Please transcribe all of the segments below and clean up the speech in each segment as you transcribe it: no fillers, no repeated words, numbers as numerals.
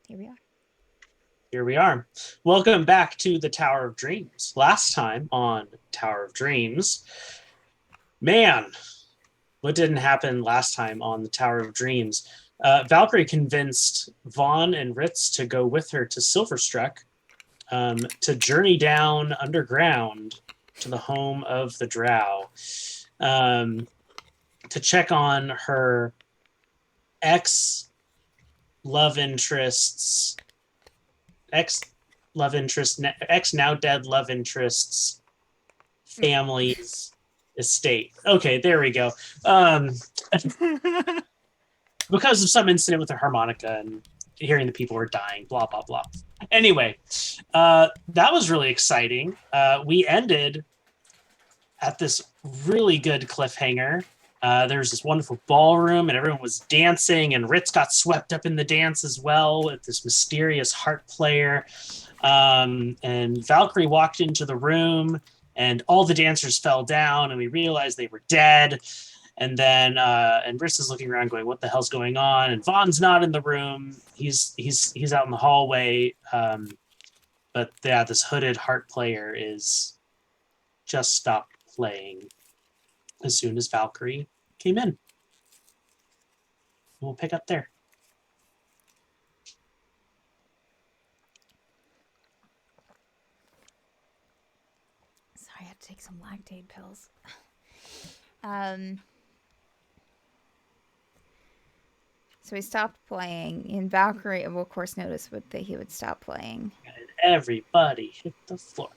Here we are. Here we are. Welcome back to the Tower of Dreams. Last time on Tower of Dreams, man, what didn't happen last time on the Tower of Dreams? Valkyrie convinced Vaughn and Ritz to go with her to Silverstruck to journey down underground to the home of the Drow to check on her ex love interests ex love interest, ex now dead love interests, family's estate. Okay, there we go. Because of some incident with the harmonica and hearing the people were dying, blah blah blah. Anyway, that was really exciting. We ended at this really good cliffhanger. There was this wonderful ballroom, and everyone was dancing, and Ritz got swept up in the dance as well with this mysterious harp player. And Valkyrie walked into the room, and all the dancers fell down, and we realized they were dead. And then and Ritz is looking around, going, "What the hell's going on?" And Vaughn's not in the room; he's out in the hallway. But yeah, this hooded harp player is just stopped playing as soon as Valkyrie came in. We'll pick up there. Sorry, I had to take some lactate pills. So he stopped playing, and Valkyrie, of course, noticed that he would stop playing. And everybody hit the floor.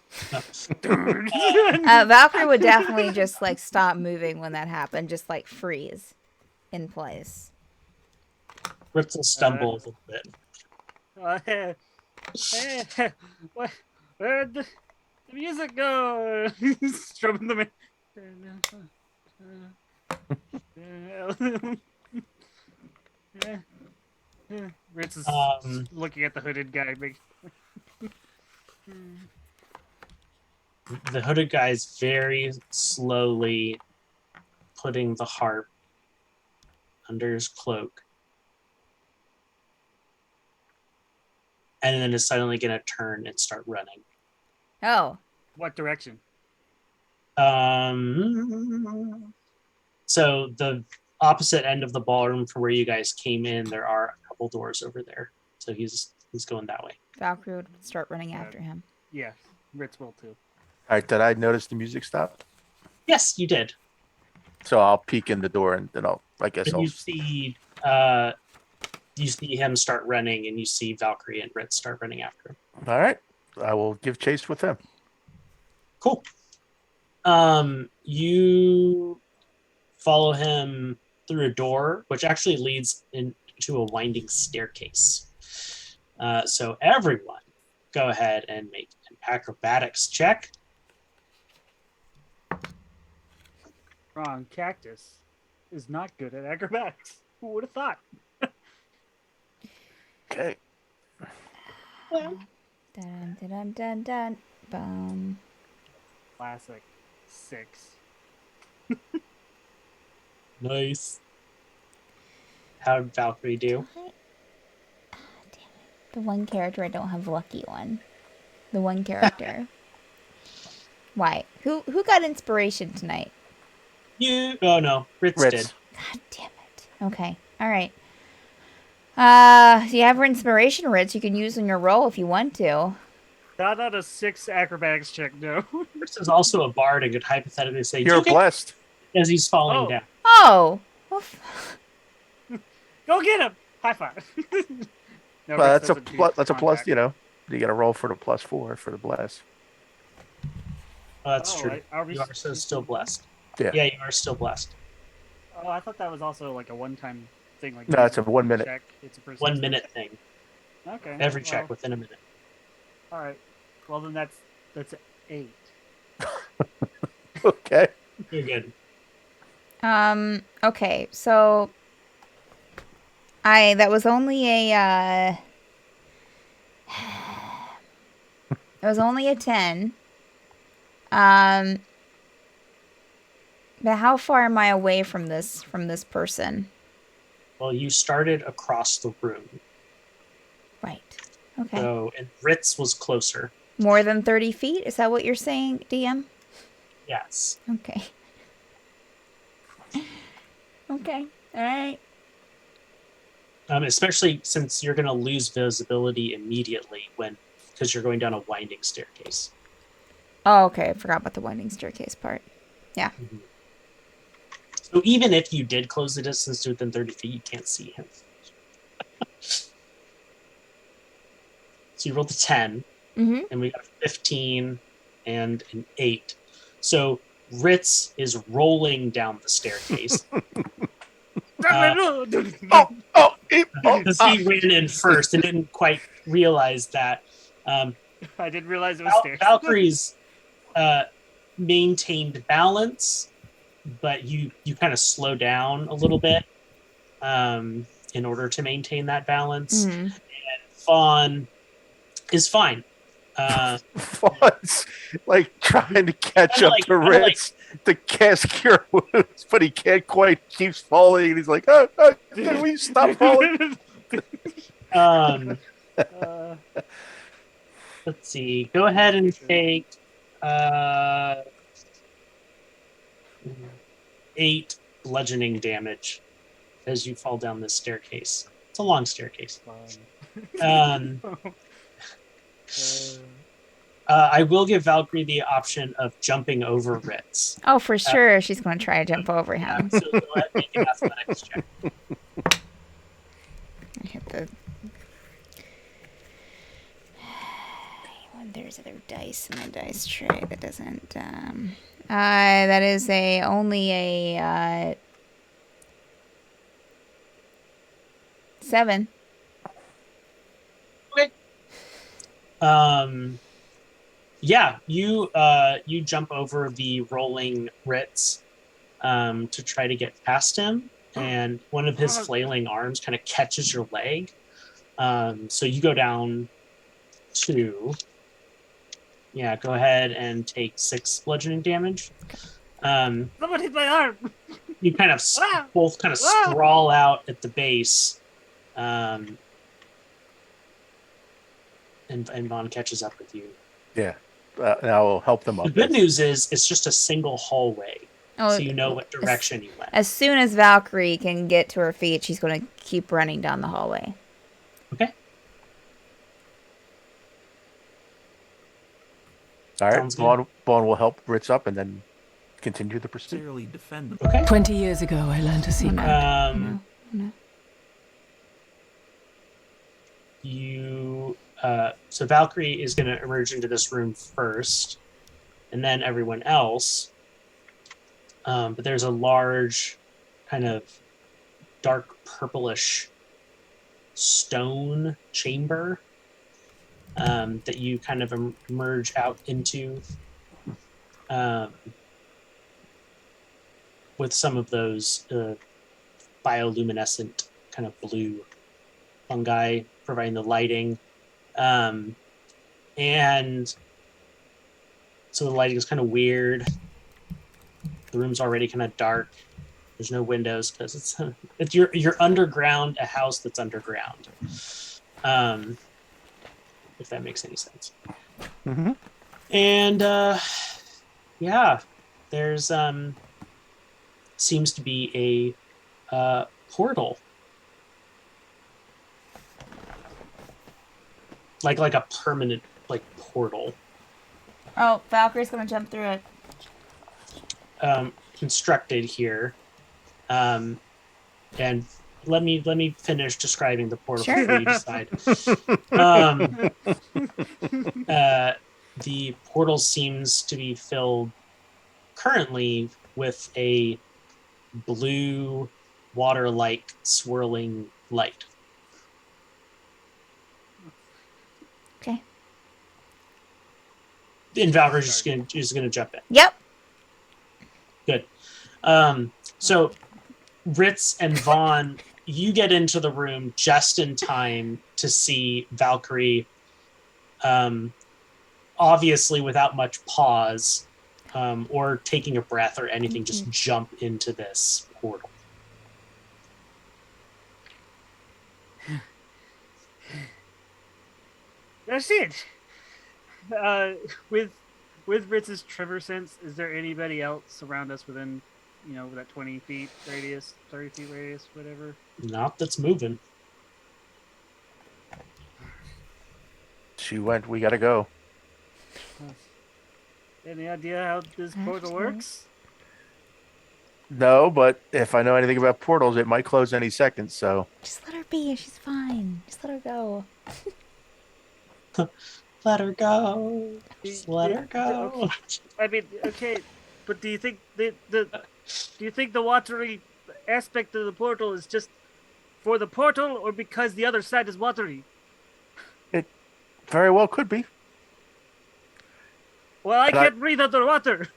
Valkyrie would definitely just like stop moving when that happened, just like freeze in place. Ritz will stumble a little bit. Where'd the music go? Strumming the Ritz is looking at the hooded guy. The hooded guy's very slowly putting the harp under his cloak. And then is suddenly going to turn and start running. Oh. What direction? So the opposite end of the ballroom from where you guys came in, there are a couple doors over there. So he's going that way. Valkyrie would start running after him. Yeah, Ritz will too. All right, did I notice the music stopped? Yes, you did. So I'll peek in the door and then I'll You see him start running, and you see Valkyrie and Ritz start running after him. All right, I will give chase with him. Cool. You follow him through a door, which actually leads into a winding staircase. So everyone, go ahead and make an acrobatics check. Wrong. Cactus is not good at acrobatics. Who would have thought? Okay. Dun dun dun dun. Boom. Classic. 6. Nice. How did Valkyrie do? Damn it. The one character I don't have lucky one. The one character. Why? Who got inspiration tonight? You. Oh no, Ritz did. God damn it. Okay. All right. You have her inspiration, Ritz. You can use on your roll if you want to. Not a 6 acrobatics check, no. Ritz is also a bard and could hypothetically say, You're blessed. as he's falling down. Oh. Well, go get him! High five. No, That's a plus. You know, you got to roll for the +4 for the bless. Oh, that's true. You are still blessed. Yeah. Yeah, you are still blessed. Oh, I thought that was also like a one-time thing. Like no, it's a 1 minute. Check. It's a 1 minute thing. Okay. Every check within a minute. All right. Well, then that's 8. Okay. You're good. Okay, so that was only a it was only a 10. But how far am I away from this person? Well, you started across the room. Right. Okay. So, and Ritz was closer. More than 30 feet? Is that what you're saying, DM? Yes. Okay. Okay. All right. Especially since you're going to lose visibility immediately because you're going down a winding staircase. Oh, okay. I forgot about the winding staircase part. Yeah. Mhm. So even if you did close the distance to within 30 feet, you can't see him. So you rolled a 10, Mm-hmm. and we got a 15 and an 8. So Ritz is rolling down the staircase. Oh, Because he ran in first and didn't quite realize that. I didn't realize it was stairs. Valkyrie's maintained balance, but you kind of slow down a little bit in order to maintain that balance. Mm-hmm. Fawn is fine. Fawn's like trying to catch Kinda up like- to kinda like- Ritz to cast Cure Wounds, but he can't quite. Keeps falling, and he's like, "Oh, can we stop falling?" Let's see. Go ahead and take 8 bludgeoning damage as you fall down this staircase. It's a long staircase. Um, I will give Valkyrie the option of jumping over Ritz. Oh, for sure. She's going to try to jump over him. So go ahead and make an athletics check. I hit the. There's other dice in the dice tray that doesn't. That is only a 7. Yeah, you jump over the rolling Ritz to try to get past him, and one of his flailing arms kind of catches your leg. So you go down 2. Yeah, go ahead and take 6 bludgeoning damage. Someone hit my arm. You kind of both kind of sprawl out at the base, and Vaughn catches up with you. Yeah, now we'll help them up. The good news is it's just a single hallway, Oh, so you know what direction you went. As soon as Valkyrie can get to her feet, she's going to keep running down the hallway. Okay. All right, Sounds good. Vaughn will help Ritz up and then continue the pursuit. Sincerely defend them. Okay. 20 years ago, I learned a secret. No. You so Valkyrie is going to emerge into this room first, and then everyone else. But there's a large, kind of dark purplish stone chamber that you kind of emerge out into, with some of those bioluminescent kind of blue fungi providing the lighting. And so the lighting is kind of weird. The room's already kind of dark. There's no windows because it's you're underground, a house that's underground. If that makes any sense. Mm-hmm. And yeah, there's seems to be a portal. Like a permanent portal. Oh, Valkyrie's going to jump through it. Constructed here. And let me finish describing the portal Sure. before you decide. The portal seems to be filled currently with a blue water-like swirling light. Okay. And Valkyrie's just gonna jump in. Yep. Good. So Ritz and Vaughn, you get into the room just in time to see Valkyrie, obviously without much pause or taking a breath or anything, just jump into this portal. That's it. Uh, with Ritz's tremor sense, is there anybody else around us within, that 20 feet radius, 30 feet radius, whatever? Not that's moving. She went. We gotta go. Any idea how this portal Actually. works? No, but if I know anything about portals, it might close any second. So Just let her be. She's fine. Just let her go. Let her go. Just let her go. Okay. I mean, okay, but do you think do you think the watery aspect of the portal is just for the portal, or because the other side is watery? very well could be. Well, I And I- can't breathe underwater.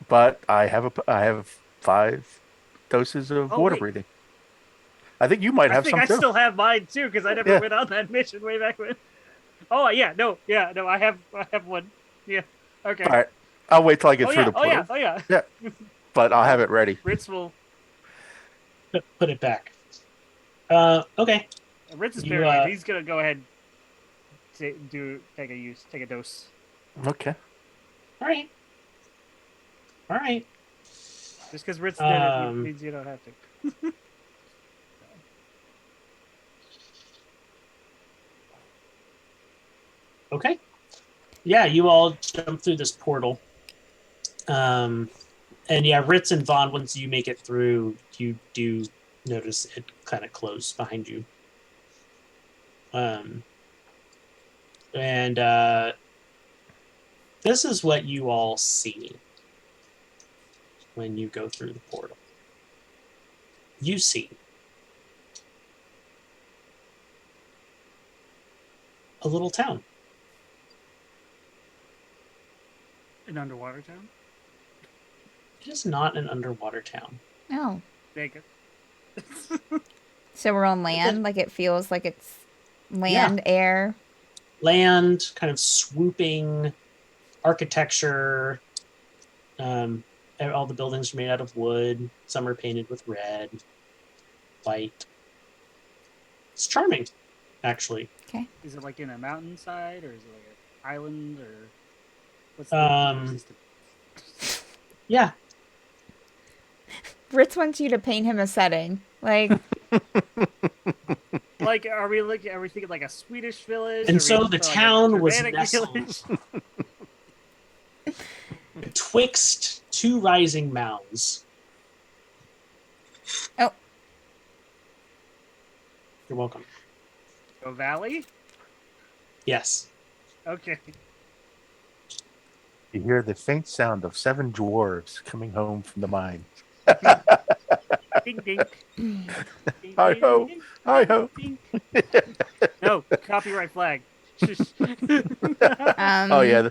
But I have 5 doses of Oh, water wait. breathing. I think you might I have think some I too. still have mine too, because I never Yeah. went on that mission way back when. Oh yeah, no, I have one. Yeah, okay. All right, I'll wait till I get Oh through yeah, the portal. oh yeah. Yeah, but I'll have it ready. Ritz will. Put it back. Okay. Ritz is You, paranoid. He's gonna go ahead. Take a dose. Okay. All right. All right. Just because Ritz did it Um, means you don't have to. Okay. Yeah, you all jump through this portal. And yeah, Ritz and Vaughn, once you make it through, you do notice it kind of close behind you. And this is what you all see when you go through the portal. You see a little town. An underwater town. It is not an underwater town. Oh. Take it. So we're on land? Like it feels like it's land, air. Land, kind of swooping architecture. All the buildings are made out of wood. Some are painted with red, white. It's charming, actually. Is it like in a mountainside, or is it like an island, or what's Um, system? Yeah, Ritz wants you to paint him a setting. Like, Like, are we thinking like a Swedish village? and Are we so looking the for, like, a town was Germanic nestled village? betwixt 2 rising mounds. oh, You're welcome. A valley? Yes. Okay. You hear the faint sound of 7 dwarves coming home from the mine. Ding ding. Ding, Hi ding, ho, ding, hi ho. ding. No, copyright flag. Shush. Oh yeah,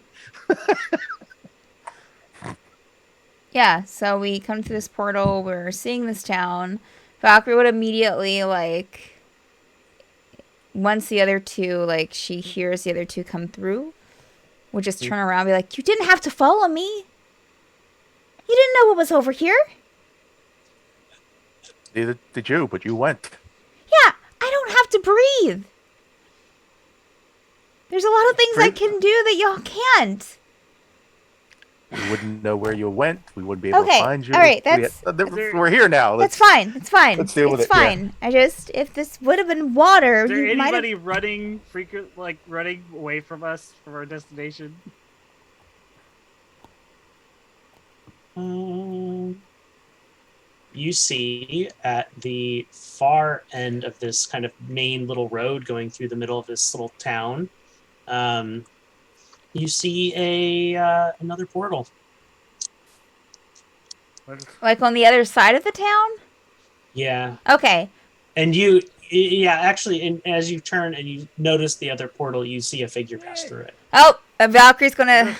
yeah, so we come to this portal. We're seeing this town. Valkyrie would immediately, like, once the other two, like, she hears the other two come through, would just turn around and be like, you didn't have to follow me. You didn't know what was over here. neither did you, but you went. Yeah, I don't have to breathe. There's a lot of things I Breathe. can do that y'all can't. We wouldn't know where you went. We wouldn't be able Okay, to find you. all right, We're here now. That's fine. It's fine. let's deal with It's it, yeah. fine. I just, if this would have been water, Is there you might have. anybody running away from us from our destination? You see at the far end of this kind of main little road going through the middle of this little town, you see another portal. Like on the other side of the town? Yeah, Okay. and actually, and as you turn and you notice the other portal, you see a figure pass through it. Oh, Valkyrie's gonna.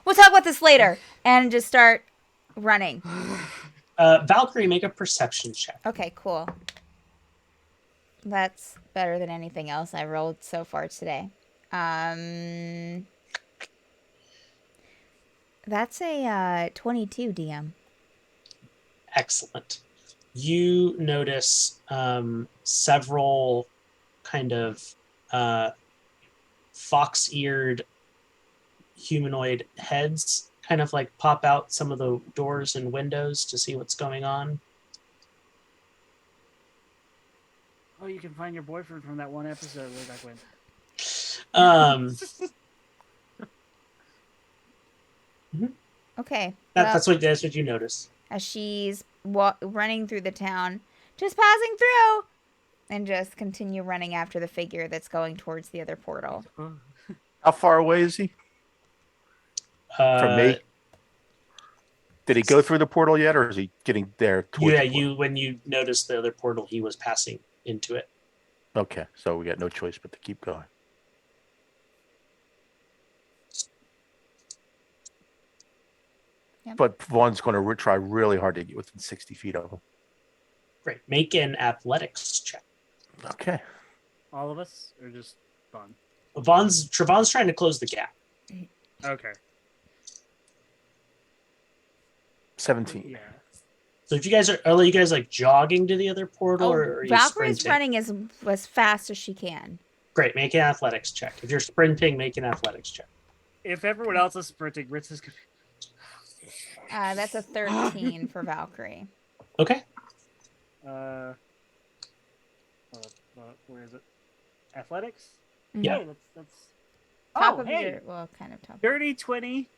We'll talk about this later. And just start running. Valkyrie, make a perception check. Okay, cool. That's better than anything else I rolled so far today. That's a 22 DM. Excellent. You notice several kind of fox-eared humanoid heads kind of like pop out some of the doors and windows to see what's going on. Oh, you can find your boyfriend from that one episode way back when. Um, Okay. that's what you notice. As she's running through the town, just passing through, and just continue running after the figure that's going towards the other portal. How far away is he from me? Did he go through the portal yet, or is he getting there? Towards Yeah, the portal? when you noticed the other portal, he was passing into it. Okay, so we got no choice but to keep going. Yep. But Vaughn's going to try really hard to get within 60 feet of him. Great. Make an athletics check. Okay. All of us, or just Vaughn? Travon's trying to close the gap. Okay. 17. Yeah. So if you guys are you guys like jogging to the other portal, Oh, or are you Valkyrie's sprinting? running as fast as she can. Great. Make an athletics check. If you're sprinting, make an athletics check. If everyone else is sprinting, Ritz is gonna That's a 13 for Valkyrie. Okay. uh, where is it? Athletics? Yeah. Hey, that's Top oh, of hey. your, well, kind of top. Dirty 20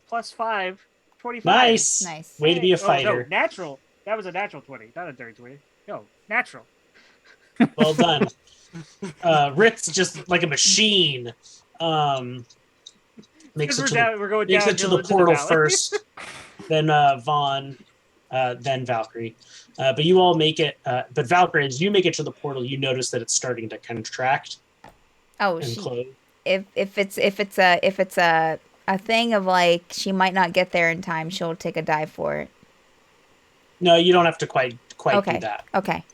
plus 5, 25. Nice. Nice. Way to be a Oh, no, fighter. natural. That was a natural 20, not a dirty 20. No, natural. Well done. Ritz just like a machine. Makes Because it we're going makes down it to the into portal valley. first, then Vaughn, then Valkyrie. But you all make it. But Valkyrie, as you make it to the portal, you notice that it's starting to contract Oh, and close. if it's a thing of like she might not get there in time, she'll take a dive for it. No, you don't have to quite Okay. do that. Okay.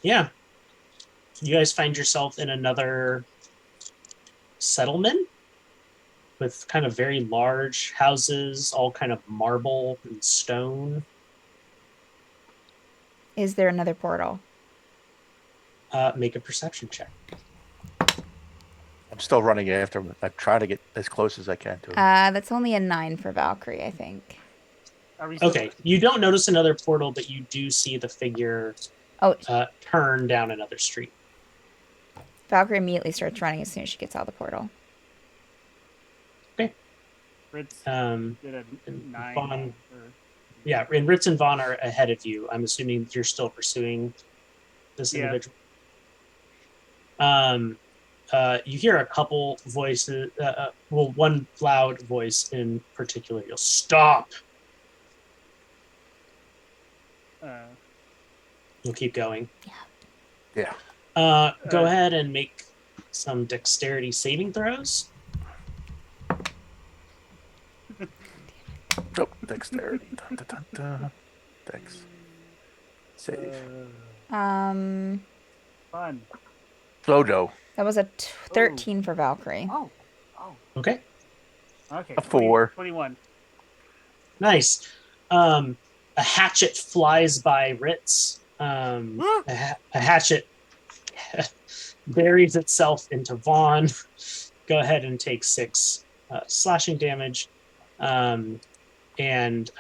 Yeah. You guys find yourself in another settlement with kind of very large houses, all kind of marble and stone. Is there another portal? Make a perception check. I'm still running after him. I'm trying to get as close as I can to him. That's only a 9 for Valkyrie, I think. Are we still- Okay, you don't notice another portal, but you do see the figure Oh, turn down another street. Valkyrie immediately starts running as soon as she gets out of the portal. Ritz Um, did a and 9. Vaughn- or- yeah, and Ritz and Vaughn are ahead of you. I'm assuming you're still pursuing this Yeah. individual. You hear a couple voices. One loud voice in particular. You'll stop. You'll keep going. Yeah. Go ahead and make some dexterity saving throws. Oh, dexterity. Dun, dun, dun, dun. Dex. Save. Um, Fun. Flodo. that was a 13 for Valkyrie. Oh. Okay, Okay. A 4. 21. nice. A hatchet flies by Ritz. A hatchet buries itself into Vaughn. Go ahead and take 6 slashing damage. And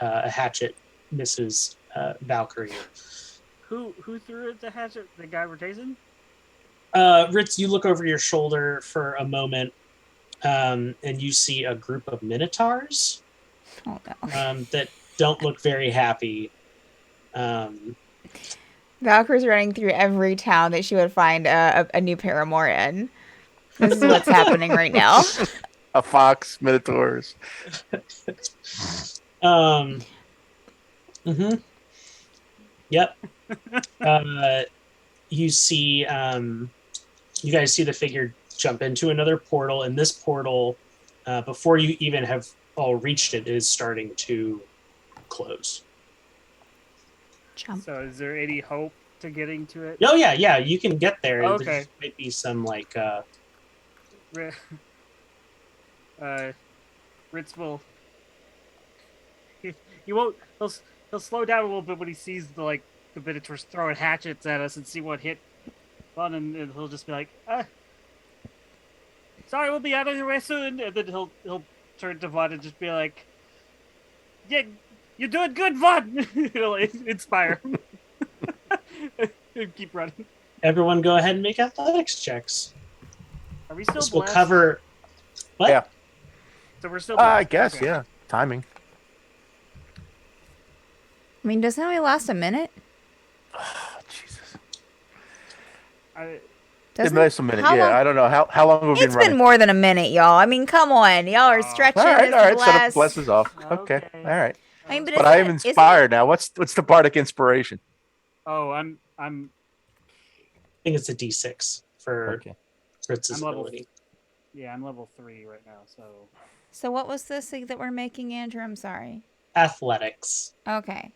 a hatchet misses Valkyrie. Who threw it the hatchet? The guy we're chasing? Ritz, you look over your shoulder for a moment, and you see a group of minotaurs Oh no. that don't look very happy. Valkyrie's running through every town that she would find a new paramour in. This is what's happening right now. A fox, minotaurs. Yep. You see, you guys see the figure jump into another portal, and this portal, before you even have all reached it, is starting to close. Jump. So is there any hope to getting to it? Oh yeah, you can get there. Okay. There might be some like Ritz will. He won't. He'll slow down a little bit when he sees the minotaurs throwing hatchets at us and see what hit Vaughn, and he'll just be like, "Sorry, we'll be out of your way soon." And then he'll turn to Vaughn and just be like, "Yeah, you're doing good, Vaughn." He'll inspire him. And keep running. Everyone, go ahead and make athletics checks. Are we still This will blessed? cover. What? Yeah. So we're still blessed. I guess, Okay. yeah. Timing. I mean, doesn't it only last a minute? Oh, Jesus. I, Doesn't It's a minute. how Yeah, long- I don't know. How long have we been It's running? been more than a minute, y'all. I mean, come on. Y'all are Aw. stretching All right, this all right. So the bless. bless is off. Okay. Okay. All right. I mean, but But isn't I am it- isn't it- inspired now. What's the bardic inspiration? oh, I'm I think it's a D6 for Okay. Fritz's I'm level- ability. I'm level 3 right now. So So what was this thing that we're making, Andrew? I'm sorry. Athletics. Okay.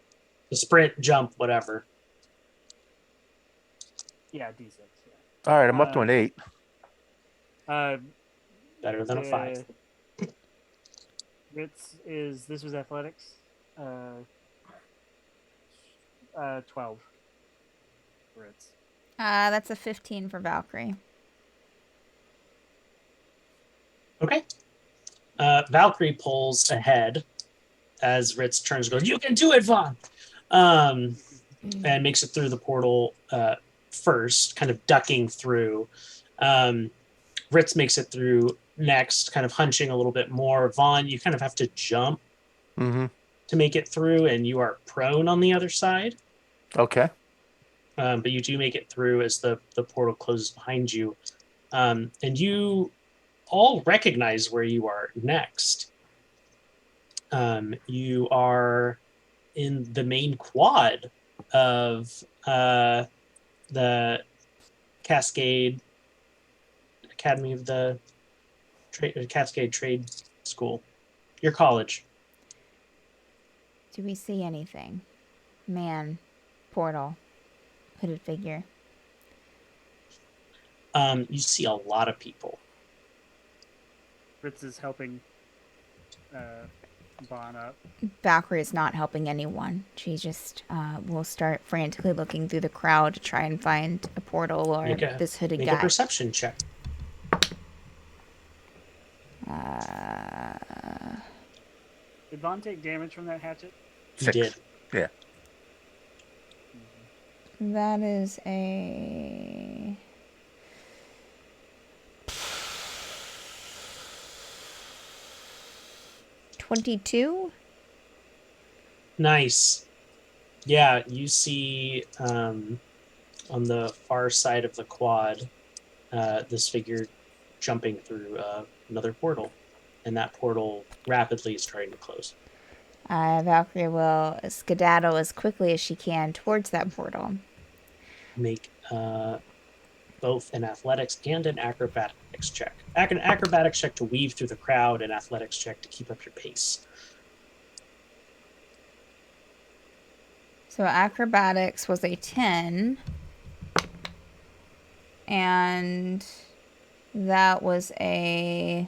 The sprint, jump, whatever. yeah, D6. All right. I'm up to an 8. Yeah. Better than a 5. Ritz this was athletics. 12. Ritz. That's a 15 for Valkyrie. Okay. Valkyrie pulls ahead as Ritz turns and goes, "You can do it, Vaughn!" And makes it through the portal first, kind of ducking through. Ritz makes it through next, kind of hunching a little bit more. Vaughn, you kind of have to jump Mm-hmm. to make it through, and you are prone on the other side. Okay. But you do make it through as the portal closes behind you. And you all recognize where you are next. You are in the main quad of the Cascade Academy of the Cascade Trade School, your college. Do we see anything? Man, portal, hooded figure. You see a lot of people. Ritz is helping Vaughn up. Valkyrie is not helping anyone. She just will start frantically looking through the crowd to try and find a portal or Make a- this hooded Make a guy. perception check. Did Vaughn take damage from that hatchet? You 6. did. Yeah. That is a... $22? Nice. Yeah, you see on the far side of the quad this figure jumping through another portal, and that portal rapidly is starting to close. Valkyrie will skedaddle as quickly as she can towards that portal. Make both an athletics and an acrobatics check. An acrobatics check to weave through the crowd, and athletics check to keep up your pace. So acrobatics was a 10. And that was a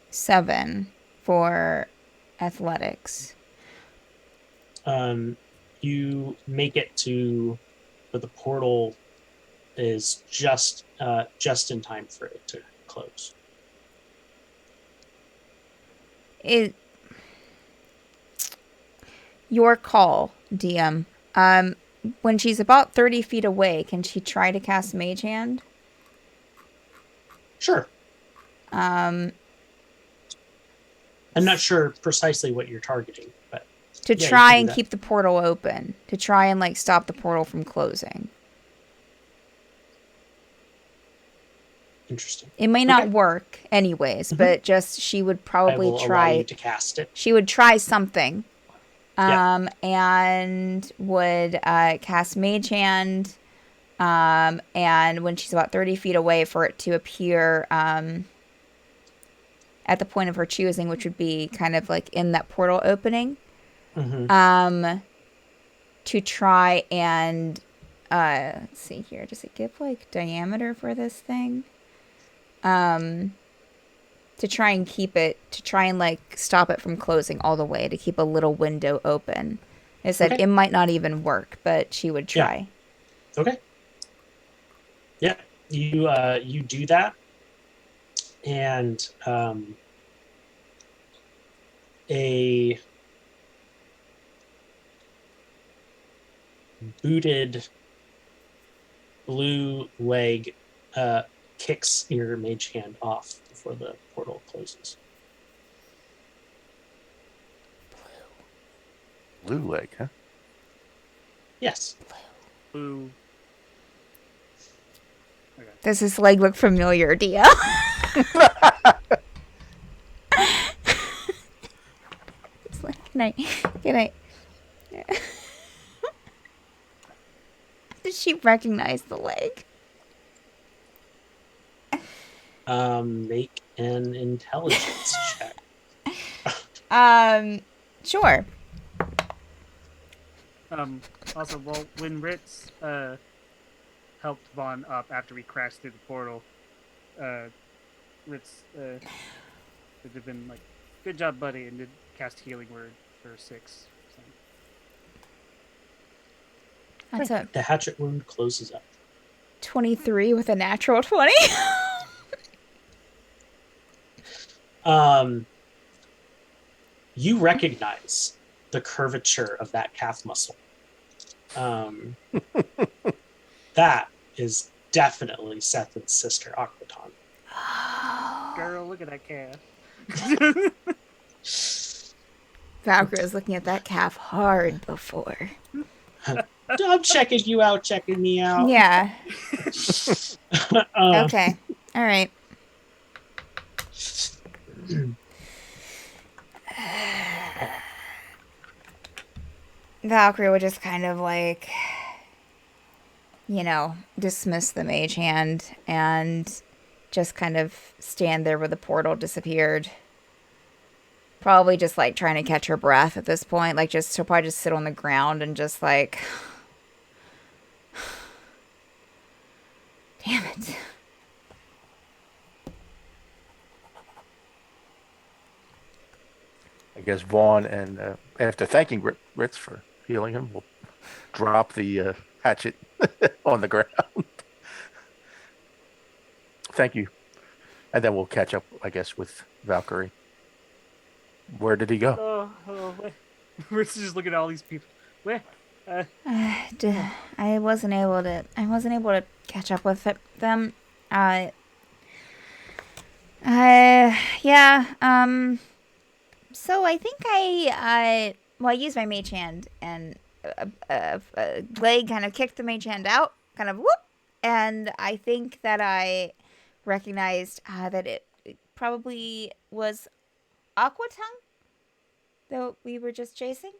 7 for athletics. You make it to where the portal is just in time for it to close. Your call, DM. When she's about 30 feet away, can she try to cast Mage Hand? Sure. Um, I'm not sure precisely what you're targeting, but to Yeah, you try can do and that. keep the portal open. To try and, like, stop the portal from closing. interesting. It may not Okay. work anyways, Mhm. but just she would I probably will allow try... you to cast it. She would try something. Yeah. And would cast Mage Hand. And when she's about 30 feet away, for it to appear at the point of her choosing, which would be kind of like in that portal opening. Mm-hmm. To try and let's see here. Does it give like diameter for this thing? To try and keep it, to try and like stop it from closing all the way, to keep a little window open. It said Okay. it might not even work, but she would Yeah. try. Okay. Yeah, you do that, and a booted blue leg kicks your mage hand off before the portal closes. Blue leg, huh? Yes. Boo. Does this leg look familiar, Dia? It's like, can I? Did she recognize the leg? Make an intelligence check. Sure. Also, well, when Ritz helped Vaughn up after we crashed through the portal, Ritz would have been like, "Good job, buddy," and did cast Healing Word for 6. So. That's a The hatchet wound closes up. 23 with a natural 20. You recognize the curvature of that calf muscle. That is definitely Seth's sister, Aquaton. Girl, look at that calf. Valkyrie was looking at that calf hard before. I'm checking you out, checking me out. Yeah. Um, Okay. All right. Valkyrie would just kind of like, dismiss the mage hand and just kind of stand there where the portal disappeared. Probably just like trying to catch her breath at this point. Like she'll probably just sit on the ground and just like, damn it. I guess Vaughn and after thanking Ritz for healing him, will drop the hatchet on the ground. Thank you. And then we'll catch up, I guess, with Valkyrie. Where did he go? Where? Ritz is just looking at all these people. Where? I wasn't able to catch up with them. Yeah. So I think I used my mage hand and a leg kind of kicked the mage hand out, kind of whoop, and I think that I recognized that it probably was Aquatongue that we were just chasing.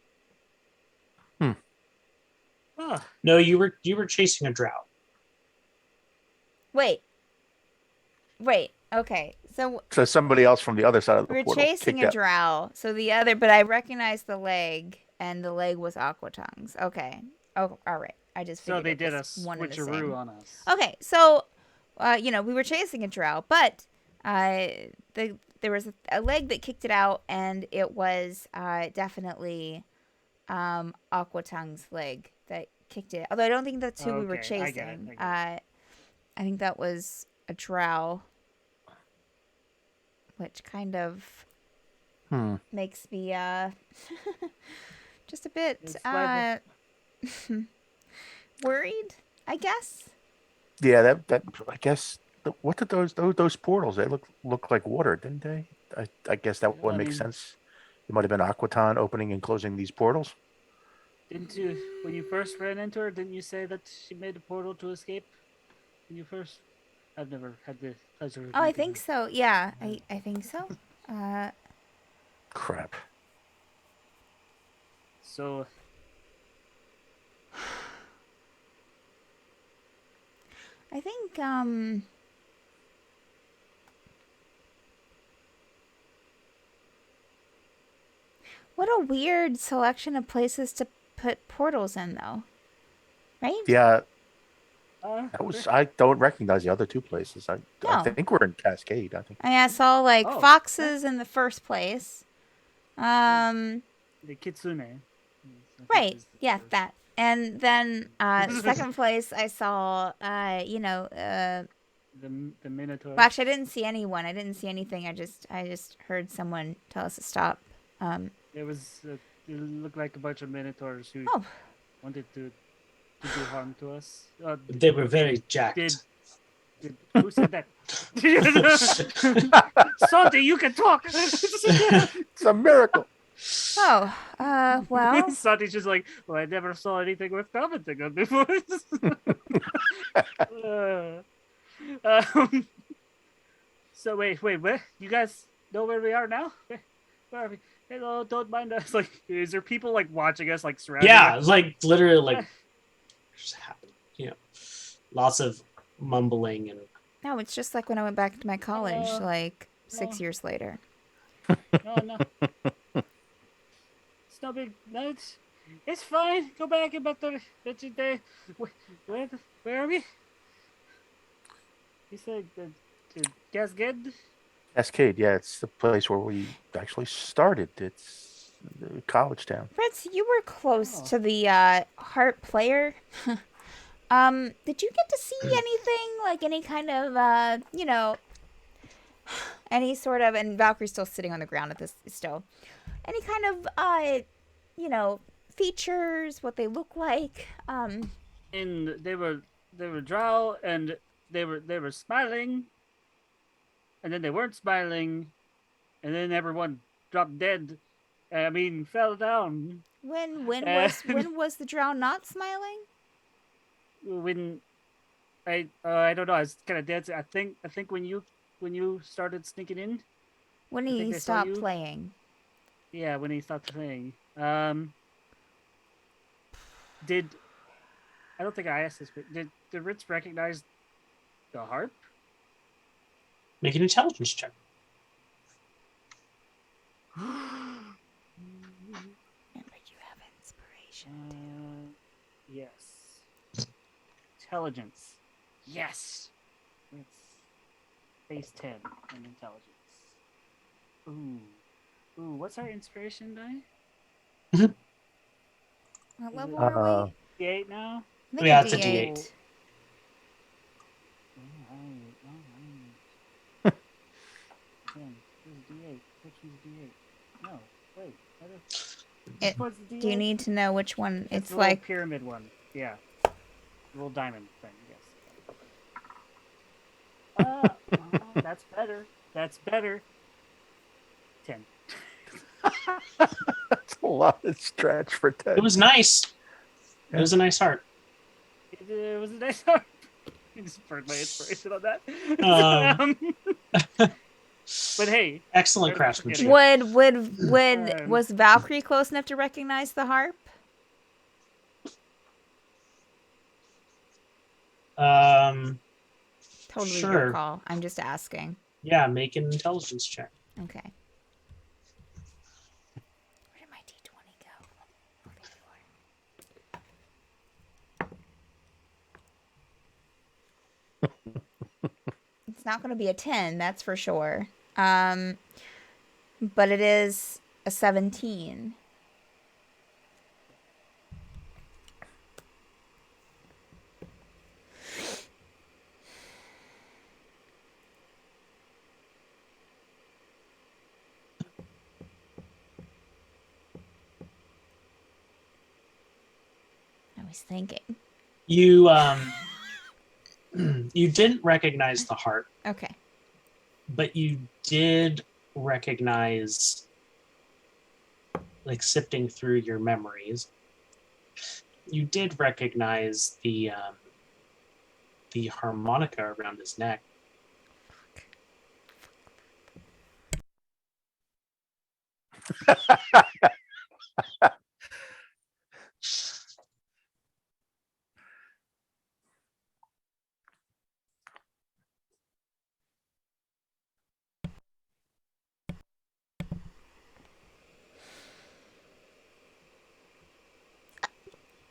Oh, no, you were chasing a drow. Wait. Okay. So somebody else from the other side of the we were portal chasing kicked a out. drow. So but I recognized the leg, and the leg was Aquatongue's. Okay. Oh, all right. I just so figured they it did a was one and the switcheroo same. on us. Okay, so we were chasing a drow, but there was a leg that kicked it out, and it was definitely Aquatongue's leg that kicked it. Although I don't think that's who we were Okay, I chasing. get it. I think that was a drow, which kind of makes me just a bit It's like worried, I guess. Yeah, that I guess. What did those portals? They look like water, didn't they? I guess that would make sense. It might have been Aquaton opening and closing these portals. Didn't you, when you first ran into her, didn't you say that she made a portal to escape? When you first? I've never had the pleasure of Oh, I meeting think her. so. Yeah, I think so. Crap. So, I think what a weird selection of places to put portals in, though. Right? Yeah, that was. I don't recognize the other two places. I No. think we're in Cascade. I think. I saw like Oh, foxes in the first place. the Kitsune. Right. Yeah, that. And then second place, I saw, The Minotaur. well, actually, I didn't see anyone. I didn't see anything. I just heard someone tell us to stop. It was. It looked like a bunch of Minotaurs who Oh, wanted to do harm to us. They were very jacked. Who said that? Santi, you can talk. It's a miracle. well, Santi's just like, well, I never saw anything worth commenting on before. So wait, what? You guys know where we are now? Where are we? Hello, don't mind us. Like, is there people like watching us, like surrounding? Yeah, us? like literally, like just happened. Lots of mumbling and. no, it's just like when I went back to my college, like 6 no. years later. No. It's no big. No, it's fine. Go back about the day. Where are we? You said the Cascade. Cascade, yeah, it's the place where we actually started. It's college town. Fritz, you were close Oh. to the harp player. Did you get to see anything like any kind of any sort of, and Valkyrie's still sitting on the ground at this still. Any kind of features, what they look like? And they were drow, and they were smiling, and then they weren't smiling, and then everyone dropped dead. I mean, fell down. When was the drow not smiling? When I don't know. I was kind of dancing. I think when you started sneaking in. When I think he they saw stopped you. playing. Yeah, when he stopped playing. I don't think I asked this, but did Ritz recognize the harp? Make an intelligence check. Remember, you have inspiration. Yes. Intelligence. Yes. Ritz. Base 10 in intelligence. Ooh, what's our inspiration die? What level it- are we? D8 now? I think Yeah, a it's a D8. D8. Alright. 10. Where's D8? Which one's D8? No, wait. It- What's the D8? Do you need to know which one? It's It's the little like pyramid one. Yeah. Little diamond thing, yes. That's better. That's better. 10. That's a lot of stretch for 10. It was nice. It was a nice heart. It was a nice heart. I just burned my inspiration on that. But hey, Excellent Never forget craftsmanship. it. was Valkyrie close enough to recognize the harp? Totally your Sure. call. I'm just asking. Yeah, make an intelligence check. Okay. Where did my D20 go? Oh, there you are. It's not going to be a 10, that's for sure. But it is a 17. I was thinking. You you didn't recognize the heart, Okay. but you did recognize, like sifting through your memories, you did recognize the harmonica around his neck.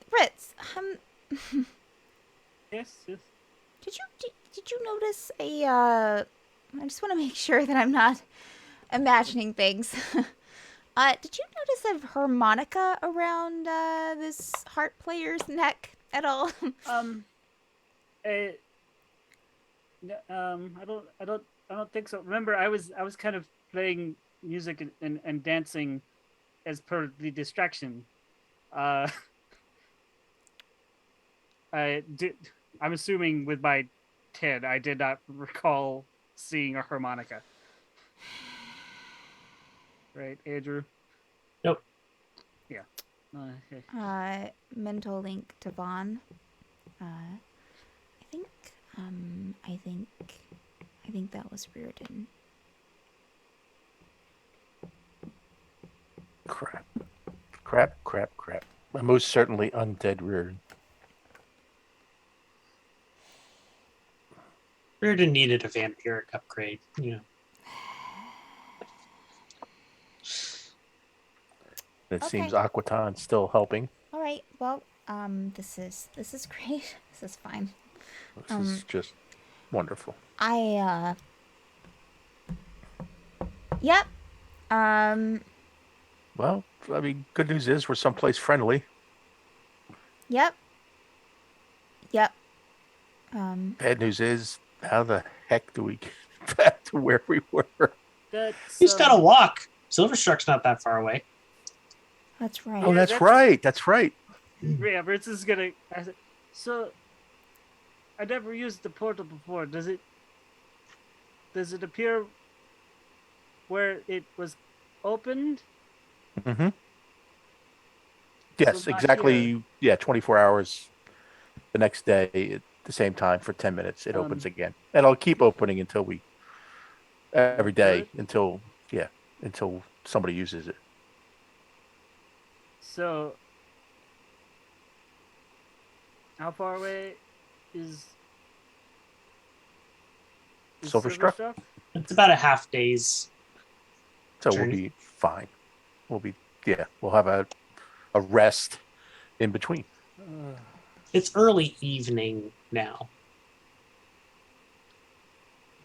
Fritz, yes. did you notice a I just want to make sure that I'm not imagining things. Did you notice a harmonica around this harp player's neck at all? Eh, I don't think so. Remember, I was kind of playing music and dancing as per the distraction. Uh, I did. I'm assuming with my 10, I did not recall seeing a harmonica. Right, Andrew? Nope. Yeah. Okay. Mental link to Vaughn. I think, I think that was Reardon. Crap. Crap, crap, crap. Most certainly undead rear. Reardon needed a vampiric upgrade. Yeah. It Okay. seems Aquaton's still helping. All right. Well, this is great. This is fine. This is just wonderful. Yep. Well, I mean, good news is we're someplace friendly. Yep. Yep. Bad news is, how the heck do we get back to where we were? That's, You just gotta walk. Silverstruck's not that far away. That's right. Oh, Yeah, that's that's- right. That's right. Yeah, Ritz is gonna. So, I never used the portal before. Does it appear where it was opened? Mm-hmm. Yes, So not exactly. Yeah, 24 hours the next day at the same time for 10 minutes. It opens again. And I'll keep opening until every day until somebody uses it. So, how far away is Silverstruck? It's about a half day's. So we'll Journey. be fine. We'll have a rest in between. It's early evening now.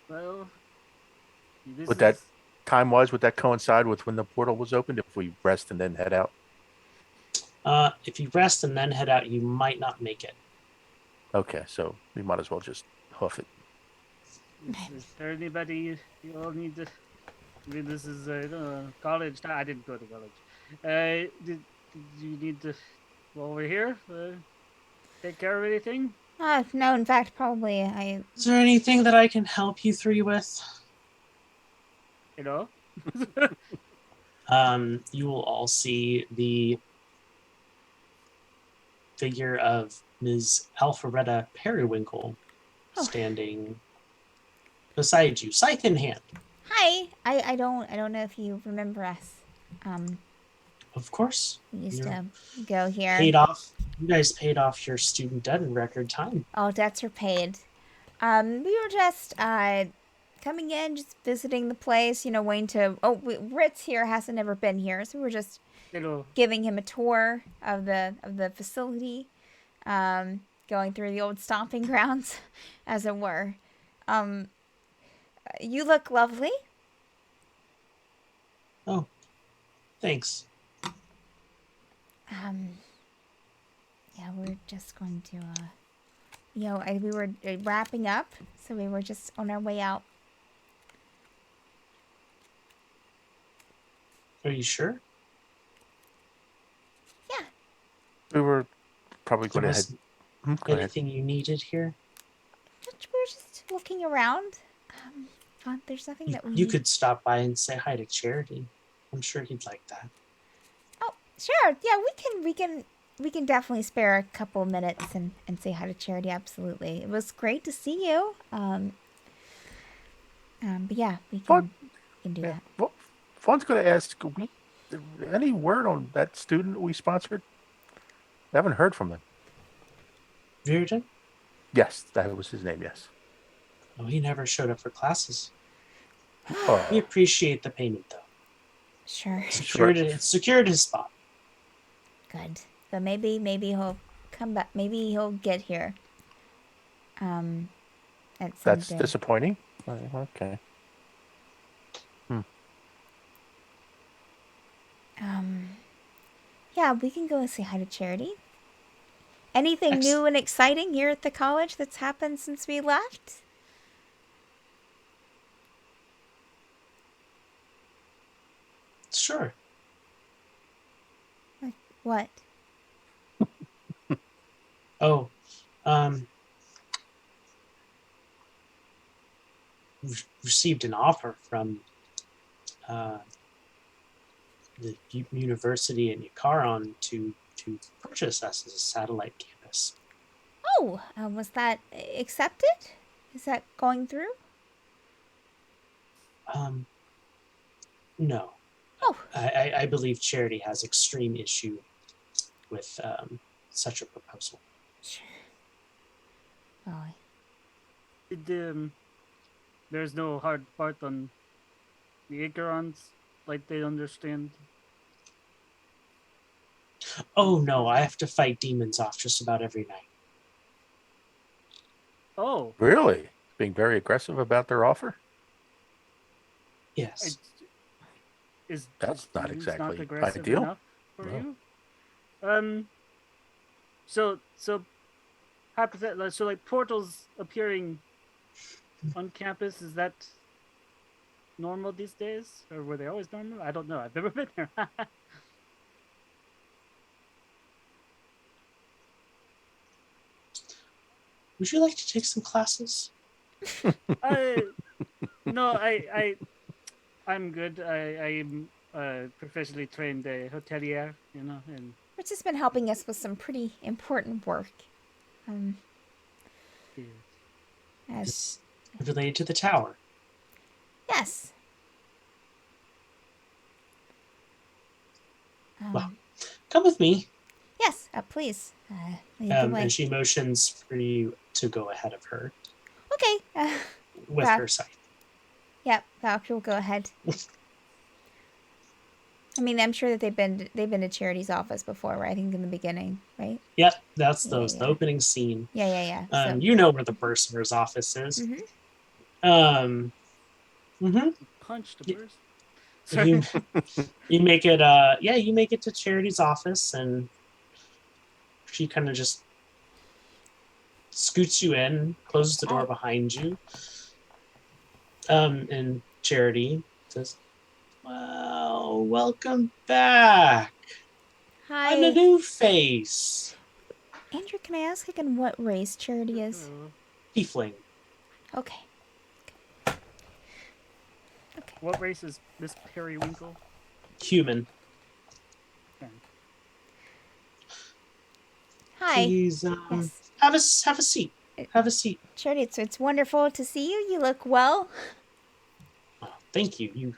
Well, this Would that is- time-wise, would that coincide with when the portal was opened if we rest and then head out? If you rest and then head out, you might not make it. Okay, so we might as well just hoof it. Is there anybody you all need to? I mean, this is college. I didn't go to college. Did you need to while we're here take care of anything? No, in fact, probably Is there anything that I can help you three with? You know. You will all see the figure of Ms. Alpharetta Periwinkle standing beside you, scythe in hand. Hi. I don't know if you remember us. Of course. We used You're to go here. Paid off. You guys paid off your student debt in record time. All debts are paid. We were just coming in, just visiting the place. Waiting to. Oh, Ritz here hasn't ever been here, so we were just Hello. giving him a tour of the facility. Going through the old stomping grounds, as it were. You look lovely. Oh, thanks. Yeah, we're just going to, we were wrapping up, so we were just on our way out. Are you sure? Yeah. We were probably There going to head. wasn't Go ahead. anything you needed here? We were just looking around. There's nothing that we You need. could stop by and say hi to Charity. I'm sure he'd like that. Oh, sure. Yeah, we can definitely spare a couple minutes and say hi to Charity. Absolutely. It was great to see you. But yeah, we can do Yeah. that. Well, Fawn's going to ask, any word on that student we sponsored? I haven't heard from them. Reardon? Yes, that was his name, yes. Oh, he never showed up for classes. We Oh, appreciate the payment, though. Sure. It's secured his spot. Good. But maybe he'll come back. Maybe he'll get here. At some that's day. disappointing. Okay. Yeah, we can go and say hi to Charity. Anything Ex- new and exciting here at the college that's happened since we left? Sure. What? Oh, um, received an offer from uh, the university in Yakaron to purchase us as a satellite campus. Oh, was that accepted? Is that going through? Um, no, Oh, I believe Charity has extreme issue with such a proposal. sure. Oh, Did, there's no hard part on the Icarons, like they understand. Oh no, I have to fight demons off just about every night. Oh, Really? Being very aggressive about their offer? I, Yes. That's is not demons exactly not aggressive ideal. enough for No. you? So hypothetically, so like portals appearing on campus, is that normal these days, or were they always normal? I don't know. I've never been there. Would you like to take some classes? I no, I'm good. I'm professionally trained hotelier, and Rich has been helping us with some pretty important work. yeah. As It's related to the tower. yes. Well, come with me. Yes. Please. Lead the way. And she motions for you to go ahead of her Okay. with Val- her scythe. Yep. Valkyrie will go ahead. I mean, I'm sure that they've been to Charity's office before, right? I think in the beginning, right? Yep, that's Yeah, the yeah. opening scene. Yeah. So. You know where the Bursar's office is. Mm-hmm. Mhm. Punch the Y- person. You Sorry. you make it you make it to Charity's office, and she kind of just scoots you in, closes the door behind you. And Charity says, "Well, welcome back. I'm the Hi, new face. Andrew. Can I ask again what race Charity is? Tiefling. Okay. What race is Miss Periwinkle? Human. Okay. Hi. Please Yes. have a seat. Have a seat. Charity, it's wonderful to see you. You look well. Oh, thank you.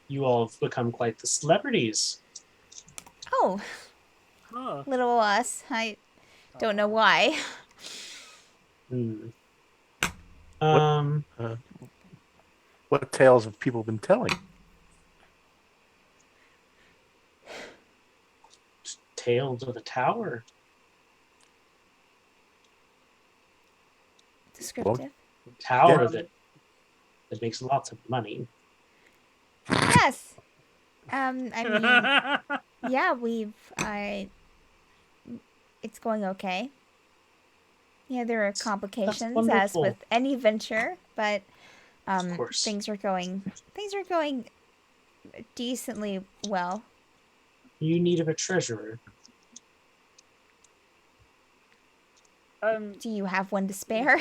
You all have become quite the celebrities. Oh, Huh. little us. I don't know why. Hmm. What Um, uh, what tales have people been telling? Tales of the Tower. Descriptive. Tower Yeah. that makes lots of money. Yes. I mean, yeah, it's going okay. Yeah, there are complications as wonderful. with any venture, but Of course. things are going decently well. You need of a treasurer. Do you have one to spare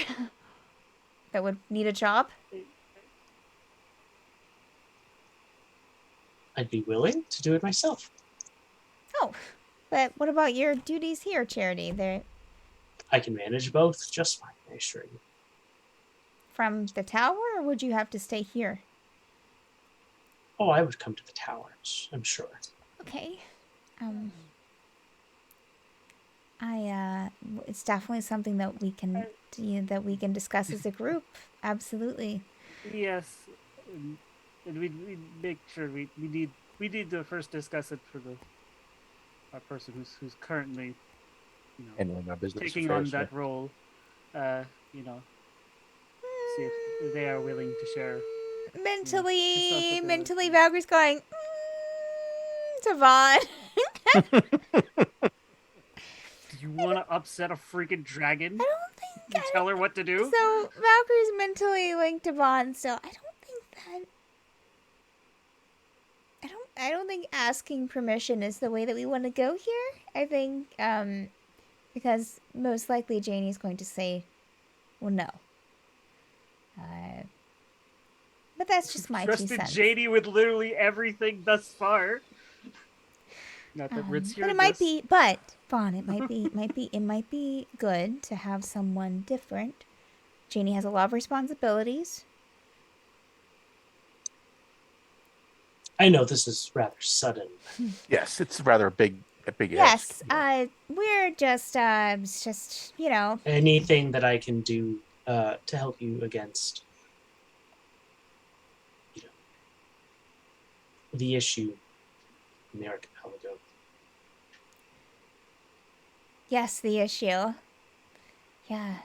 that would need a job? I'd be willing to do it myself. Oh, but what about your duties here, Charity? They're I can manage both just fine, I assure you. from the tower, or would you have to stay here? Oh, I would come to the towers, I'm sure. Okay. It's definitely something that we can discuss as a group. Absolutely. Yes, and we make sure we need to first discuss it for the our person who's currently Handling our business taking affairs, on that role. You know, see if they are willing to share. Mentally, responsibility. Valkyrie's going. to Vaughn. Do you want to upset a freaking dragon? I don't think You tell her what to do? so. Valkyrie's mentally linked to Vaughn, so I don't think that. I don't think asking permission is the way that we want to go here. I think because most likely Janie's going to say, "Well, no." But that's just my 2 Trusted cents. JD with literally everything thus far. Not that Ritz But it hears might this. be. But Vaughn, it might be good to have someone different. Janie has a lot of responsibilities. I know this is rather sudden. Yes, it's rather a big Yes, ask. we're just it's just Anything that I can do to help you against, the issue in the archipelago. yes, the issue. Yeah.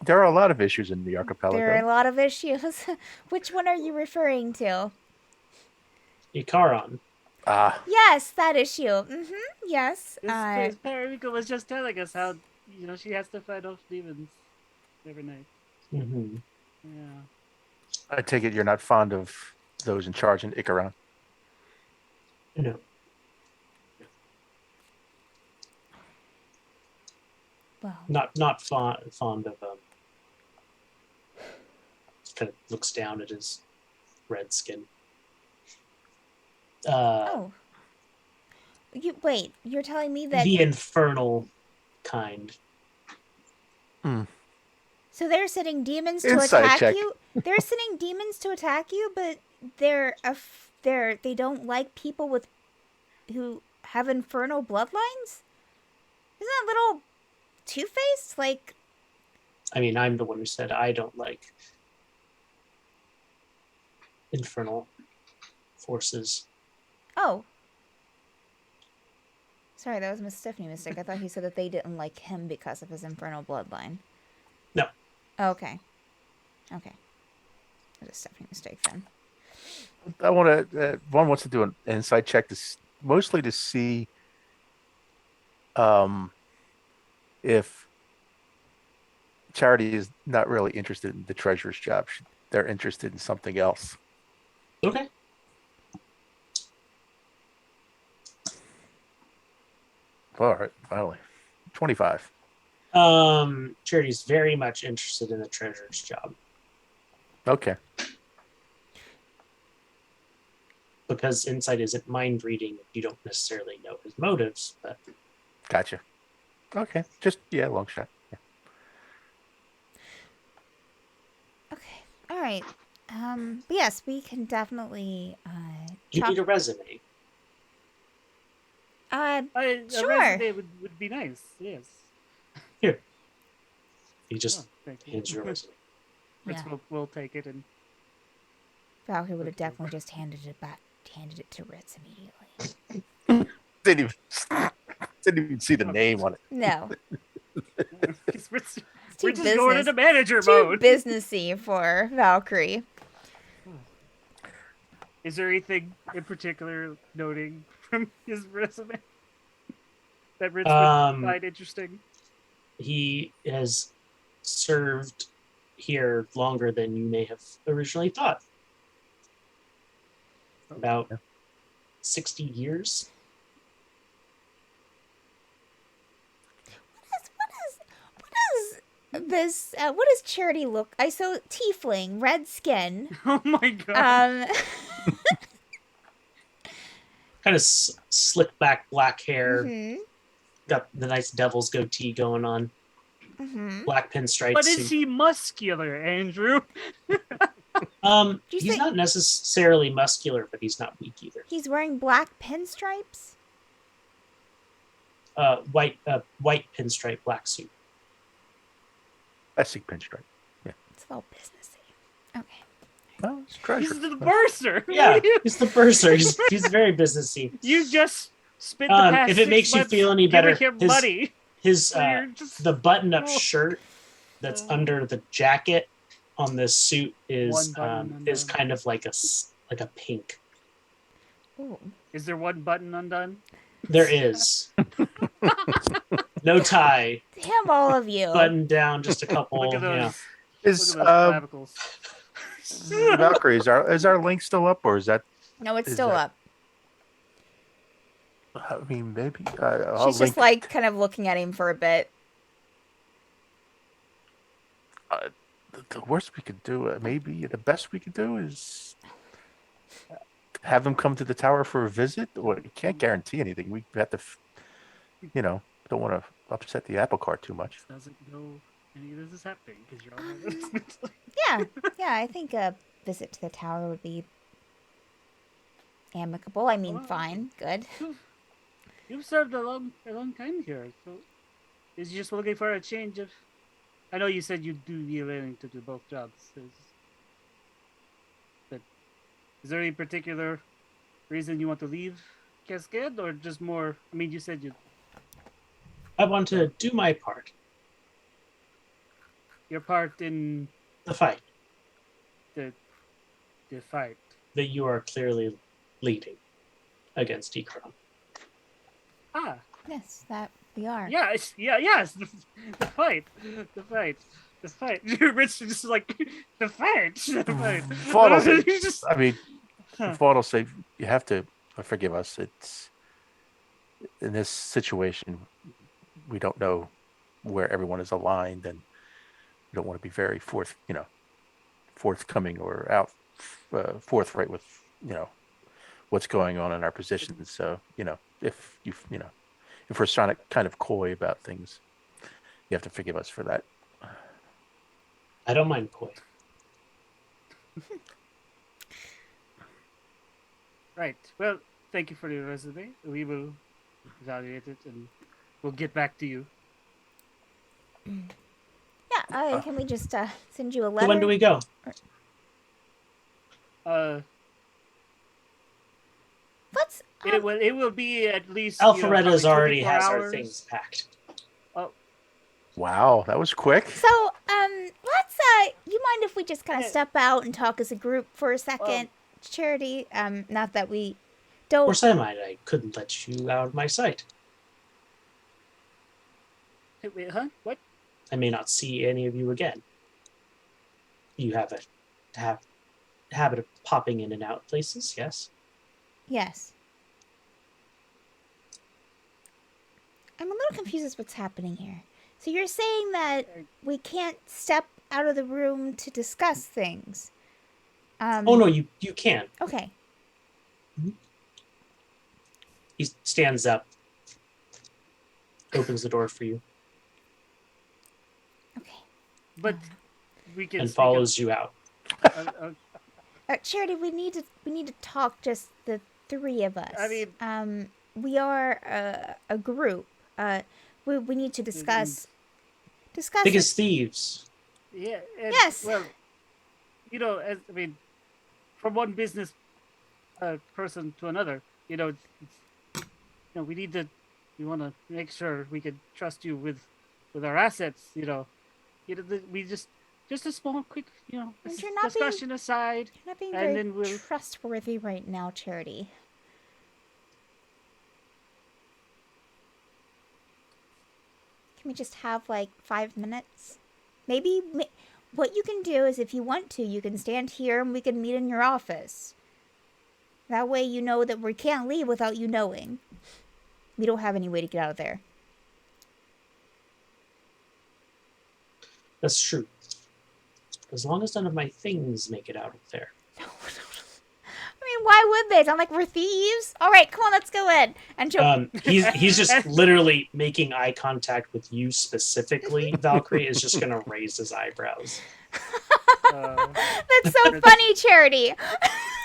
There are a lot of issues in the archipelago. There are a lot of issues. Which one are you referring to? Ikaron. Yes, that issue. Yes. This Paramico was just telling us how, she has to fight off demons every night. Mm-hmm. Yeah. I take it you're not fond of those in charge in Ikaron. No. Well, Not fond of kind of looks down at his red skin. oh. Wait, you're telling me that The infernal kind. so they're sending demons to Insight attack check. you? They're sending demons to attack you, but they don't like people who have infernal bloodlines? Isn't that little two-faced? Like, I mean, I'm the one who said I don't like infernal forces. oh. Sorry, that was Miss Stephanie mistake. I thought he said that they didn't like him because of his infernal bloodline. No. Okay. Okay. It was a Stephanie mistake then. I want to. One wants to do an insight check mostly to see if Charity is not really interested in the treasurer's job. They're interested in something else. Okay. All right, finally, 25. Charity's very much interested in the treasurer's job Okay. because insight isn't mind reading. You don't necessarily know his motives, but Gotcha. Okay. Just, long shot. Yeah. Okay. All right. But yes, we can definitely you talk. need a resume. A Sure. resume would be nice, yes. Here. He just Thank you. hands you a resume. Ritz Yeah. will take it and Valkyrie would have definitely just handed it to Ritz immediately. Didn't even see the name on it. No. Ritz It's too is going into manager too mode. businessy for Valkyrie. Is there anything in particular noting from his resume that Ritz would find interesting? He has served here longer than you may have originally thought. About 60 years. What does Charity look? I saw tiefling, red skin. Oh my god. Kind of slick back black hair. Mhm, Got the nice devil's goatee going on. mhm. Black pinstripe But suit. is he muscular, Andrew? you He's say- not necessarily muscular, but he's not weak either. He's wearing black pinstripes. White pinstripe black suit. Classic pinstripe. It's a little businessy. Okay. Oh, it's treasure. He's the bursar. Yeah, he's the bursar. He's very businessy. You just spent the past If it 6 makes you months feel any better, giving him money. his So you're just the button-up Oh. shirt that's under the jacket on this suit One is button and is then- kind of like a pink. Ooh. Is there one button undone? There is no tie, Damn all of you. button down, just a couple. Look at those. Yeah. Look Is at those clavicles. Valkyrie, is our link still up, or is that? No, it's Is still that- up. I mean, maybe I'll She's link. just like kind of looking at him for a bit. The worst we could do, maybe the best we could do is have them come to the tower for a visit. Well, we can't guarantee anything. We have to, don't want to upset the apple cart too much. Doesn't know any of this is happening because you're all. Yeah, I think a visit to the tower would be amicable. I mean, Well, fine, good. You've served a long time here, so is you just looking for a change of? I know you said you'd be willing to do both jobs. But is there any particular reason you want to leave Cascade, or just more? I mean, you said I want to do my part. your part in The fight the fight. that you are clearly leading against Ikron. Ah, Yes, that we are. yes, the fight, the fight. Rich is just like the fight. Faudal, You just- I mean, Huh. Faudal say you have to forgive us. It's in this situation, we don't know where everyone is aligned, and we don't want to be very forthcoming or forthright with what's going on in our positions. So if we're trying to kind of coy about things, you have to forgive us for that. I don't mind coy. Right. Well, thank you for your resume. We will evaluate it and we'll get back to you. Yeah, can we just send you a So letter? when do we go? Let's. It will be at least Alpharetta's probably already 24 has our hours. things packed. Wow, that was quick. So, let's. You mind if we just kind of Yeah. step out and talk as a group for a second? Charity. Not that we Of don't. course, I couldn't let you out of my sight. Wait, huh? What? I may not see any of you again. You have a habit of popping in and out places, yes? Yes. I'm a little confused as what's happening here. So you're saying that we can't step out of the room to discuss things? Oh no, you can. Okay. He stands up, opens the door for you, Okay. But we can and speak follows you out. Charity, we need to talk, just the three of us. I mean- we are a group. We need to discuss. Biggest thieves. Yeah. And, Yes. Well, from one business person to another, we want to make sure we can trust you with our assets. We just a small, quick, And you're not being- discussion aside. You're not being And very then we'll- trustworthy right now, Charity. Can we just have like 5 minutes? Maybe what you can do is, if you want to, you can stand here and we can meet in your office. That way you know that we can't leave without you knowing. We don't have any way to get out of there. That's true. As long as none of my things make it out of there. I mean, why would they? It's not like we're thieves. All right, come on, let's go in. And Joe, He's just literally making eye contact with you specifically. Valkyrie is just gonna raise his eyebrows. that's so funny, Charity.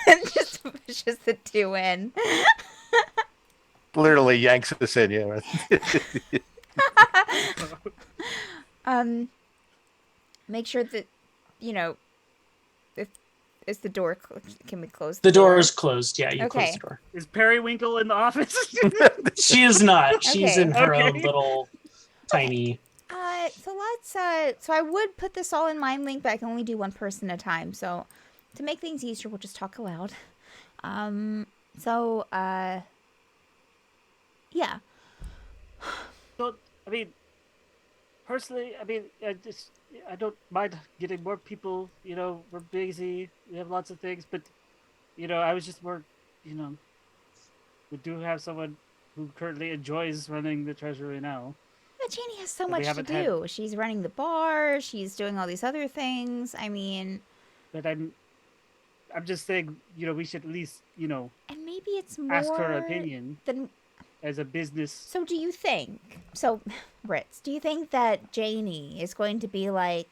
And just pushes the two in. Literally yanks us in, yeah. Make sure that, if is the door, can we close The door is closed. Yeah, you Okay. close the door. Is Periwinkle in the office? She is not. She's Okay. in her own Okay. little tiny. So let's, so I would put this all in Mind Link, but I can only do one person at a time. So to make things easier, we'll just talk aloud. So, yeah. So, I mean, personally, I mean, I don't mind getting more people. You know, we're busy. We have lots of things, but I was just more, you know, we do have someone who currently enjoys running the treasury now. But Janie has so And we much to haven't had, do. She's running the bar. She's doing all these other things. I mean, but I'm just saying, we should at least, and maybe it's ask her more opinion than. as a business. So, do you think? So, Ritz, do you think that Janie is going to be like,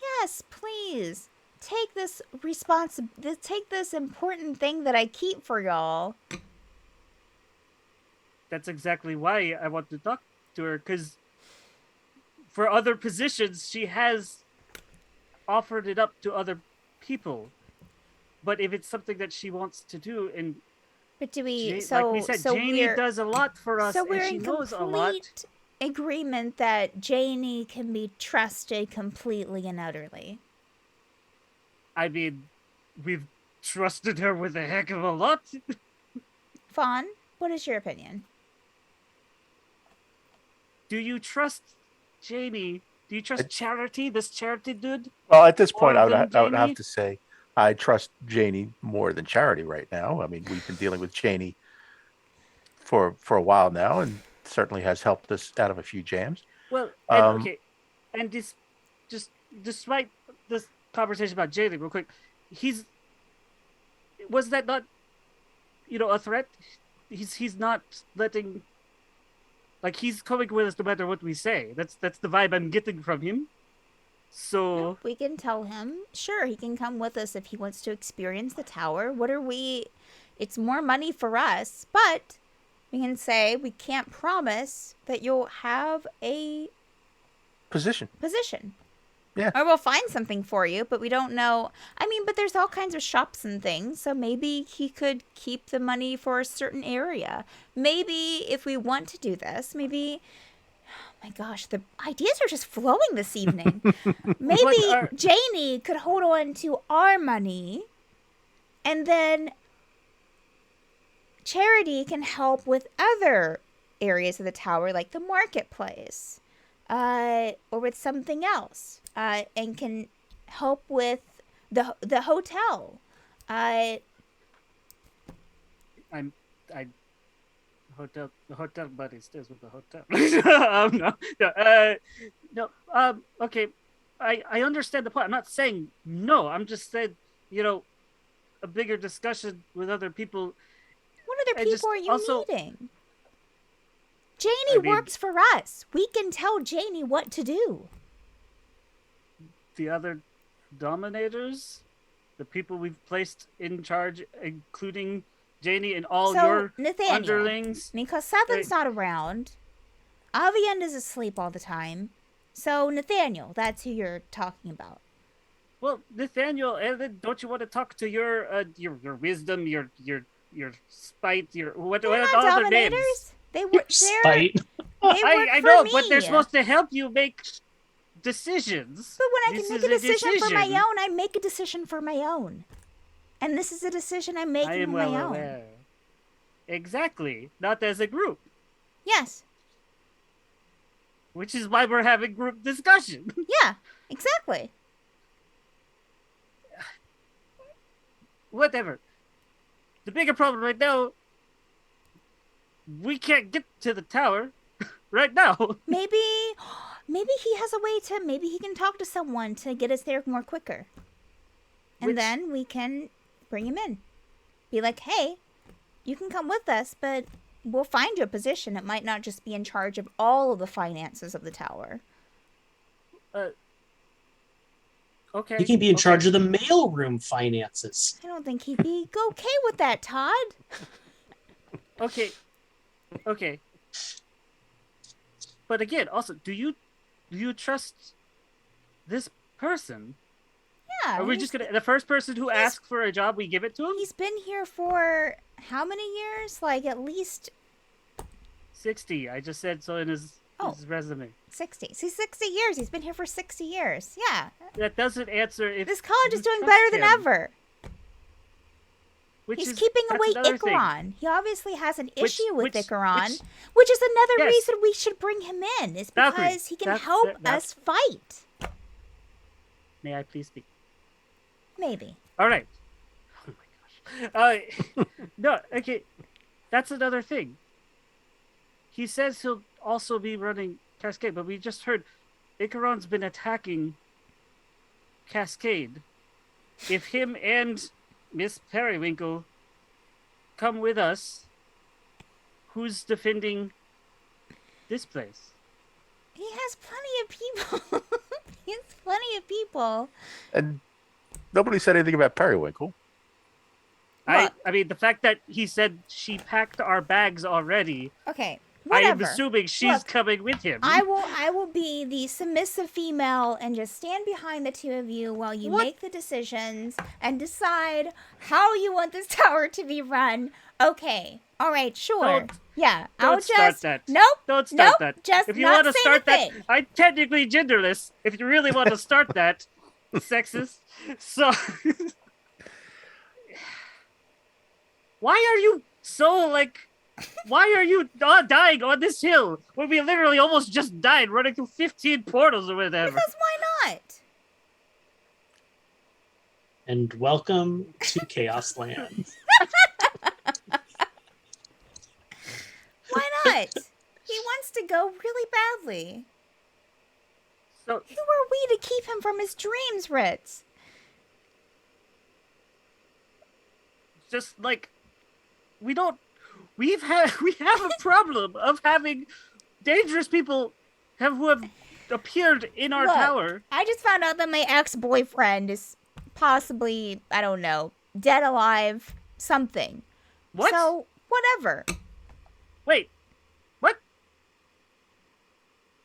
yes, please take this take this important thing that I keep for y'all? That's exactly why I want to talk to her, because for other positions, she has offered it up to other people. But if it's something that she wants to do, and But do we? like we said, Janie does a lot for us, so we're and she in knows a lot. complete agreement that Janie can be trusted completely and utterly. I mean, we've trusted her with a heck of a lot. Fawn, what is your opinion? Do you trust Janie? Do you trust Charity, this Charity dude? Well, at this point, More I would than have Janie? to say I trust Janie more than Charity right now. I mean, we've been dealing with Janie for a while now, and certainly has helped us out of a few jams. Well, and, Um, okay, and just despite this conversation about Janie, real quick, was that not, a threat? He's not letting, like, he's coming with us no matter what we say. That's the vibe I'm getting from him. So We can tell him, sure, he can come with us if he wants to experience the tower. What are we? It's more money for us, but we can say we can't promise that you'll have a position. Yeah. Or we'll find something for you, but we don't know. I mean, but there's all kinds of shops and things, so maybe he could keep the money for a certain area. Maybe if we want to do this, maybe. Oh my gosh, the ideas are just flowing this evening. Maybe Janie could hold on to our money, and then Charity can help with other areas of the tower, like the marketplace, or with something else, and can help with the hotel. The hotel buddy stays with the hotel. Okay. I understand the point. I'm not saying no. I'm just saying, a bigger discussion with other people. What other people are you needing? Janie I mean, works for us. We can tell Janie what to do. The other dominators, the people we've placed in charge, including Janie and all your Nathaniel, underlings. Because Southern's not around. Aviend is asleep all the time. So Nathaniel, that's who you're talking about. Well, Nathaniel, and then don't you want to talk to your wisdom, your spite, your what They're are not all their dominators. names? They work. Spite. I know, but they're supposed to help you make decisions. But when I This can make is a decision for my decision. own, I make a decision for my own. And this is a decision I'm making I am on my well own. aware. Exactly, not as a group, Yes. which is why we're having group discussion. Yeah. Exactly. Whatever. The bigger problem right now, we can't get to the tower right now. Maybe he has a way to. Maybe he can talk to someone to get us there more quicker. And then we can bring him in. Be like, hey, you can come with us, but we'll find you a position. It might not just be in charge of all of the finances of the tower. Okay. You can be in charge of the mailroom finances. I don't think he'd be okay with that, Todd. Okay. But again, also, do you trust this person? Yeah. Are we just gonna the first person who asks for a job, we give it to him? He's been here for how many years? Like at least 60. I just said so in his resume. 60. See, 60 years. He's been here for 60 years. Yeah. That doesn't answer if This college you is doing trust better than him. ever. Which He's is keeping that's away another thing. Icaron. He obviously has an Which- issue with which- Icaron, which is another Yes. reason we should bring him in. Is Valkyrie, because he can that's- help that's- us fight. May I please speak? Maybe. All right. Oh my gosh. No, okay. That's another thing. He says he'll also be running Cascade, but we just heard Icaron's been attacking Cascade. If him and Miss Periwinkle come with us, who's defending this place? He has plenty of people. He has plenty of people. And nobody said anything about Periwinkle. Look. I mean, the fact that he said she packed our bags already, Okay. I am Whatever. assuming she's Look, coming with him. I will be the submissive female and just stand behind the two of you while you What? make the decisions and decide how you want this tower to be run. Okay. All right, sure. Don't- Yeah, don't I'll start just that. Nope. Don't start nope, that. Just If you not want to saying start a that, thing. I'm technically genderless. If you really want to start that, sexist. So, why are you so like? Why are you dying on this hill when we literally almost just died running through 15 portals or whatever? Because why not? And welcome to Chaos Land. Why not? He wants to go really badly. So, Who are we to keep him from his dreams, Ritz? just like we have a problem of having dangerous people who have appeared in our Look, tower. I just found out that my ex-boyfriend is possibly, I don't know, dead, alive, something. What? So, whatever. Wait, what?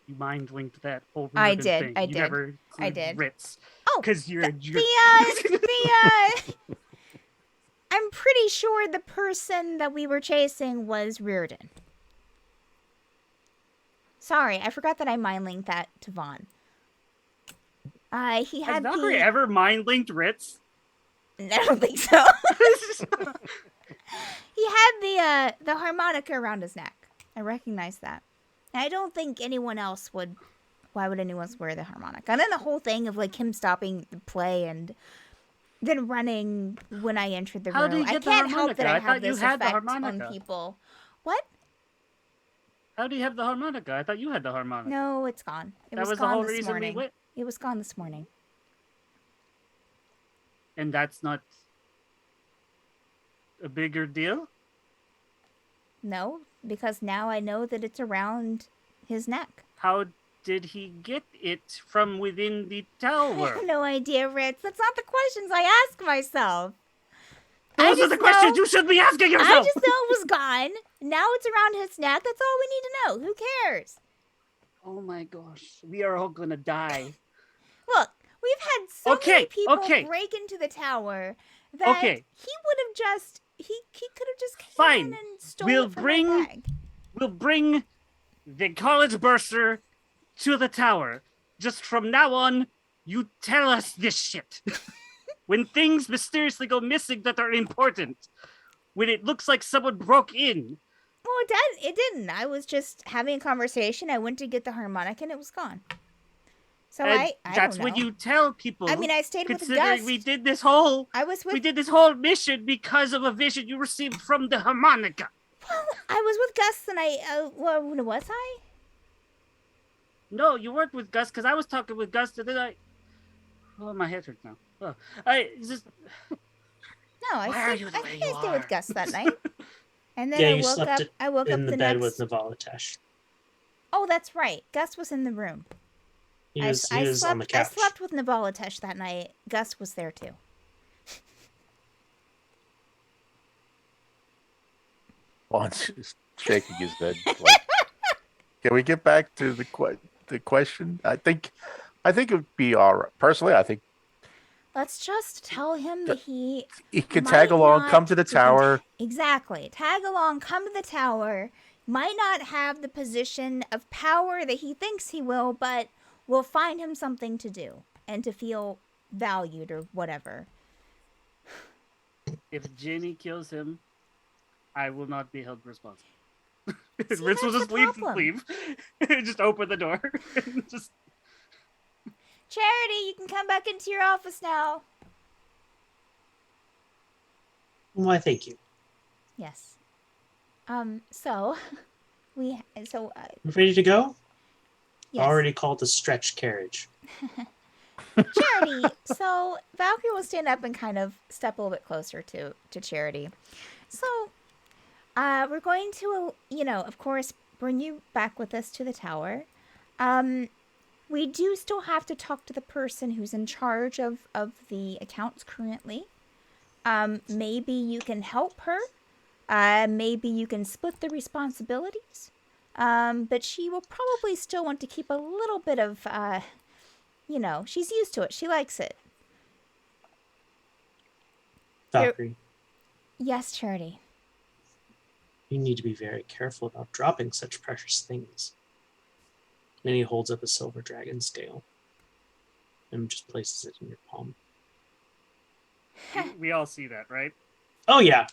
You mind linked that whole I Reuben did, thing. I You did, never I included did. Ritz. Oh, Because you're I'm pretty sure the person that we were chasing was Reardon. Sorry, I forgot that I mind linked that to Vaughn. He Has had Valkyrie the... ever mind linked Ritz? I don't think so. He had the harmonica around his neck. I recognize that. And I don't think anyone else would. Why would anyone else wear the harmonica? And then the whole thing of like him stopping the play and then running when I entered the How room. did he I get the can't help that harmonica? I I have thought you this had the effect on harmonica. people. What? How do you have the harmonica? I thought you had the harmonica. No, it's gone. It that was the gone whole this reason morning. we went. It was gone this morning. And that's not a bigger deal? No, because now I know that it's around his neck. How did he get it from within the I tower? have no idea, Ritz. That's not the questions I ask myself. I Those are just the questions know- you should be asking yourself! I just know it was gone. Now it's around his neck. That's all we need to know. Who cares? Oh my gosh. We are all gonna die. Look, we've had so Okay, many people okay. break into the tower that Okay. he would have just he could have just came Fine. in and stole We'll it from bring- my bag. We'll bring the college bursar to the tower. Just from now on, you tell us this shit. When things mysteriously go missing that are important. When it looks like someone broke in. Well, it didn't. I was just having a conversation. I went to get the harmonica and it was gone. So And I that's don't when know. you tell people. I mean, I stayed with considering Gus. we did this whole I was with we did this whole mission because of a vision you received from the harmonica. Well, I was with Gus and well, was I? No, you weren't with Gus because I was talking with Gus and then oh, my head hurts now. Oh, I just No, I Why are stayed, you the I way think you I stayed with are? Gus that night. And then Yeah, I you woke slept up. I woke up in the the bed next. with Navalitesh. Oh, that's right. Gus was in the room. He I was on the slept. couch. I slept with Navalitesh that night. Gus was there too. Juan's just shaking his head. Like, can we get back to the question? I think it would be all right. Personally, I think Let's just tell him that he he could might tag along, not- come to the he can tower. Exactly. Tag along, come to the tower. Might not have the position of power that he thinks he will, but will find him something to do and to feel valued or whatever. If Jenny kills him, I will not be held responsible. See, Ritz will that's just the leave. problem. Leave. Just open the door. And just Charity, you can come back into your office now. Why, thank you. Yes. So You ready to go? yes. Already called the stretch carriage. Charity. So Valkyrie will stand up and kind of step a little bit closer to Charity. So, we're going to, of course, bring you back with us to the tower. We do still have to talk to the person who's in charge of the accounts currently. Maybe you can help her. Maybe you can split the responsibilities. But she will probably still want to keep a little bit of, she's used to it. She likes it. Valkyrie, Yes, Charity. you need to be very careful about dropping such precious things. And he holds up a silver dragon scale and just places it in your palm. we all see that, right? Oh yeah.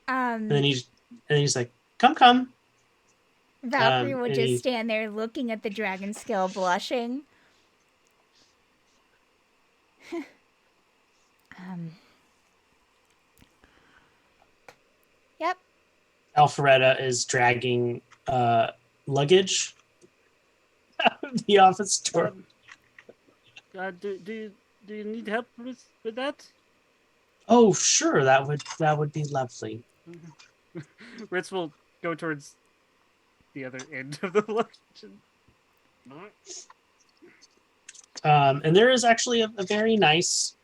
And then he's like, come. Valkyrie will and just he- stand there looking at the dragon scale, blushing. Yep. Alpharetta is dragging luggage out of the office door. Do you need help with that? Oh, sure, that would be lovely. Ritz will go towards the other end of the luggage. And there is actually a very nice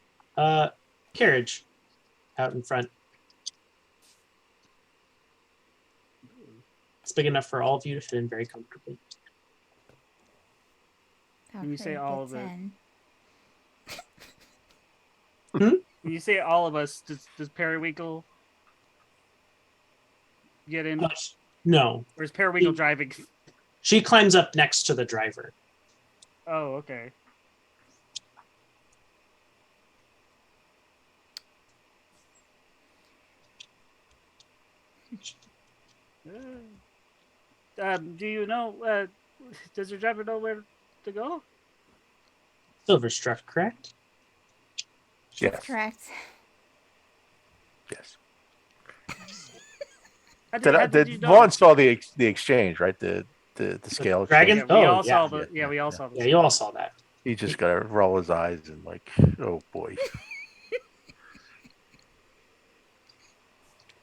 carriage out in front. It's big enough for all of you to fit in very comfortably. When you say Valkyrie all gets of it. in. When you say all of us, does Periwinkle get in? No, Or is Periwinkle driving? she climbs up next to the driver. Oh, okay. Do you know? Does your driver know where to go? Silverstruck, correct? Yes. Correct. Yes. How Did you know? Vaughn saw the exchange, right? The scale dragon? exchange. Yeah, we Oh, all yeah, saw the. Yeah, we all saw the. Yeah, you all saw that. He just got to roll his eyes and like, oh boy.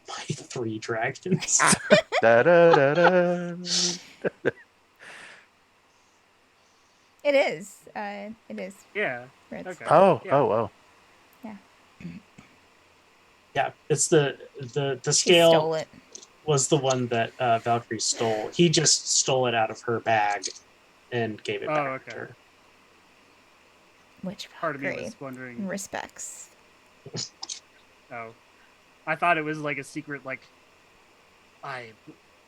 My 3 dragons. Da, da, da, da. It is. It is. Yeah. Ritz. Okay. Oh, Yeah. oh. Yeah, it's the She scale stole it. was the one that Valkyrie stole. He just stole it out of her bag and gave it Oh, back okay. to her. Which Part of me Valkyrie was wondering. respects. Oh, I thought it was like a secret, like I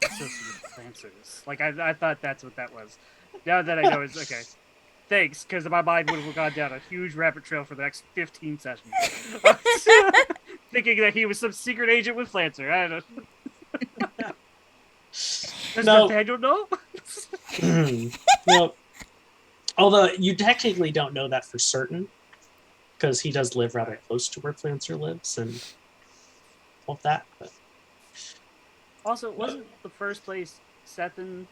associate with Lancers. Like I thought that's what that was. Now that I know, it's okay. Thanks, because my mind would have gone down a huge rabbit trail for the next 15 sessions, thinking that he was some secret agent with Lancer. I don't know. Does No. Nathaniel know? Well, although you technically don't know that for certain, because he does live rather close to where Flancer lives and all of that. But Also, wasn't the first place Sethan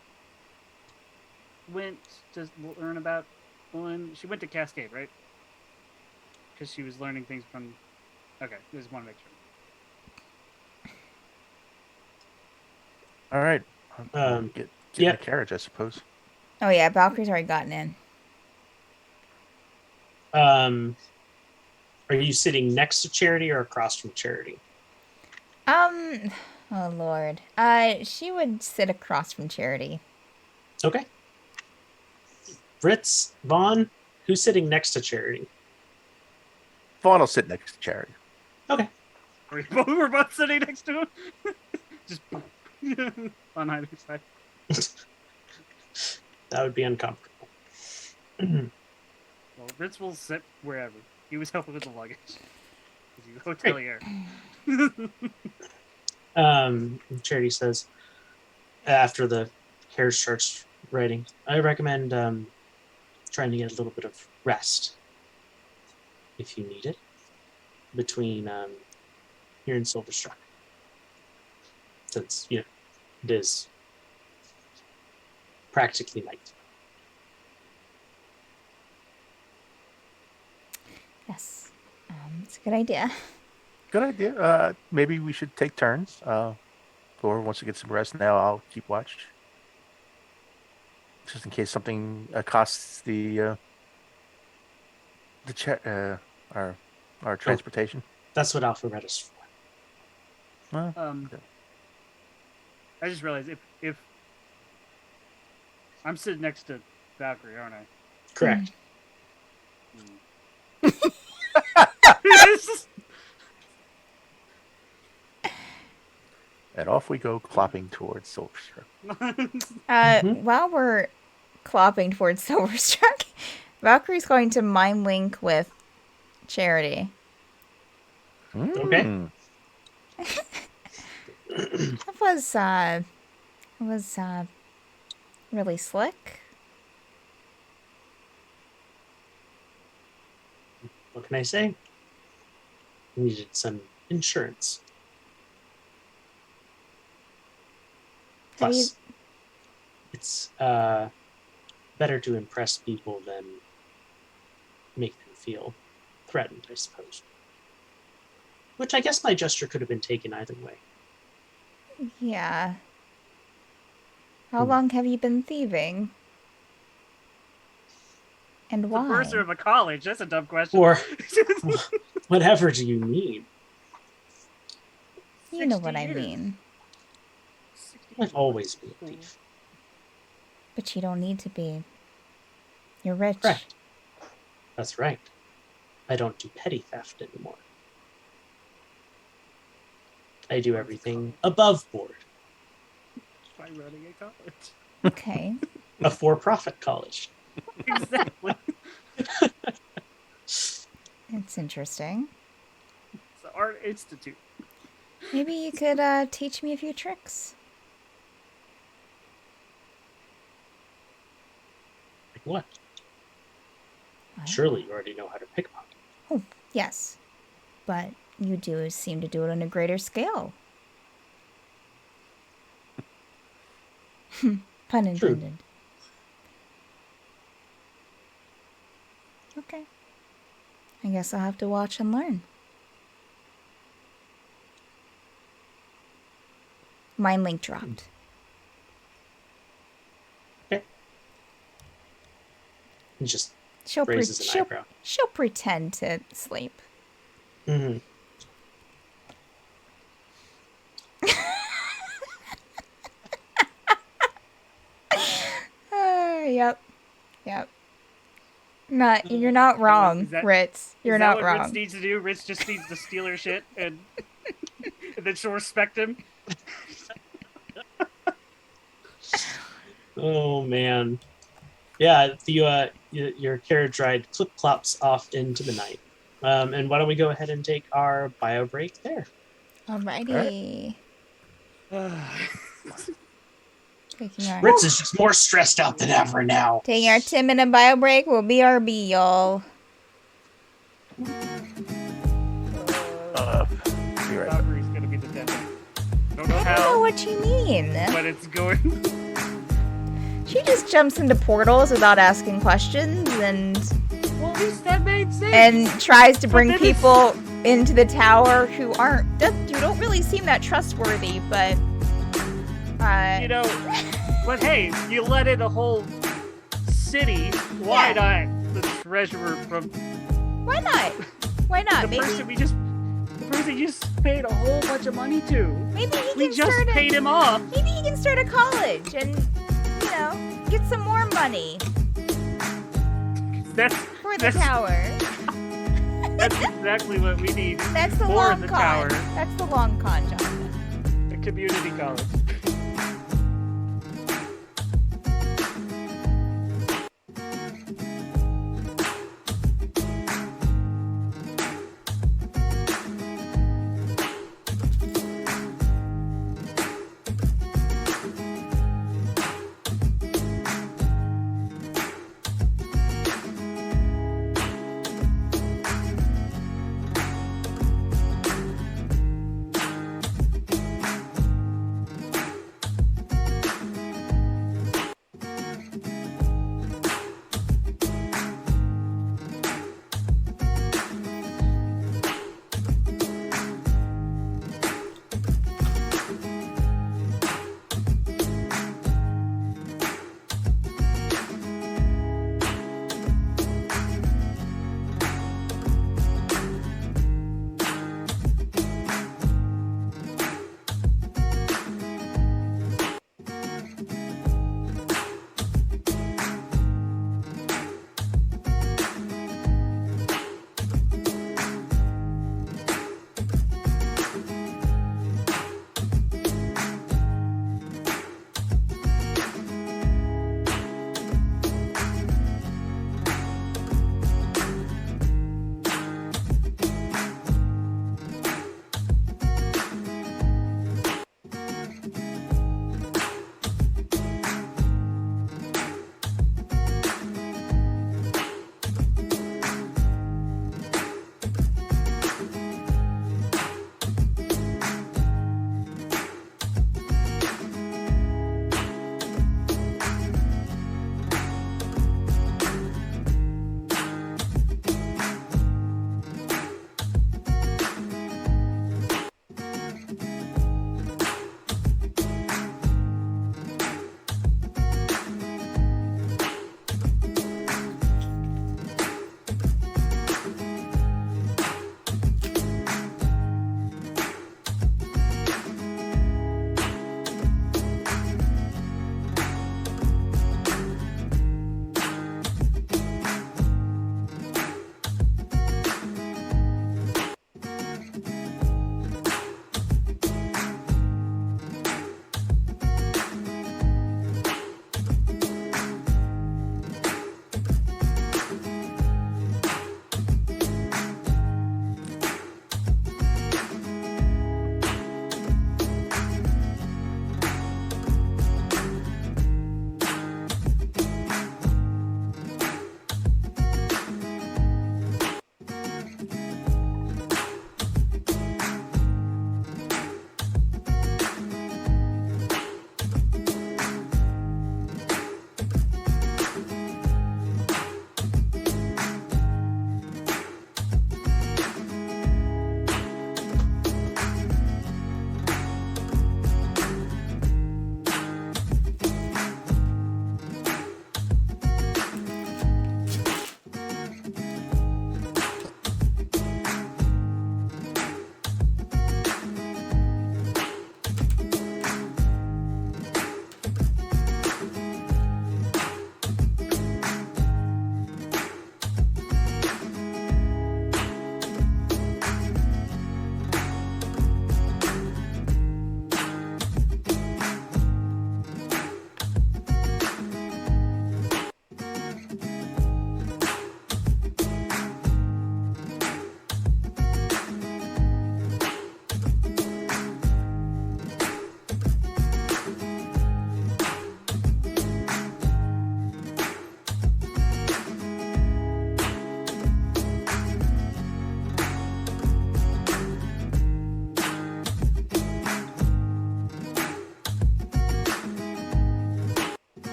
went to learn about when she went to Cascade, right? Because she was learning things from. Okay, just want to make sure. All right. Get in yeah. the carriage, I suppose. Oh yeah, Valkyrie's already gotten in. are you sitting next to Charity or across from Charity? Oh lord. She would sit across from Charity. Okay. Fritz, Vaughn, who's sitting next to Charity? Vaughn will sit next to Charity. Okay. We're both sitting next to him. Just on either side. That would be uncomfortable. Well, Ritz will sit wherever. He was helping with the luggage. You hotelier. Charity says, after the hair starts writing, I recommend trying to get a little bit of rest if you need it between here in Silverstruck. Since, it is practically night. Yes. It's a good idea. Good idea. Maybe we should take turns. Thor wants to get some rest now. I'll keep watch. Just in case something accosts our transportation. That's what Alpharetta is for. Okay. I just realized if I'm sitting next to Valkyrie, aren't I? Correct. And off we go, clopping towards Silverstruck. While we're clopping towards Silverstruck, Valkyrie's going to mind link with Charity. Okay. That was really slick. What can I say? Needed some insurance. Have you- Plus, it's better to impress people than make them feel threatened, I suppose. Which I guess my gesture could have been taken either way. Yeah. How long have you been thieving? And The why? bursar of a college. That's a dumb question. Or whatever do you mean? You know 60 what I years. mean. I've always been a thief. But you don't need to be. You're rich. Correct. That's right. I don't do petty theft anymore. I do everything above board. By running a college. Okay. A for-profit college. Exactly. It's interesting. It's the Art Institute. Maybe you could teach me a few tricks. Like what? I don't Surely you already know how to pickpocket. Oh, yes. But you do seem to do it on a greater scale. Pun intended. Okay. I guess I'll have to watch and learn. Mind link dropped. He just She'll, raises an eyebrow. she'll pretend to sleep. Mm-hmm. Yep. Yep. You're not wrong, Is that- Ritz. You're Is that not what wrong. Ritz needs to do? Ritz just needs to steal her shit and then she'll respect him. Oh man. Yeah, your carriage ride clip clops off into the night. And why don't we go ahead and take our bio break there? Alrighty. Taking our, Ritz is just more stressed out than ever now. taking our 10-minute bio break. We'll BRB, y'all. Be right back. Valkyrie's gonna be the devil. Don't know I don't know how, what you mean. but it's going. She just jumps into portals without asking questions and Well, at least that made sense. and tries to bring then it's- people into the tower who don't really seem that trustworthy, but You know, but hey, you let in a whole city. Why Yeah. not the treasurer from why not? Why not? the person you just paid a whole bunch of money to? Maybe he We can just start paid him off. maybe he can start a college and get some more money That's for the That's- tower. that's exactly what we need. That's the More long in the con. tower. That's the long con, Jonathan. A community college.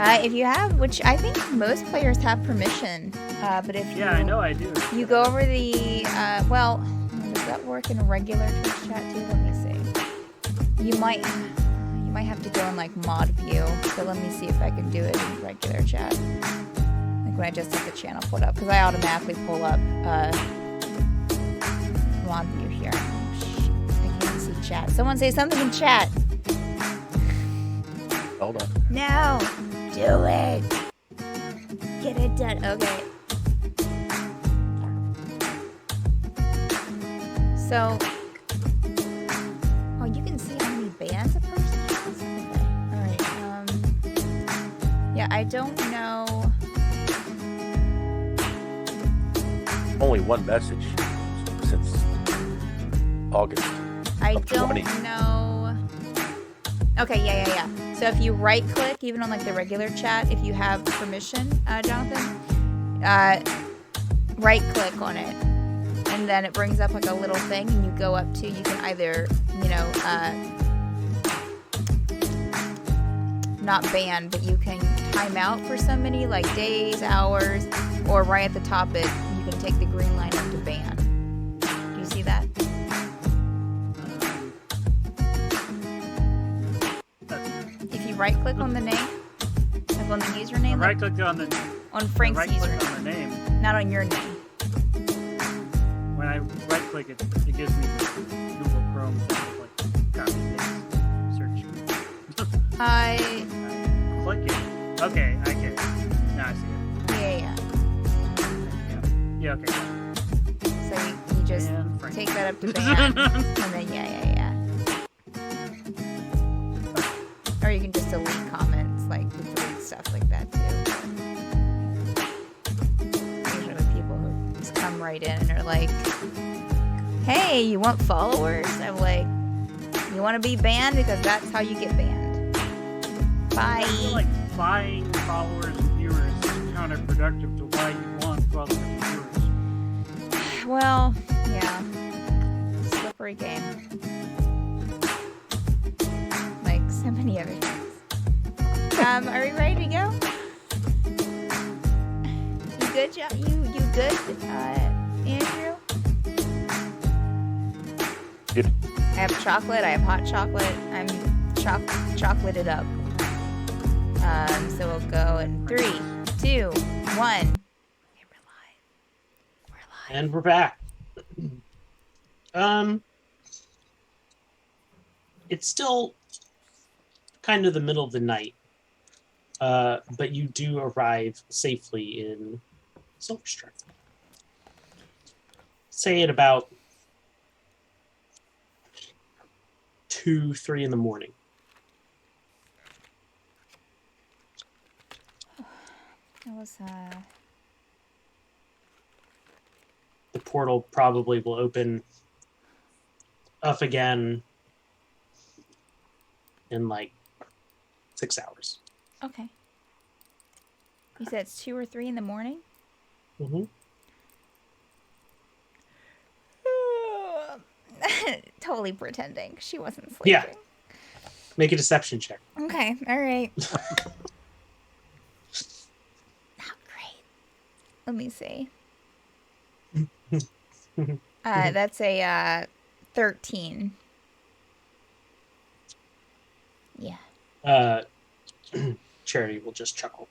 If you have, which I think most players have permission, but if you Yeah, I know I do. you go over the well, does that work in regular Twitch chat too? Let me see. You might have to go in like mod view. So let me see if I can do it in regular chat. Like when I just have the channel pulled up, because I automatically pull up mod view here. Oh, shit. I can't see chat. Someone say something in chat. Hold on. No, do it. Get it done. Okay. So, oh, you can see how many bands a person has? Okay. Alright, yeah, I don't know. Only one message since August. I Of don't 20. know. Okay, yeah. So if you right click, even on like the regular chat, if you have permission, Jonathan, right click on it. And then it brings up like a little thing and you go up to, you can either, not ban, but you can time out for so many like days, hours, or right at the top you can take the green line up to ban. Do you see that? If you right click on the name, like on the username, Right click on Frank's right click username, on the name. not on your name. When I right click it, it gives me the Google Chrome thing of like copy paste search. I Click it. Okay, I get it. Now I see it. yeah. Yeah, okay. So you just And Frank. take that up to ban, and then yeah. Or you can just delete comments, like delete stuff like that too. Usually with people who just come right in and are like, "Hey, you want followers?" I'm like, "You want to be banned because that's how you get banned." Bye. I feel like buying followers and viewers is counterproductive to why you want followers and viewers. Well, yeah. Slippery game. Like so many other things. Are we ready to go? You good, you good, Andrew? Good. I have chocolate. I have hot chocolate. I'm chocolated up. So we'll go in 3, 2, 1. And we're back. It's still kind of the middle of the night, but you do arrive safely in Silverstrike. Say at about 2, 3 in the morning. It was The portal probably will open up again in like 6 hours. okay. You said it's 2 or 3 in the morning? Mm-hmm. Totally pretending she wasn't sleeping. Yeah. Make a deception check. Okay, all right. Not great. Let me see. That's a 13. Yeah. Charity will just chuckle.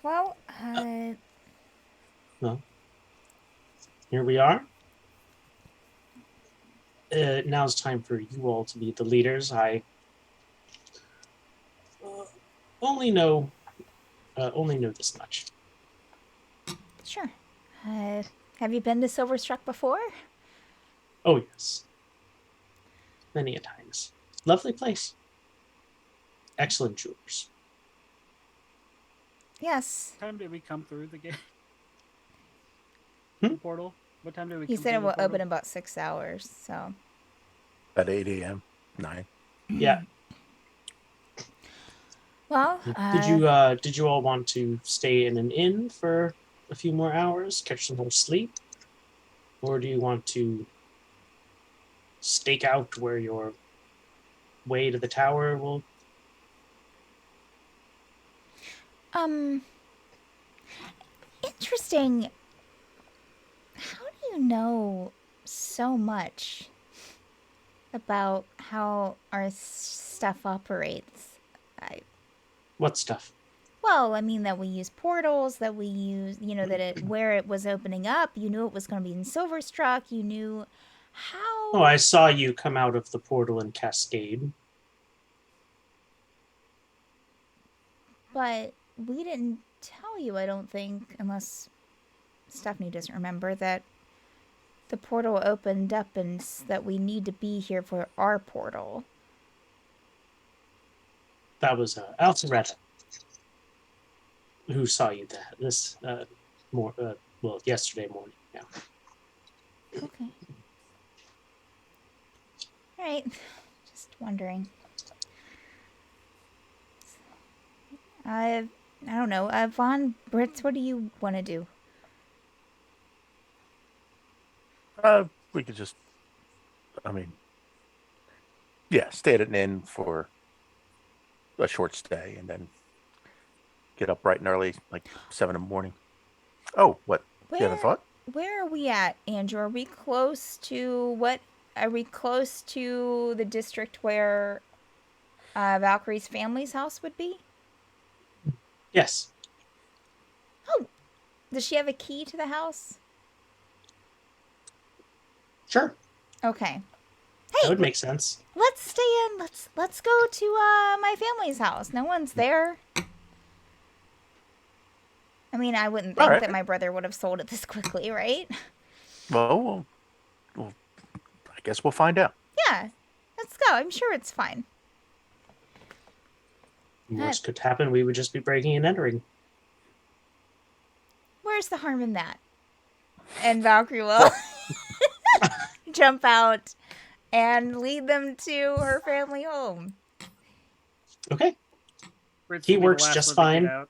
Well, Well, here we are. Now it's time for you all to be the leaders. I only know this much. sure. Have you been to Silverstruck before? Oh yes, many a times. Lovely place. Excellent jewelers. Yes. What time did we come through the gate? Hmm? The portal? What time did we He come said through it the will portal? open in about 6 hours, so. At 8 a.m. 9. Yeah. Well, Did you all want to stay in an inn for a few more hours, catch some more sleep, or do you want to stake out where your way to the tower will. Interesting. How do you know so much about how our stuff operates? What stuff? Well, I mean that we use portals, that we use, that where it was opening up, you knew it was going to be in Silverstruck, you knew how. Oh, I saw you come out of the portal in Cascade. But we didn't tell you, I don't think, unless Stephanie doesn't remember, that the portal opened up and that we need to be here for our portal. That was Alpharetta who saw you yesterday morning. Yeah. Okay. All right. Just wondering. I don't know. Vaughn, Brits, what do you want to do? We could just, stay at an inn for a short stay and then get up bright and early, like 7 in the morning. Oh, what? You have a thought? Where are we at, Andrew? Are we close to what? Are we close to the district where Valkyrie's family's house would be? Yes. Oh, does she have a key to the house? Sure. Okay. That Hey, would make sense. let's stay in. Let's go to my family's house. No one's there. I mean, I wouldn't think All right. that my brother would have sold it this quickly, right? Well, I guess we'll find out. Yeah. Let's go. I'm sure it's fine. Worst could happen. We would just be breaking and entering. Where's the harm in that? And Valkyrie will jump out and lead them to her family home. Okay. Fritz He will be the works last just one to get fine. out.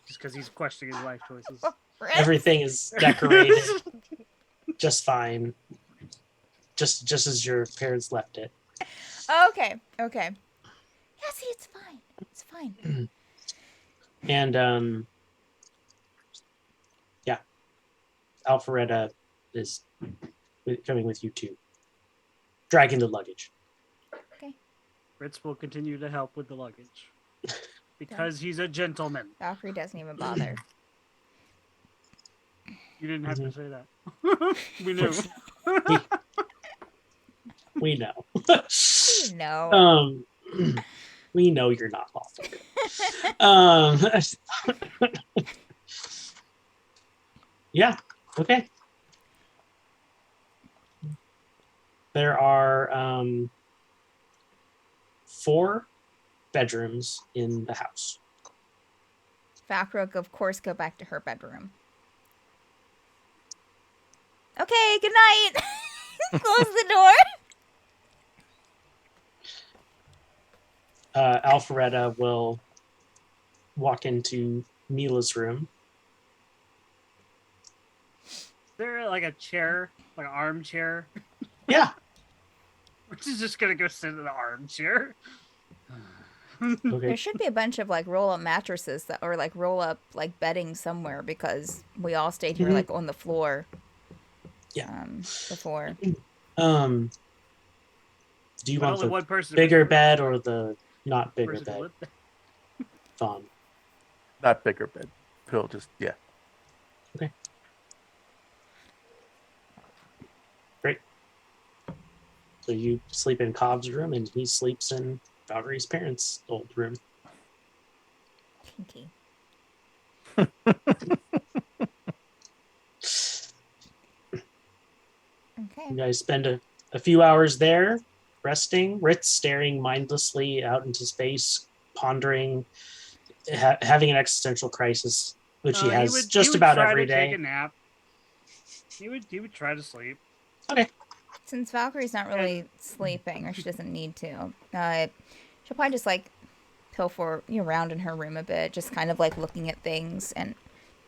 Just because he's questioning his life choices. Everything is decorated just fine. Just as your parents left it. Okay. Yeah, see, it's fine. It's fine. And Alpharetta is coming with you too. Dragging the luggage. Fritz will continue to help with the luggage. Because he's a gentleman. Valkyrie doesn't even bother. You didn't have to say that. We knew. We know. No. We know you're not lawful. Yeah. Okay. There are 4 bedrooms in the house. Valkyrie will, of course, go back to her bedroom. Okay, good night. Close the door. Alpharetta will walk into Mila's room. Is there like a chair, like an armchair? Yeah. We're just gonna go sit in the armchair. There Okay. should be a bunch of like roll-up mattresses that, or like roll-up like bedding somewhere, because we all stayed here like on the floor. Yeah. Before. Do you But want only the one person. bigger bed or the not bigger person to bed? live there. Vaughn. Not bigger bed. He'll just, yeah. Great. So you sleep in Cobb's room and he sleeps in Valkyrie's parents' old room. Kinky. Okay. You guys spend a few hours there resting. Ritz staring mindlessly out into space, pondering, having an existential crisis, which he has just about every day. Take a nap. He would try to sleep. Okay. Since Valkyrie's not really sleeping, or she doesn't need to, she'll probably just like pilfer around in her room a bit, just kind of like looking at things and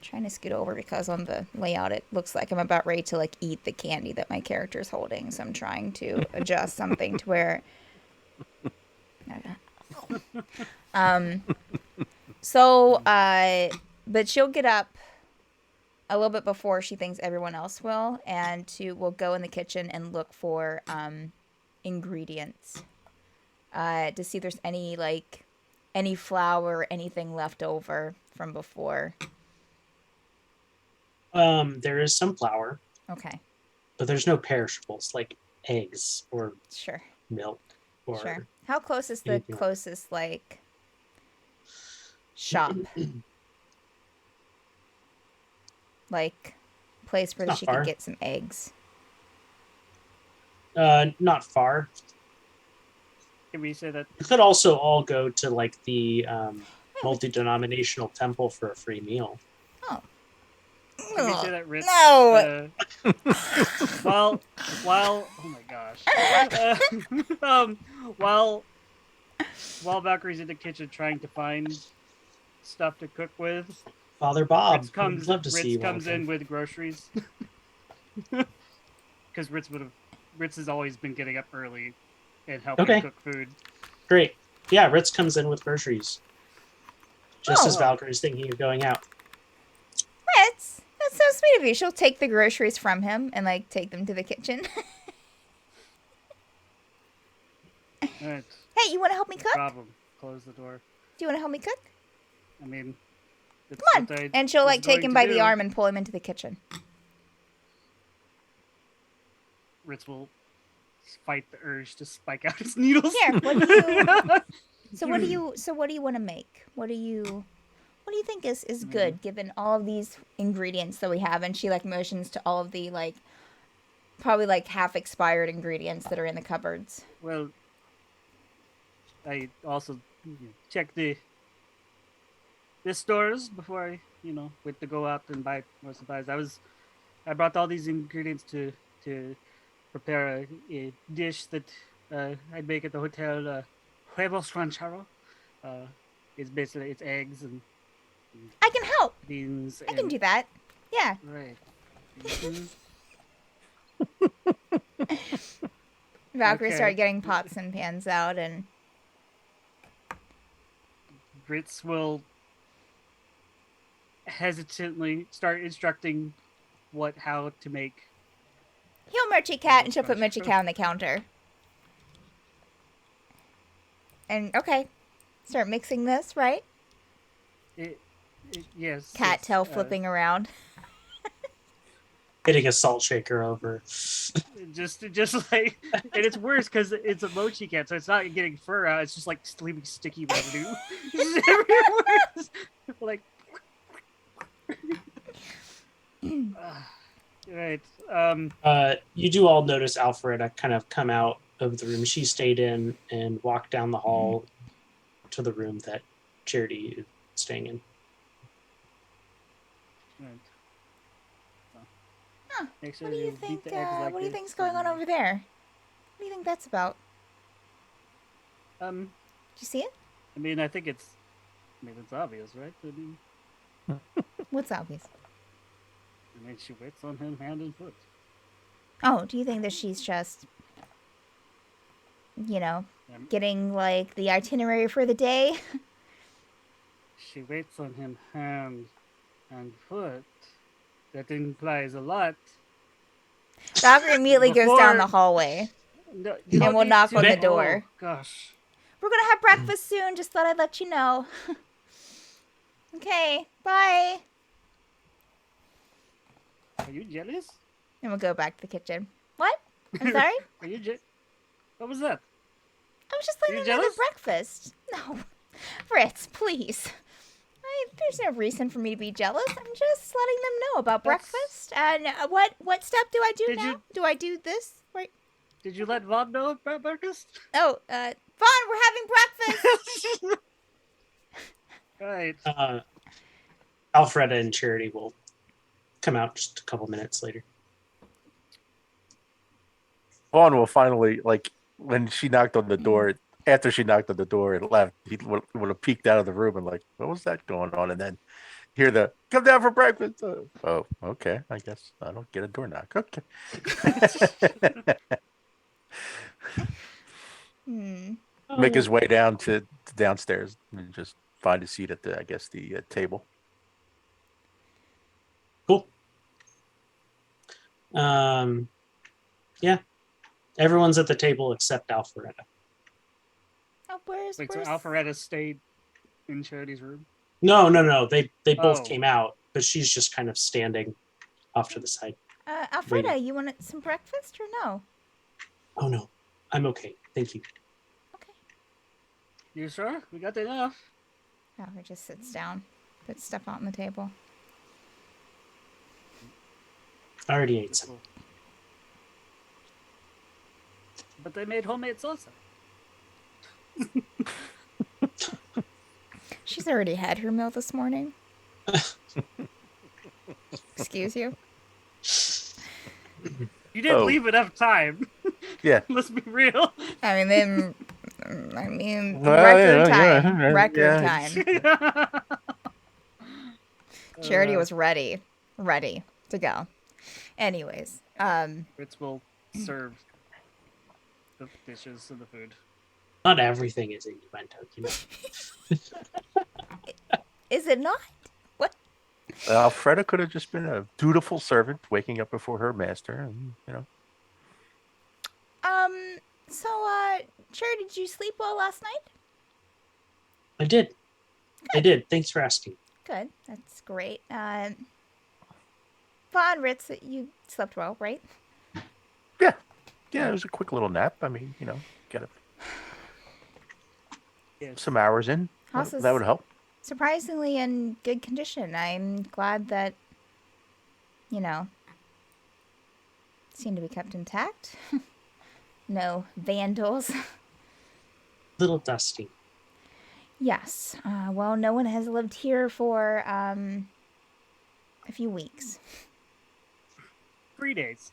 trying to scoot over, because on the layout it looks like I'm about ready to like eat the candy that my character's holding. So I'm trying to adjust something to where But she'll get up a little bit before she thinks everyone else will, and will go in the kitchen and look for ingredients to see if there's any flour or anything left over from before. There is some flour, Okay, but there's no perishables like eggs or sure. milk or Sure. How close is the anything like- closest shop? Place where Not she far. could get some eggs. not far. Can we say that? You could also all go to like the multi-denominational temple for a free meal. Oh. Can we say that Ritz? No. While oh my gosh. While Valkyrie's in the kitchen trying to find stuff to cook with, Father Bob, Ritz I'd love to see you. Ritz comes one in day. with groceries. Because Ritz has always been getting up early and helping Okay. cook food. Great. Yeah, Ritz comes in with groceries. Just as Oh. Valkyrie's thinking of going out. That's so sweet of you. She'll take the groceries from him and take them to the kitchen. Alright, Hey, you want to help me cook? problem. Close the door. Do you want to help me cook? I mean, it's Come what I on. And she'll was take going him to by the do. arm and pull him into the kitchen. Ritz will fight the urge to spike out his needles. Here, what do you? So what do you want to make? What do you think is good given all of these ingredients that we have? And she motions to all of the probably half expired ingredients that are in the cupboards. Well, I also check the stores before I went to go out and buy more supplies. I brought all these ingredients to prepare a dish that I'd make at the hotel. Huevos ranchero. It's basically eggs and I can help. beans. I can do that. Yeah. Right. Mhm. Valkyrie Okay. started getting pots and pans out, and Ritz will hesitantly start instructing how to make. he'll Merchie Cat, and she'll put Merchie Cat on the counter. And okay, start mixing this, right? Yes. Cat yes, tail flipping around. Hitting a salt shaker over. Just and it's worse because it's a mochi cat, so it's not getting fur out. It's just leaving sticky residue everywhere. Right. You do all notice Alfreda kind of come out of the room she stayed in and walk down the hall to the room that Charity is staying in. Right. Huh. Make sure What do you beat think? the eggs like What do you this. think's going on over there? What do you think that's about? Did you see it? I mean, I think it's obvious, right? What's obvious? She waits on him hand and foot. Oh, do you think that she's just, getting the itinerary for the day? She waits on him hand and foot. That implies a lot. Valkyrie immediately goes down the Before- hallway. No, And we'll knock on the Oh, door. gosh. We're gonna have breakfast soon. Just thought I'd let you know. Okay, bye. Are you jealous? And we'll go back to the kitchen. What? I'm sorry? Are you What was that? I was just Are you letting them have jealous? breakfast. No. Fritz, please. There's no reason for me to be jealous. I'm just letting them know about That's- breakfast. And what step do I do Did now? you- Do I do this? Right. Did you let Vaughn know about breakfast? Oh, Vaughn, we're having breakfast. Right. Alfreda and Charity will come out just a couple minutes later. Vaughn will finally, when she knocked on the door, after she knocked on the door and left, he would have peeked out of the room and what was that going on? And then hear come down for breakfast. Oh, okay. I guess I don't get a door knock. Okay. make his way down to downstairs and just find a seat at the, I guess, the table. Cool. Yeah. Everyone's at the table except Alpharetta. Oh, where's Wait, so where's Alpharetta stayed in Charity's room? No. They both Oh. came out, but she's just kind of standing off to the side. Alfreda? waiting. You want some breakfast or no? Oh no, I'm okay. Thank you. Okay. You sure? We got enough. Alfred just sits down, puts stuff on the table. I already ate That's some. cool. But they made homemade salsa. She's already had her meal this morning. Excuse you. You didn't Oh. leave enough time. Yeah. Let's be real. I mean, Well, record yeah, time. yeah, Record yeah. time. Charity Uh, was ready to go. Anyways, Ritz will serve the dishes and the food. Not everything is innuendo, you know. is it not? What? Alfreda could have just been a dutiful servant, waking up before her master, and So, Charity, did you sleep well last night? I did. Thanks for asking. Good. That's great. Vaughn, Ritz, you slept well, right? yeah, it was a quick little nap. I mean, get Yes. some hours in. House is That would help. surprisingly in good condition. I'm glad that, seem to be kept intact. No vandals. Little dusty. Yes. Well, no one has lived here for a few weeks. 3 days.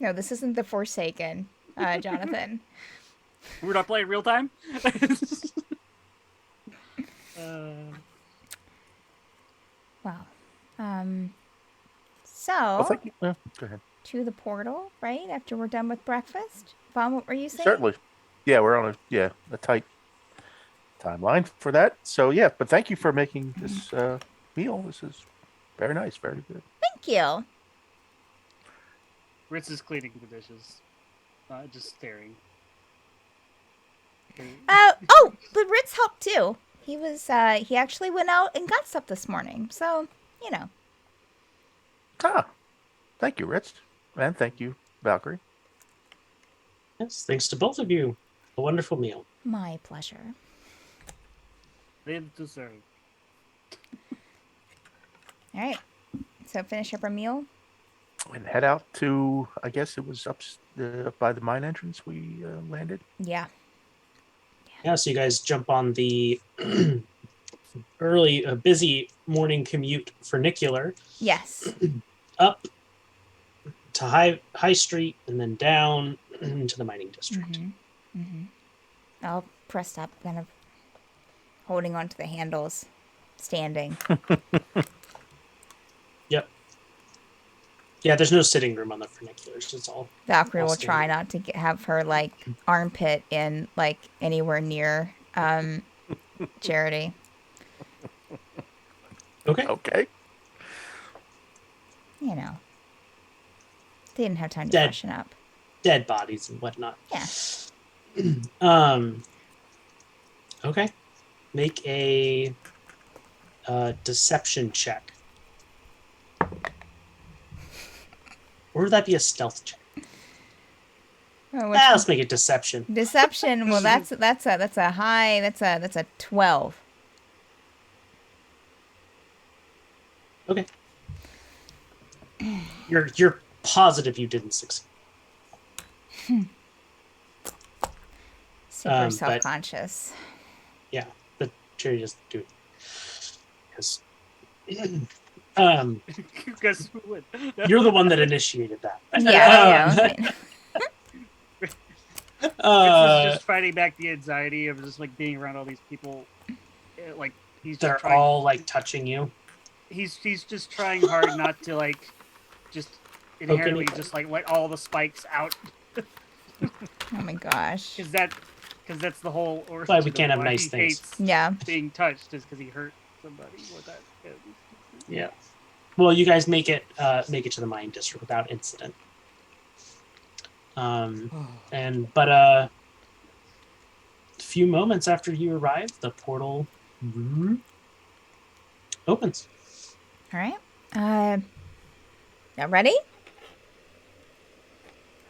No, this isn't the Forsaken, Jonathan. We're not playing real time. Wow. So, Well, thank you. Go ahead. to the portal, right? After we're done with breakfast. Vaughn, what were you saying? Certainly. Yeah, we're on a tight timeline for that. So yeah, but thank you for making this meal. This is very nice, very good. Thank you. Ritz is cleaning the dishes, just staring. Oh, but Ritz helped too. He was, he actually went out and got stuff this morning. So, Thank you, Ritz, and thank you, Valkyrie. Yes, thanks to both of you. A wonderful meal. my pleasure. Live to serve. All right. So finish up our meal. And head out to, I guess it was up by the mine entrance we landed. Yeah. Yeah, so you guys jump on the early, busy morning commute funicular Yes. up to High Street and then down to the mining district. All pressed up, kind of holding onto the handles, standing. Yep. Yeah, there's no sitting room on the funiculars. It's all Valkyrie All will try not to have her armpit in anywhere near Charity. okay. Okay. They didn't have time to Dead. freshen up. Dead bodies and whatnot. Yeah. Okay. Make a deception check. Or would that be a stealth check? Oh, Let's make it deception. deception. Well, that's a high. That's a 12. Okay. You're positive you didn't succeed. Super but- self-conscious. Yeah, but Jerry just do it because Guess who would? you're the one that initiated that. Yeah. Ritz Uh, is just fighting back the anxiety of just being around all these people. He's just they're trying. all touching you. He's just trying hard not to just inherently anything. just like let all the spikes out Oh my gosh. because that's the whole origin Why we of can't have why nice he things. hates Yeah. being touched is because he hurt somebody or that. Yeah. Well, you guys make it to the mine district without incident. But a few moments after you arrive, the portal opens. All right. Now ready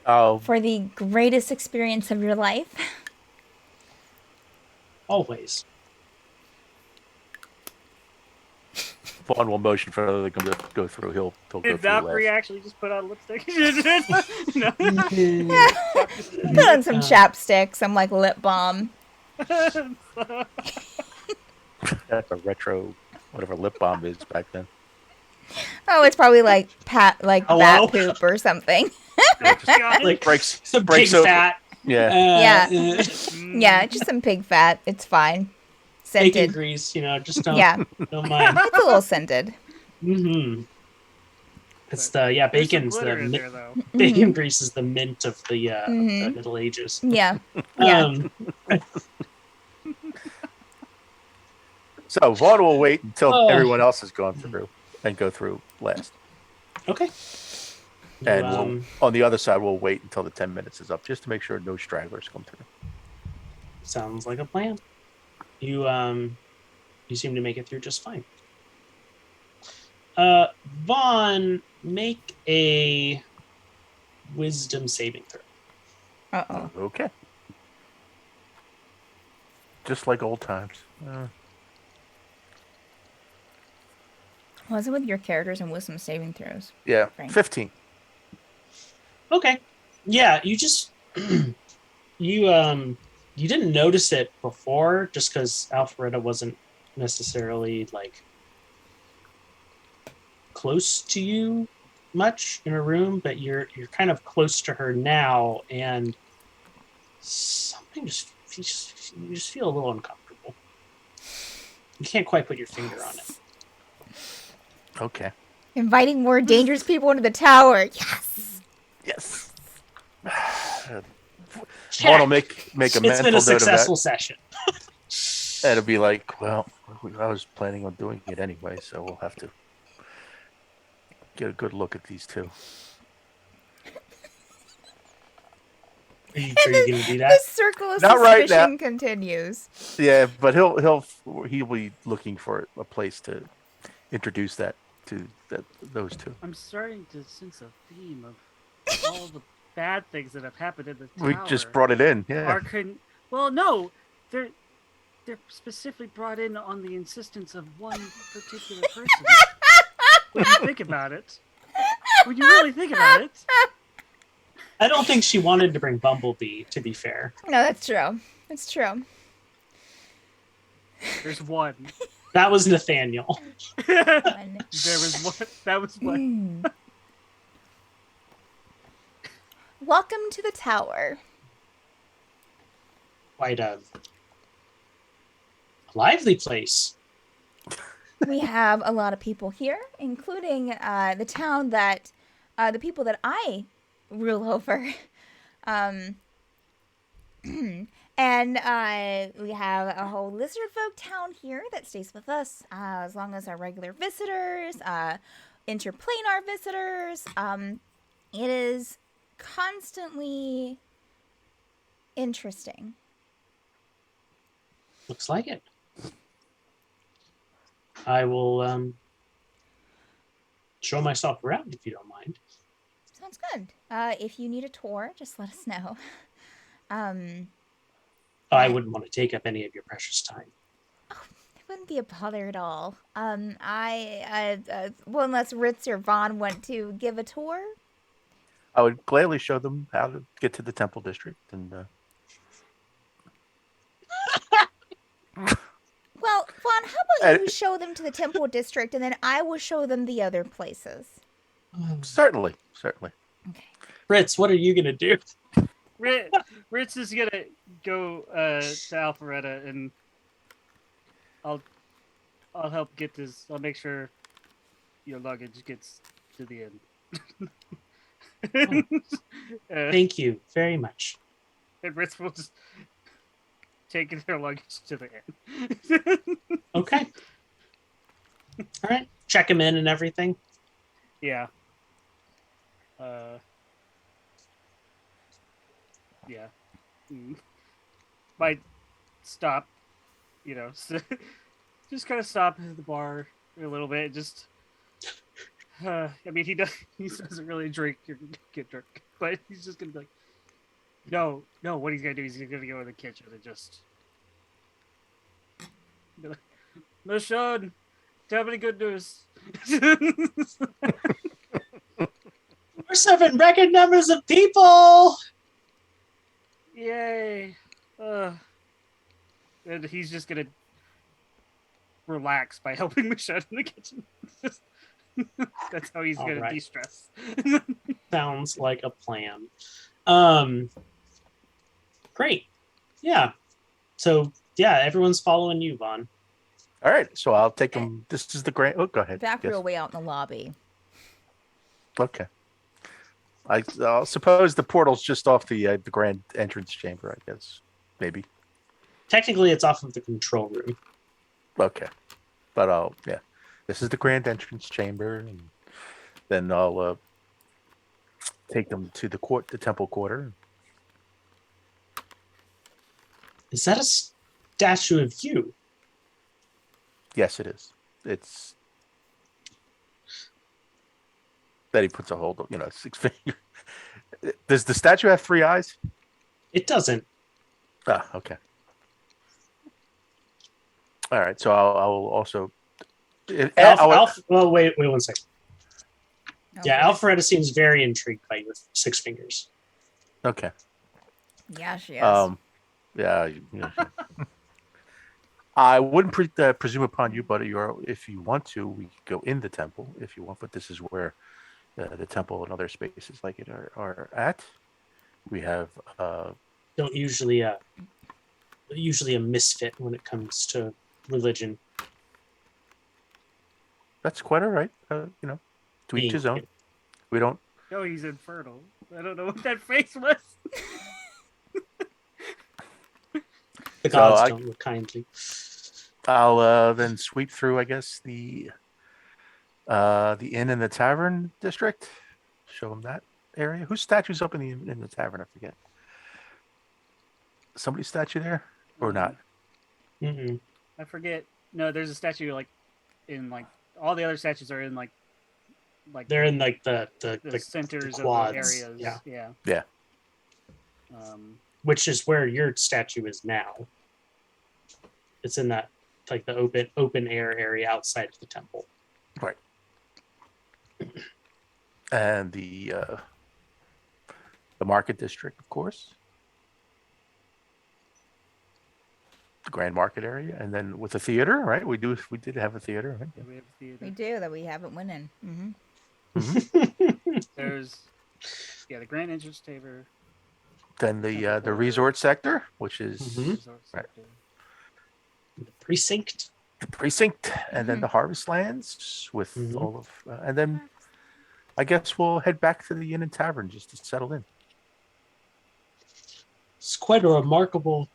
Oh, for the greatest experience of your life? Always. Vaughn will motion for other to go through. He'll go Did through Valkyrie last. actually just put on lipstick? No. Put on some chapstick, some like lip balm. That's a retro, whatever lip balm is back then. Oh, it's probably like Hello? bat poop or something. Like Breaks some breaks pig open. fat. Yeah. Yeah. Yeah, just some pig fat. It's fine. Bacon Scented. grease, just don't Yeah, don't mind. it's a little scented. Mm-hmm. It's There's some bacon's glitter in the there though. bacon grease is the mint of the Mhm. Middle Ages. Yeah. Yeah. So Vaughn will wait until Oh. everyone else has gone through and go through last. Okay. And we'll, on the other side, we'll wait until the 10 minutes is up just to make sure no stragglers come through. Sounds like a plan. You seem to make it through just fine. Vaughn, make a wisdom saving throw. Uh-oh. Okay. Just like old times. Was it with your characters and wisdom saving throws? Yeah, Frank. 15. Okay. Yeah, you just you didn't notice it before just because Alpharetta wasn't necessarily like close to you much in a room, but you're kind of close to her now, and something you just feel a little uncomfortable. You can't quite put your finger on it. Okay. Inviting more dangerous people into the tower. Yes. Yes. Check. Vaughn will make a It's mental been a note of that. successful session. It'll be like, well, I was planning on doing it anyway, so we'll have to get a good look at these two. Are you going to do that? This circle of Not right suspicion now. continues. Yeah, but he'll be looking for a place to introduce that to those two. I'm starting to sense a theme of all the bad things that have happened in the tower. We just brought it in. Yeah. Well, no, they're specifically brought in on the insistence of one particular person. When you think about it, when you really think about it, I don't think she wanted to bring Bumblebee, to be fair. No, that's true. That's true. there's one. That was Nathaniel. There was one. That was one. Welcome to the tower. Quite a lively place. We have a lot of people here, including the town that the people that I rule over. And we have a whole lizard folk town here that stays with us as long as our regular visitors, interplanar visitors. It is constantly interesting. Looks like it. I will show myself around if you don't mind. Sounds good. If you need a tour, just let us know. I wouldn't want to take up any of your precious time. It wouldn't be a bother at all. Well, unless Ritz or Vaughn want to give a tour. I would gladly show them how to get to the Temple District. And Well, Vaughn, how about you show them to the Temple District, and then I will show them the other places. certainly. Okay. Fritz, what are you going to do? Ritz is gonna go to Alpharetta, and I'll help get this. I'll make sure your luggage gets to the inn. Thank you very much. And Ritz will just take their luggage to the inn. Okay. All right. Check him in and everything. Yeah. Yeah. Might stop, just kind of stop at the bar a little bit. Just, I mean, he doesn't really drink or get drunk, but he's just gonna be like, no. What he's gonna do is he's gonna go in the kitchen and just be like, Michonne, tell me good news. We're serving record numbers of people. Yay. And he's just gonna relax by helping Michonne in the kitchen. That's how he's gonna Alright. de-stress. Sounds like a plan. Great. Yeah. So yeah, everyone's following you, Vaughn. All right, so I'll take them. This is the grand. Oh, go ahead. Valkyrie Yes. will wait out in the lobby. Okay. I'll suppose the portal's just off the grand entrance chamber. I guess maybe. Technically, it's off of the control room. Okay, but yeah. This is the grand entrance chamber, and then I'll take them to the temple quarter. Is that a statue of you? Yes, it is. It's that he puts a hold of, 6 finger. Does the statue have 3 eyes? It doesn't. Ah, okay. All right, so I'll also. Well, wait 1 second. Yeah, Okay. Alpharetta seems very intrigued by your 6 fingers. Okay. Yeah, she is. Yeah. I wouldn't presume upon you, but if you want to, we could go in the temple if you want. But this is where the temple and other spaces like it are at. We have. Don't usually a misfit when it comes to religion. That's quite all right. To each his own. We don't. No, he's infertile. I don't know what that face was. The So gods I- don't look kindly. I'll then sweep through, I guess, the inn and the tavern district. Show them that area. Whose statue's up in the tavern? I forget. Somebody's statue there or not? Mm-mm. I forget. No, there's a statue in all the other statues are in like They're in like the centers quads, of the areas. yeah. Yeah. Which is where your statue is now. It's in that like the open air area outside of the temple. Right. And the market district, of course. The Grand Market area, and then with the theater, right? We did have a theater, right? Yeah, we have the We do that. We haven't went in. Hmm. There's the Grand Entrance Chamber. Then the resort sector, which is Mhm. Resort Right. Sector. The precinct. the precinct, and then the harvest lands with Mhm. all of, and then I guess we'll head back to the inn and tavern just to settle in. It's quite a remarkable.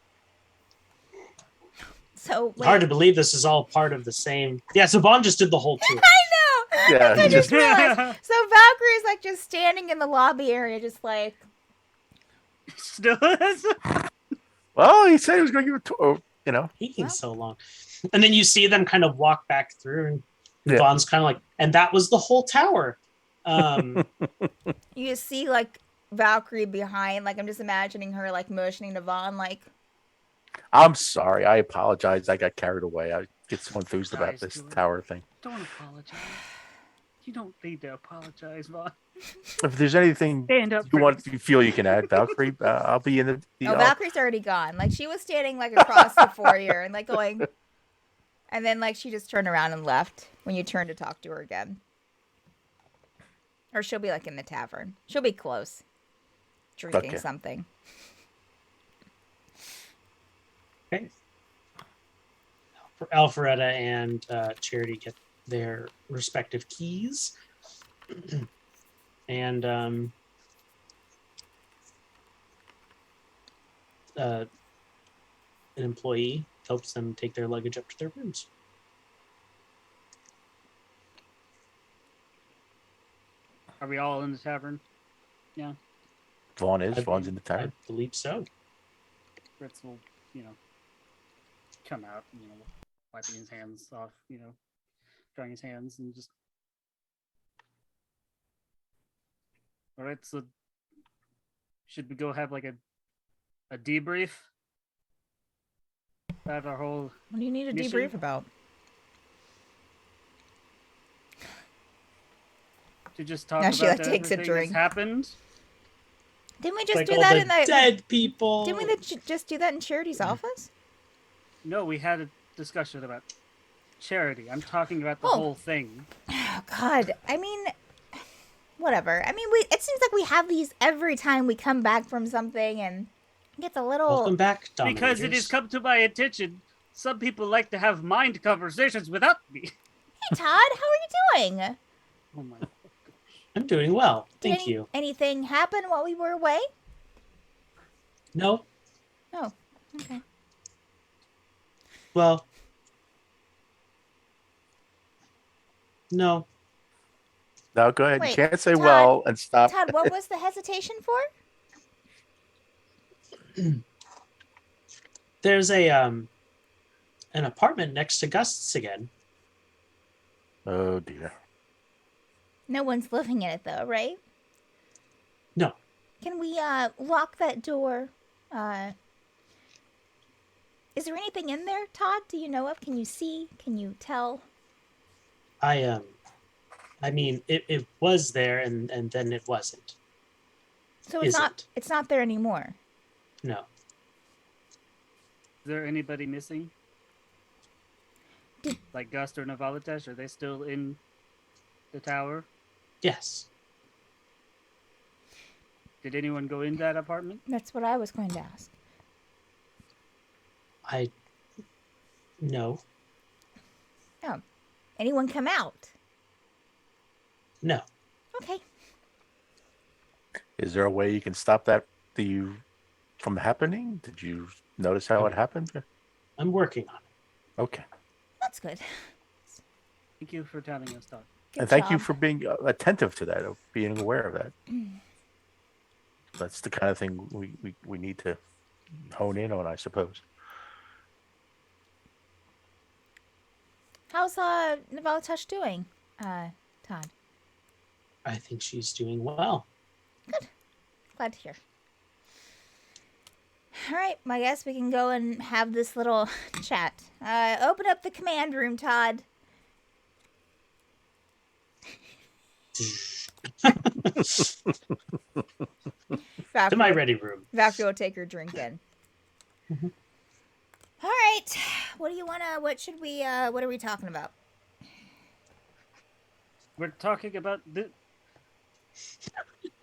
So wait, Hard to believe this is all part of the same. Yeah, so Bond just did the whole tour. Yeah, I he just just- realized. So Valkyrie's like just standing in the lobby area, just like Still is. Well, he said he was going to give a tour. Taking Well. so long. And then you see them kind of walk back through, and Yeah. Bond's kind of like, and that was the whole tower. you see like Valkyrie behind. Like I'm just imagining her like motioning to Vaughn, like I'm sorry. I apologize. I got carried away. I get so enthused about Guys, this do it. tower thing. Don't apologize. You don't need to apologize, Vaughn. If there's anything Stand up. you feel you can add, Valkyrie, I'll be in the. oh, Valkyrie's already gone. Like she was standing like across the foyer and like going, and then like she just turned around and left when you turned to talk to her again. Or she'll be like in the tavern. She'll be close, drinking Okay. something. Okay. Alpharetta and Charity get their respective keys. And an employee helps them take their luggage up to their rooms. Are we all in the tavern? Yeah. Vaughn is. I Vaughn's in the I tavern. believe so. Fritz will, come out, wiping his hands off, drying his hands and just. All right, so should we go have like a debrief about our whole? What do you need a Mission? debrief about? To just talk Now about Sheila takes a everything drink. that's happened? Didn't we just Like do all that the in the? dead people. Didn't we just do that in Charity's office? No, we had a discussion about charity. I'm talking about the Oh. whole thing. Oh God, I mean, whatever. I mean, it seems like we have these every time we come back from something, and it gets a little. Welcome back, Because it Dominators. has come to my attention, some people like to have mind conversations without me. Hey Todd, how are you doing? Oh my. I'm doing well. Did Thank you. Anything happen while we were away? No, Oh, okay. well, no. No, go ahead. Wait, You can't say Todd- well and stop. Todd, what was the hesitation for? There's an apartment next to Gust's again. Oh dear. No one's living in it though, right? No, Can we lock that door? Is there anything in there, Todd? Do you know of? Can you see? Can you tell? I mean, it was there and then it wasn't. So it's not. Isn't. It's not there anymore. No. Is there anybody missing? Did- Like Gust or Navalitesh? Are they still in the tower? Yes. Did anyone go in that apartment? That's what I was going to ask. No. Oh, anyone come out? No. Okay. Is there a way you can stop that from happening? Did you notice how it happened? I'm working on it. Okay. That's good. Thank you for telling us, Doc. Good And thank you job. for being attentive to that, of being aware of that. That's the kind of thing we need to hone in on, I suppose. How's Navalitush doing, Todd? I think she's doing well. Glad to hear. All right, well, I guess we can go and have this little chat. Open up the command room, Todd. To my ready room. Valkyrie will take her drink in. Mhm. All right, what do you wanna? What should we? What are we talking about? We're talking about the.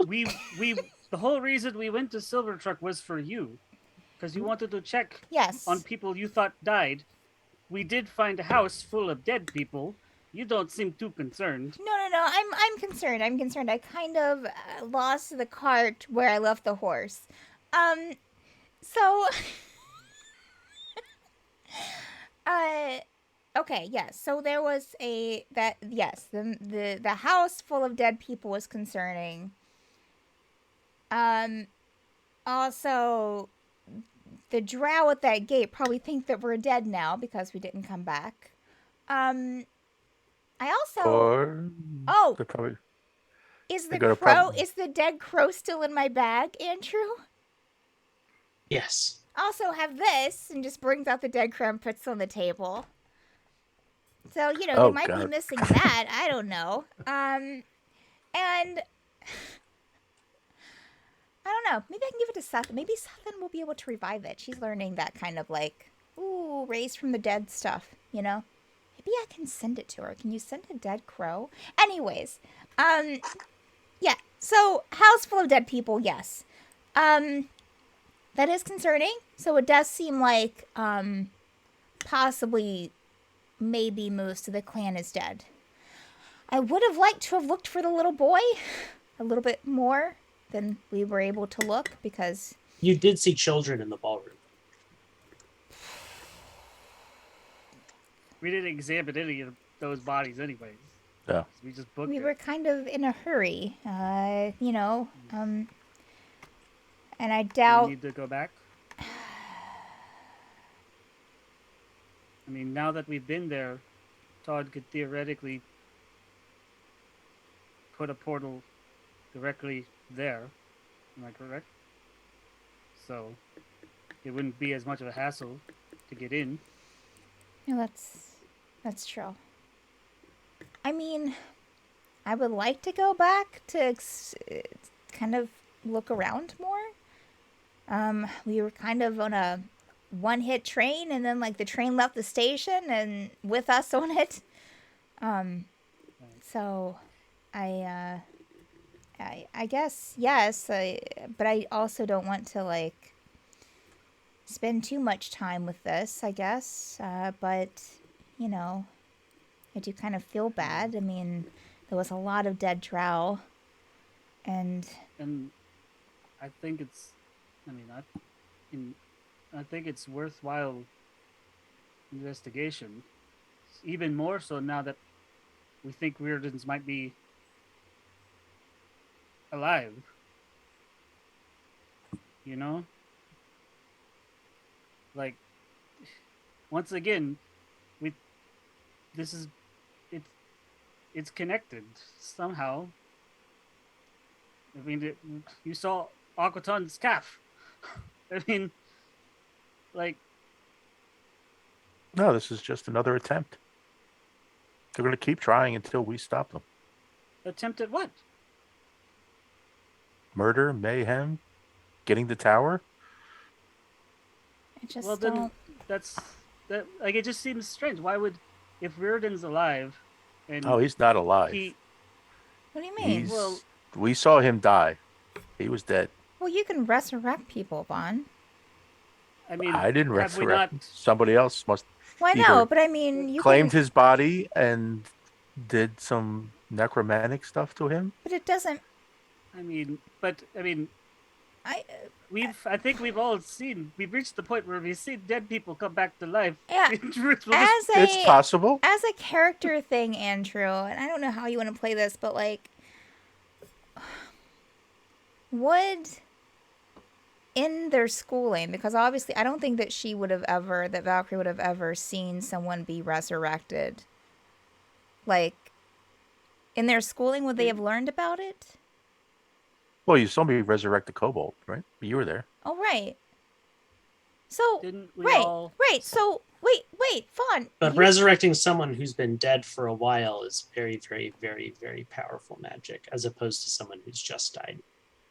We the whole reason we went to Silver Truck was for you, because you wanted to check Yes. on people you thought died. We did find a house full of dead people. You don't seem too concerned. No. I'm concerned. I'm concerned. I kind of lost the cart where I left the horse. So. Okay. Yes. So there was yes. The house full of dead people was concerning. Also, the drow at that gate probably think that we're dead now because we didn't come back. I also. Or Oh, they're probably is they the got a crow? problem. Is the dead crow still in my bag, Andrew? Yes. Also have this, and just brings out the dead crow and puts it on the table. So you Oh, they might be God. missing that. I don't know. And I don't know. Maybe I can give it to Seth. Maybe Sethan will be able to revive it. She's learning that kind of like, raised from the dead stuff. Maybe I can send it to her. Can you send a dead crow? Anyways, yeah. So house full of dead people. Yes. That is concerning. So it does seem like possibly maybe most of the clan is dead. I would have liked to have looked for the little boy a little bit more than we were able to look because You did see children in the ballroom. We didn't examine any of those bodies, anyways. Yeah. We just booked We it. were kind of in a hurry, and I Do we doubt. need to go back? I mean, now that we've been there, Todd could theoretically put a portal directly there. Am I correct? So it wouldn't be as much of a hassle to get in. No, that's true. I mean, I would like to go back to kind of look around more. We were kind of on a one-hit train, and then like the train left the station, and with us on it. So, I guess yes, but I also don't want to like spend too much time with this. I guess, but you know, I do kind of feel bad. I mean, there was a lot of dead drow, and And I think it's, I mean, I think it's worthwhile investigation. Even more so now that we think Reardons might be alive. You know? Like, once again, we, this is, it's connected somehow. I mean, you saw Aquaton's calf. I mean, like, No, this is just another attempt. They're going to keep trying until we stop them. attempt at what? Murder, mayhem, getting the tower. I just Well, then don't. that's that. Like, it just seems strange. Why would, if Reardon's alive, and Oh, he's not alive. he, What do you mean? He's. Well- We saw him die. He was dead. Well, you can resurrect people, Vaughn. I mean, I didn't have we resurrect. not? Somebody else must Well, I Either know, but I mean, you claimed can, his body and did some necromantic stuff to him. but it doesn't. I mean, but I mean, I I think we've all seen. We've reached the point where we've seen dead people come back to life. Yeah, In truth, we'll just- as It's a possible. as a character thing, Andrew, and I don't know how you want to play this, but like, would in their schooling, because obviously I don't think that that Valkyrie would have ever seen someone be resurrected. Like, in their schooling, would they have learned about it? Well, you saw me resurrect the kobold, right? You were there. Oh, right. So, didn't we right, all? right. So, wait, Fawn. But you- resurrecting someone who's been dead for a while is very, very, very, very powerful magic, as opposed to someone who's just died.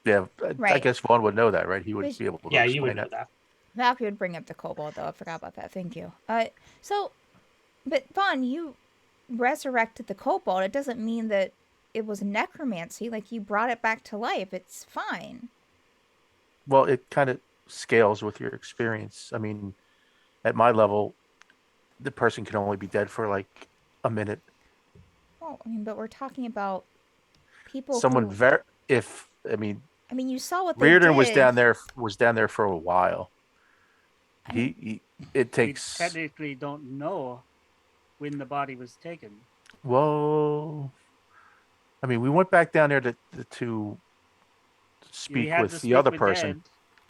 Yeah, I Right. guess Vaughn would know that, right? He would Which- be able to Yeah, explain you would know it. that. Valkyrie would bring up the kobold, though. I forgot about that. Thank you. So, but Vaughn, you resurrected the kobold. It doesn't mean that it was necromancy. Like, you brought it back to life. It's fine. Well, it kind of scales with your experience. I mean, at my level, the person can only be dead for like a minute. Well, I mean, but we're talking about people Someone who... very, I mean, you saw what they Reardon did. was down there for a while. It We takes, technically don't know when the body was taken. well, I mean, we went back down there to We speak had with to the speak other with person. Dad.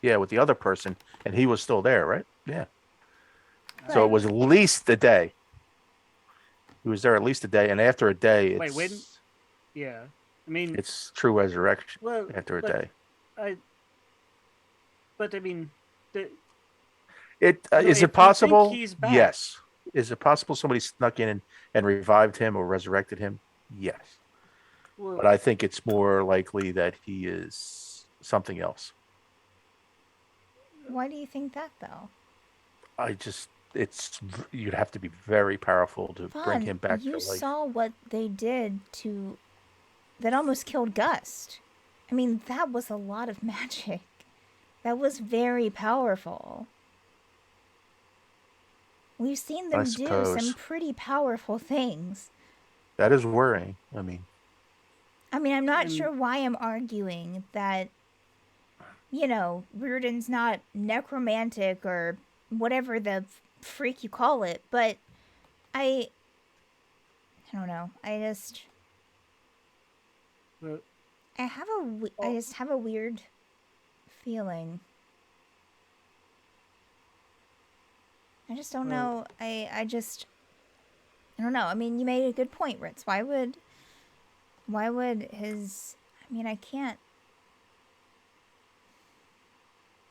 Yeah, with the other person, and he was still there, right? Yeah. So Right. it was at least a day. He was there at least a day, and after a day, it's Wait, when? Yeah, I mean, it's true resurrection well, after a but day. I mean, the, It no, is if you it think possible? he's back- Yes. Is it possible somebody snuck in and revived him or resurrected him? Yes. well, But I think it's more likely that he is something else. Why do you think that, though? You'd have to be very powerful to bring Vaughn, him back to you life. saw what they did to... That almost killed Gust. I mean, that was a lot of magic. That was very powerful. We've seen them do suppose. some pretty powerful things. That is worrying. I mean, I mean, I'm not And- sure why I'm arguing that, Reardon's not necromantic or whatever the freak you call it, but I don't know. Well, I just have a weird feeling. I just don't know. I don't know. I mean, you made a good point, Ritz. Why would his? I mean, I can't.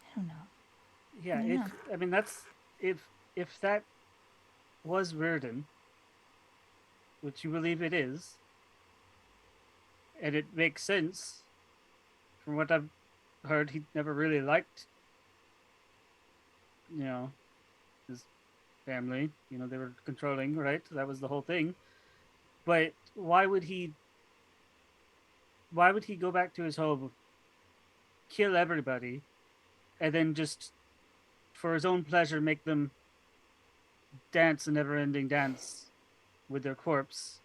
I don't know. yeah, don't know. I mean, that's if that was Reardon, which you believe it is, and it makes sense from what I've heard. He never really liked, his family. They were controlling, right? That was the whole thing. But why would he? Why would he go back to his home, kill everybody, and then just for his own pleasure make them dance a never-ending dance with their corpse?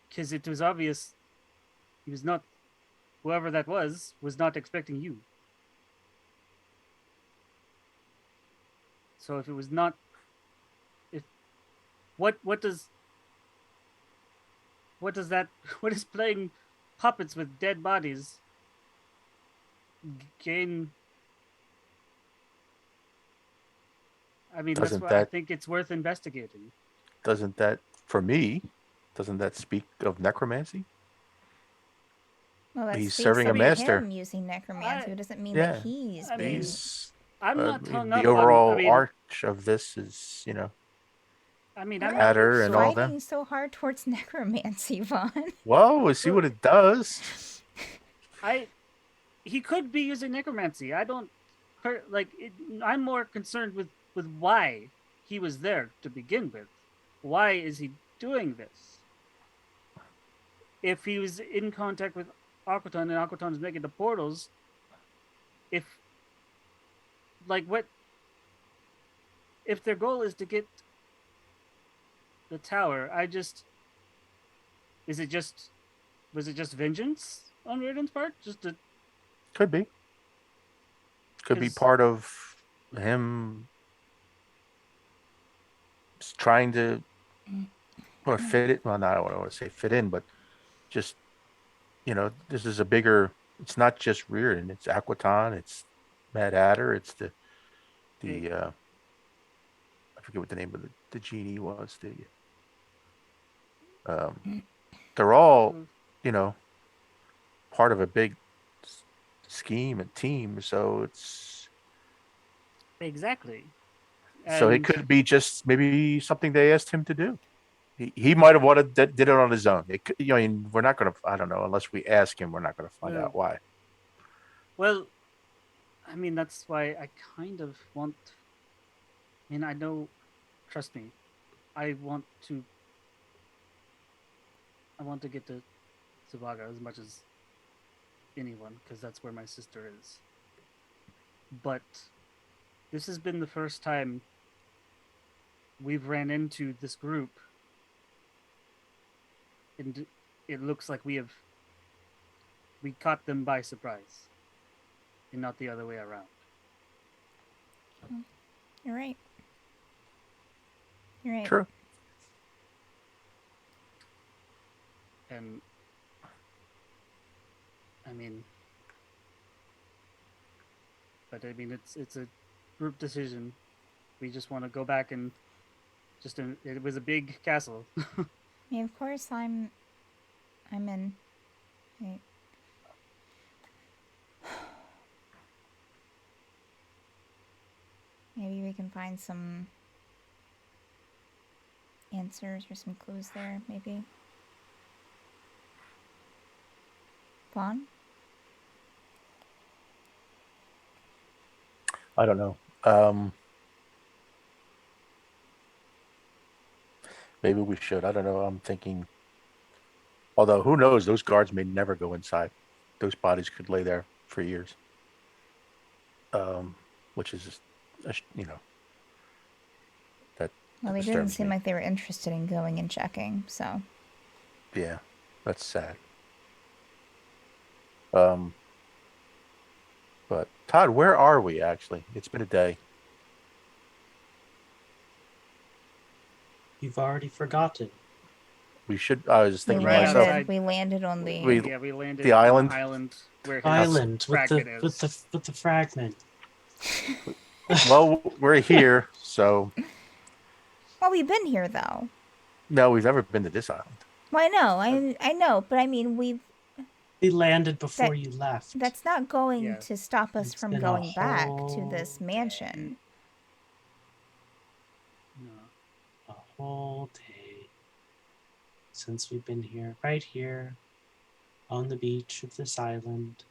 Because it was obvious he was not, whoever that was not expecting you. So if it was not, if what does that what is playing puppets with dead bodies gain? I mean, that's Doesn't why I that think it's worth investigating. doesn't that for me? Doesn't that speak of necromancy? Well, that He's speaks serving a of master. him using necromancy. It doesn't mean Yeah. that he's I mean, being. He's I'm not hung the up on. overall I mean, arch of this is I'm Why not are Adder you and all them. fighting so hard towards necromancy, Vaughn? Well, we'll see what it does. He could be using necromancy. I don't I'm more concerned with why he was there to begin with. Why is he doing this? If he was in contact with Aquaton and Aquaton is making the portals, if what if their goal is to get the tower? Was it just vengeance on Reardon's part? Just to Could be. Could be 'cause- part of him trying to or fit it. Well, no, I don't want to say fit in, but just this is a bigger. It's not just Reardon. It's Aquaton. It's Mad Hatter. It's the I forget what the name of the genie was. They're all part of a big scheme and team. So it's exactly. so it And could be just maybe something they asked him to do. He might have wanted did it on his own. It could, I mean, we're not going to. I don't know unless we ask him. We're not going to find out why. Well, I mean, that's why I kind of want. I mean, I know. Trust me, I want to get to Savaga as much as anyone because that's where my sister is. But this has been the first time we've ran into this group, and it looks like we caught them by surprise, and not the other way around. You're right. You're right. True. And I mean, but I mean, it's a group decision. We just want to go back and it was a big castle. I mean, of course, I'm in. Right. Maybe we can find some answers or some clues there, maybe. Vaughn? I don't know. Maybe we should. I don't know. I'm thinking. Although, who knows? Those guards may never go inside. Those bodies could lay there for years. Which is just, that. Well, they didn't disturbs seem me. like they were interested in going and checking, so. Yeah, that's sad. But Todd, where are we actually? It's been a day. You've already forgotten. We should. I was just We thinking to right myself. outside- We landed on the. We- we landed the on island? the island where his Island with fragment the is. with the fragment. Well, we're here, so Well, we've been here though. no, we've never been to this island. Well, I know, but I mean, We landed before That- you left. that's not going Yeah. to stop us It's from been a going back to whole this mansion. No. a whole day since we've been here, right here, on the beach of this island.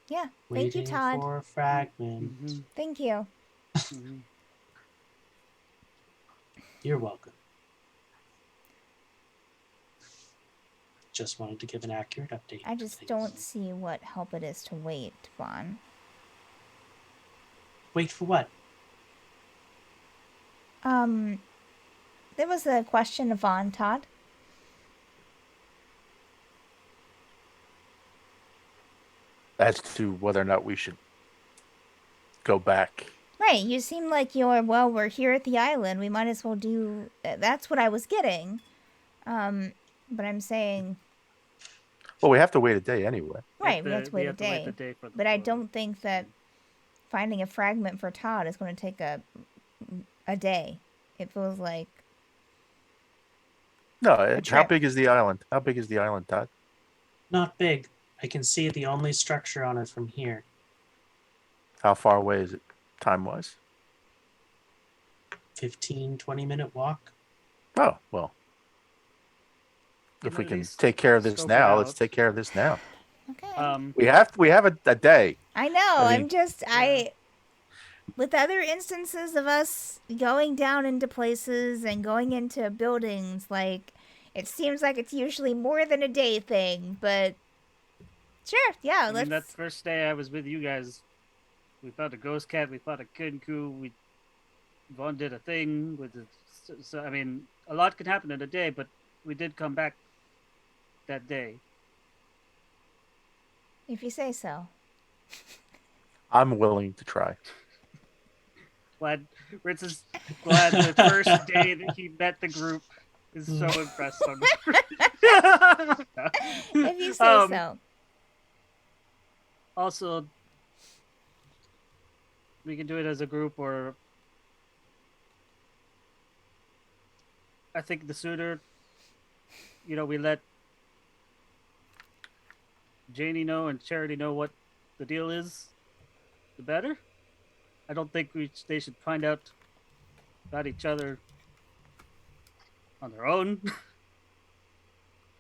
Yeah, thank you, Waiting Todd. for a fragment. Mhm, Thank you. mhm. You're welcome. Just wanted to give an accurate update. I just Thanks. don't see what help it is to wait, Vaughn. Wait for what? There was a question of Vaughn, Todd. As to whether or not we should go back. Right, you seem like well, we're here at the island. We might as well do. That's what I was getting. But I'm saying, Well, we have to wait a day anyway. right, we have to wait a the day. day for the But I portal. don't think that finding a fragment for Todd is going to take a day. It feels like No, how trip. big is the island? How big is the island, Todd? Not big. I can see the only structure on it from here. How far away is it, time-wise? 15, 20-minute walk. Oh, well. If we At can least take care of this scope it now, let's out. take care of this now. okay. We have a day. I know. I I'm mean- just with other instances of us going down into places and going into buildings, like it seems like it's usually more than a day thing. But sure, yeah, I let's. mean, that first day I was with you guys, we found a ghost cat, we found a Kenku, Vaughn did a thing with the. So, I mean, a lot could happen in a day, but we did come back that day. If you say so. I'm willing to try. Glad Ritz is glad the first day that he met the group is so impressed on If you say Um, so. Also, we can do it as a group, or I think the sooner, we let Janie know and Charity know what the deal is, the better. I don't think they should find out about each other on their own.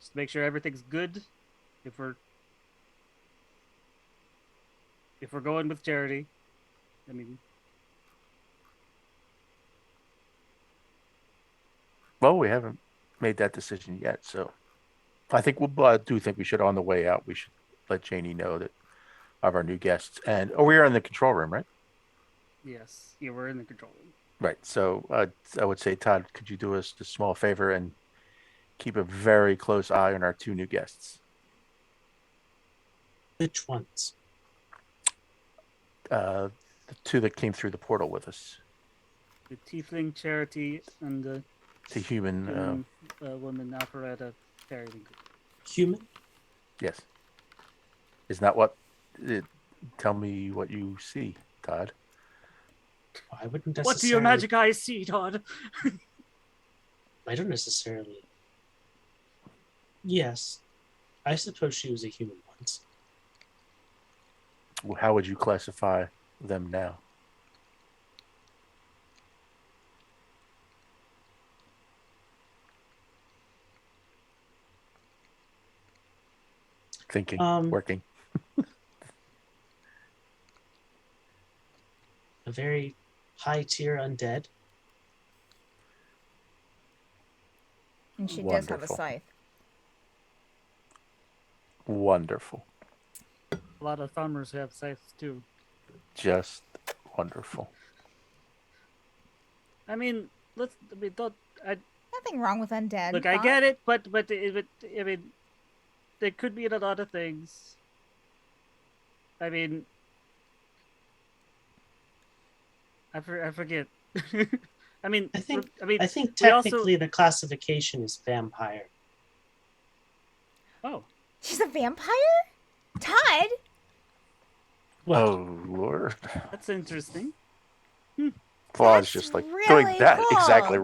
Just to make sure everything's good. If we're going with Charity, I mean, Well, we haven't made that decision yet, so I think I do think we should, on the way out, we should let Janie know that of our new guests. And we are in the control room, right? yes, we're in the control room. Right. So I would say, Todd, could you do us a small favor and keep a very close eye on our two new guests? Which ones? The two that came through the portal with us. The Tiefling Charity and the The human, woman Alpharetta carrying. Human? yes. Is that what? Tell me what you see, Todd. I wouldn't necessarily. What do your magic eyes see, Todd? I don't necessarily. Yes, I suppose she was a human once. How would you classify them now? Thinking, working. A very high tier undead. And she does have a Wonderful. scythe. Wonderful. A lot of farmers have scythes too. Just wonderful. I mean, don't. Nothing wrong with undead. Look, I Vaughn. get it, but I mean, there could be a lot of things. I mean, I forget. I mean, I think we technically also. the classification is vampire. Oh, She's a vampire? Todd? What? Oh Lord. that's interesting. Claude's That's just like doing really that cool. exactly,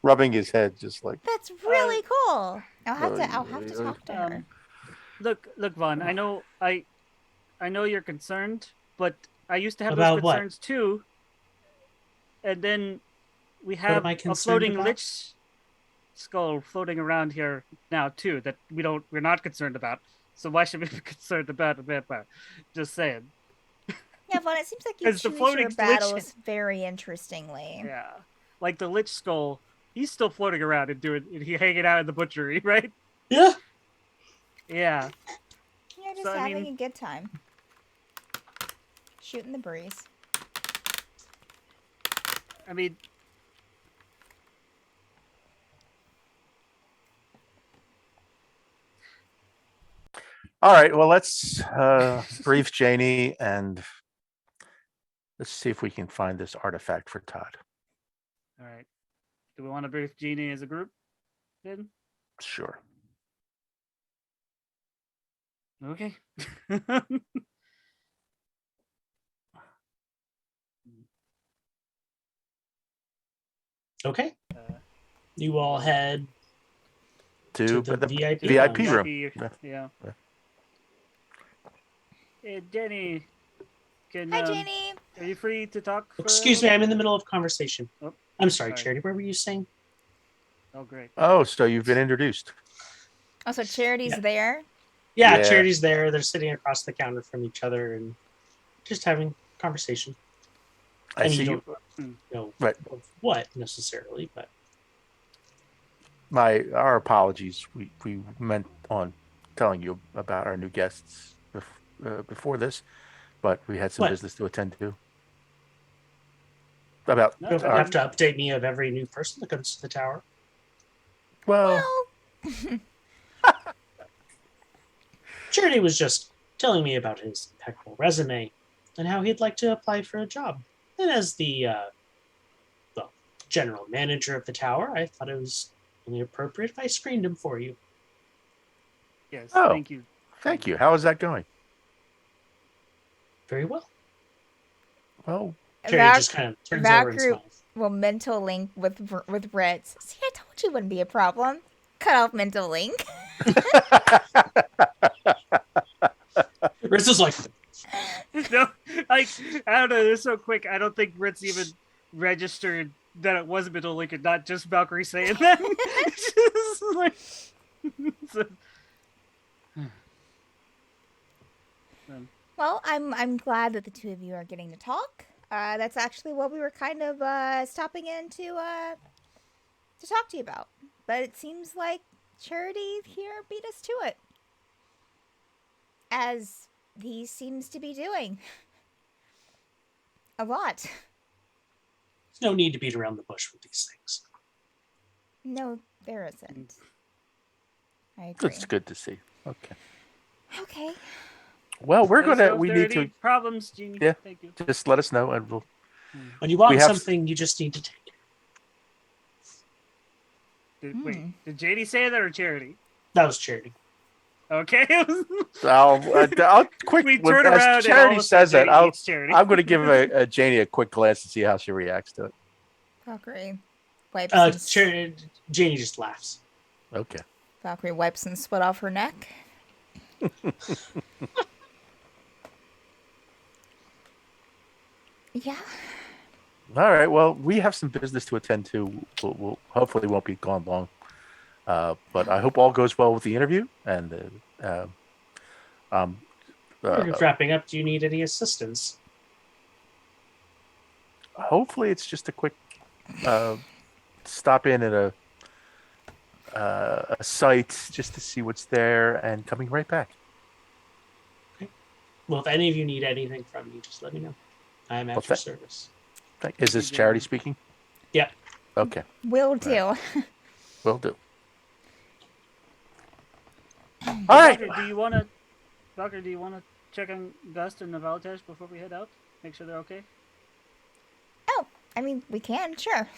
rubbing his head, just like. That's really cool. I'll have to uh, talk to her. Look, Vaughn. I know you're concerned, but I used to have About those what? concerns too. And then we am have I a concerned floating about? lich skull floating around here now too that we're not concerned about. So why should we be concerned about a vampire? Just saying. Yeah, Vaughn, it seems like you Because the choose floating your lich, battles very interestingly. yeah, like the lich skull, he's still floating around and he hanging out in the butchery, right? Yeah. Yeah. You're just So, I having mean- a good time. Shooting the breeze. I mean, All right. Well, let's brief Janie and let's see if we can find this artifact for Todd. all right. Do we want to brief Genie as a group? Then Sure. okay. Okay. Uh, You all head To the the VIP VIP lounge. room. Yeah. Yeah. Hey, Jenny. Can Hi, Janie. Are you free to talk? For Excuse me, I'm in the middle of conversation. Oh, I'm sorry, sorry. Charity. What were you saying? Oh, great. Oh, so you've been introduced. Oh, so Charity's Yeah. there? Yeah, Yeah. Charity's there. They're sitting across the counter from each other and just having conversation. I mean, see you you. don't know Right. of what necessarily, but Our apologies. We meant on telling you about our new guests before this, but we had some What? business to attend to. About No, you don't I have to update me of every new person that comes to the tower. well, Well, Charity was just telling me about his impeccable resume and how he'd like to apply for a job. And as the general manager of the tower, I thought it was only appropriate if I screened him for you. Yes. Oh. Thank you. thank you. How is that going? Very well. Well, Charity just kind of turns over and Vakru smiles. will mental link with Ritz. See, I told you it wouldn't be a problem. Cut off mental link. Riz is like, No, I don't know. They're so quick. I don't think Ritz even registered that it was Middle Link and not just Valkyrie saying that. It's just like, so- Well, I'm glad that the two of you are getting to talk. That's actually what we were kind of stopping in to talk to you about. But it seems like Charity here beat us to it, as he seems to be doing a lot. there's no need to beat around the bush with these things. No, there isn't. I agree. that's good to see. Okay. Okay. Well, Let us know if we there are need any to problems, Jeannie. Yeah. Thank you. just let us know and we'll. When you want We have- something, you just need to take it. Wait, did JD say that or Charity? That was Charity. Okay. I'll quick. We turn as around and all Charity of a says sudden that, Janie hates Charity. I'm going to give a Janie a quick glance to see how she reacts to it. Valkyrie wipes and Janie just laughs. Okay. Valkyrie wipes and sweat off her neck. Yeah. All right. Well, we have some business to attend to. We'll hopefully won't be gone long. But I hope all goes well with the interview. And We're wrapping up. Do you need any assistance? hopefully it's just a quick stop in at a site just to see what's there and coming right back. Well, if any of you need anything from me, just let me know. I am at Well, your service. Is this Charity speaking? Yeah. Okay. Will do. Will do. All right. Valkyrie, do you want to check on Gust and Navaltej before we head out? Make sure they're okay. Oh, I mean, we can, sure.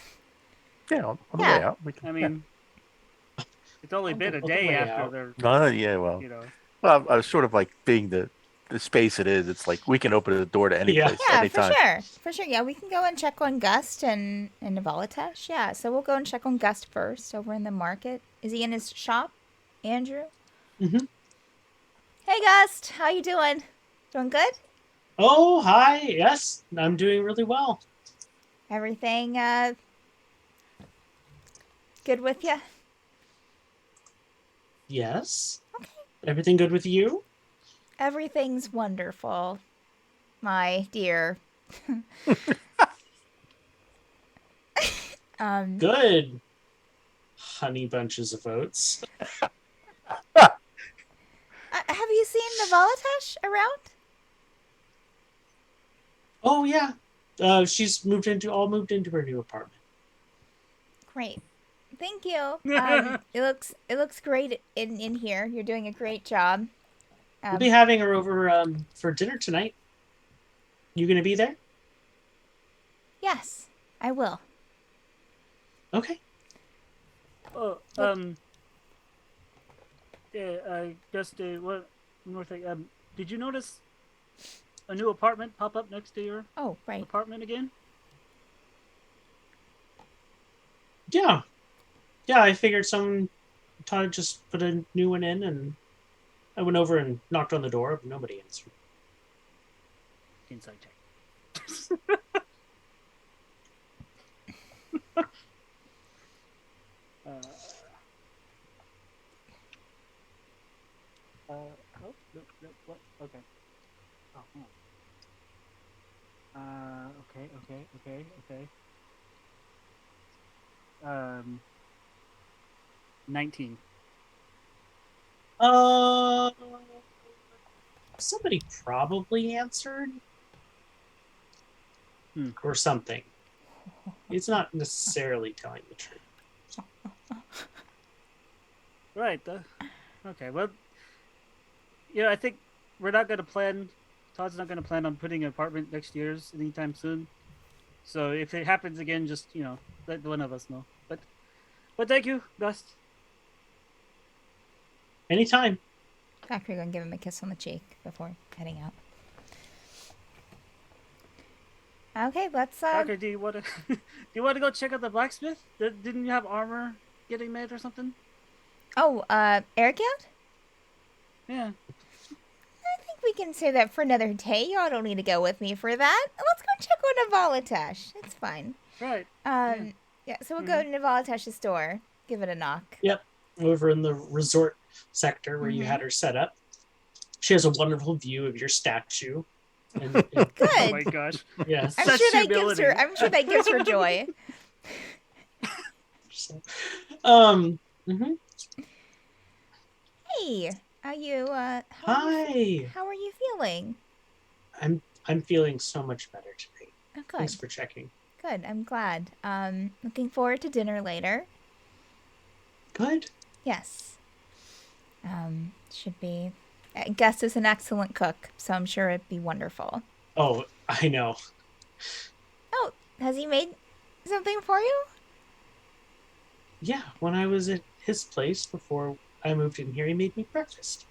Yeah, on the Yeah. way out. We can, I mean, it's only been a On the day way after out. they're, yeah, well, you know. I was sort of like being the space it is. It's like we can open the door to any Yeah. place, Yeah, for anytime. sure. For sure. Yeah, we can go and check on Gust and Volatash. Yeah, so we'll go and check on Gust first over in the market. Is he in his shop? Andrew? Mhm. Hey, Gust. How you doing? Doing good? Oh, hi. Yes, I'm doing really well. Everything good with you? Yes. Everything good with you? Everything's wonderful, my dear. Good. Honey bunches of oats. Have you seen the Volatash around? Oh yeah. She's all moved into her new apartment. Great. Thank you. It looks great in here. You're doing a great job. We'll be having her over for dinner tonight. You gonna be there? Yes, I will. Okay. Oh, yeah, just one more thing. Did you notice a new apartment pop up next to your Oh, right. apartment again? Yeah. Yeah, I figured someone Todd just put a new one in, and I went over and knocked on the door, but nobody answered. Inside check. Oh, no, what? Okay. Oh, okay. 19. Somebody probably answered. Or something. It's not necessarily telling the truth. Right. Okay. Well, I think we're not gonna plan. Todd's not gonna plan on putting an apartment next year's anytime soon. So if it happens again, just let one of us know. But thank you, Gust. Anytime. Factory gonna give him a kiss on the cheek before heading out. Okay, let's Doctor, do you want to do you want to go check out the blacksmith? Didn't you have armor getting made or something? Oh, Eric out? Yeah. I think we can say that for another day. Y'all don't need to go with me for that. Let's go check on Navalatash. It's fine. Right. Yeah, so we'll go to Navalotash's store. Give it a knock. Yep. Over in the resort sector where you had her set up. She has a wonderful view of your statue. And Good. Oh my gosh. yes. I'm Such sure that humility. gives her joy. So, mhm. Hey, are you Hi. how are you feeling? I'm feeling so much better today. Oh, Thanks good. for checking. Good. I'm glad. Looking forward to dinner later. Good. Yes. Should be. Gus is an excellent cook, so I'm sure it'd be wonderful. Oh, I know. Oh, has he made something for you? Yeah, when I was at his place before I moved in here, he made me breakfast.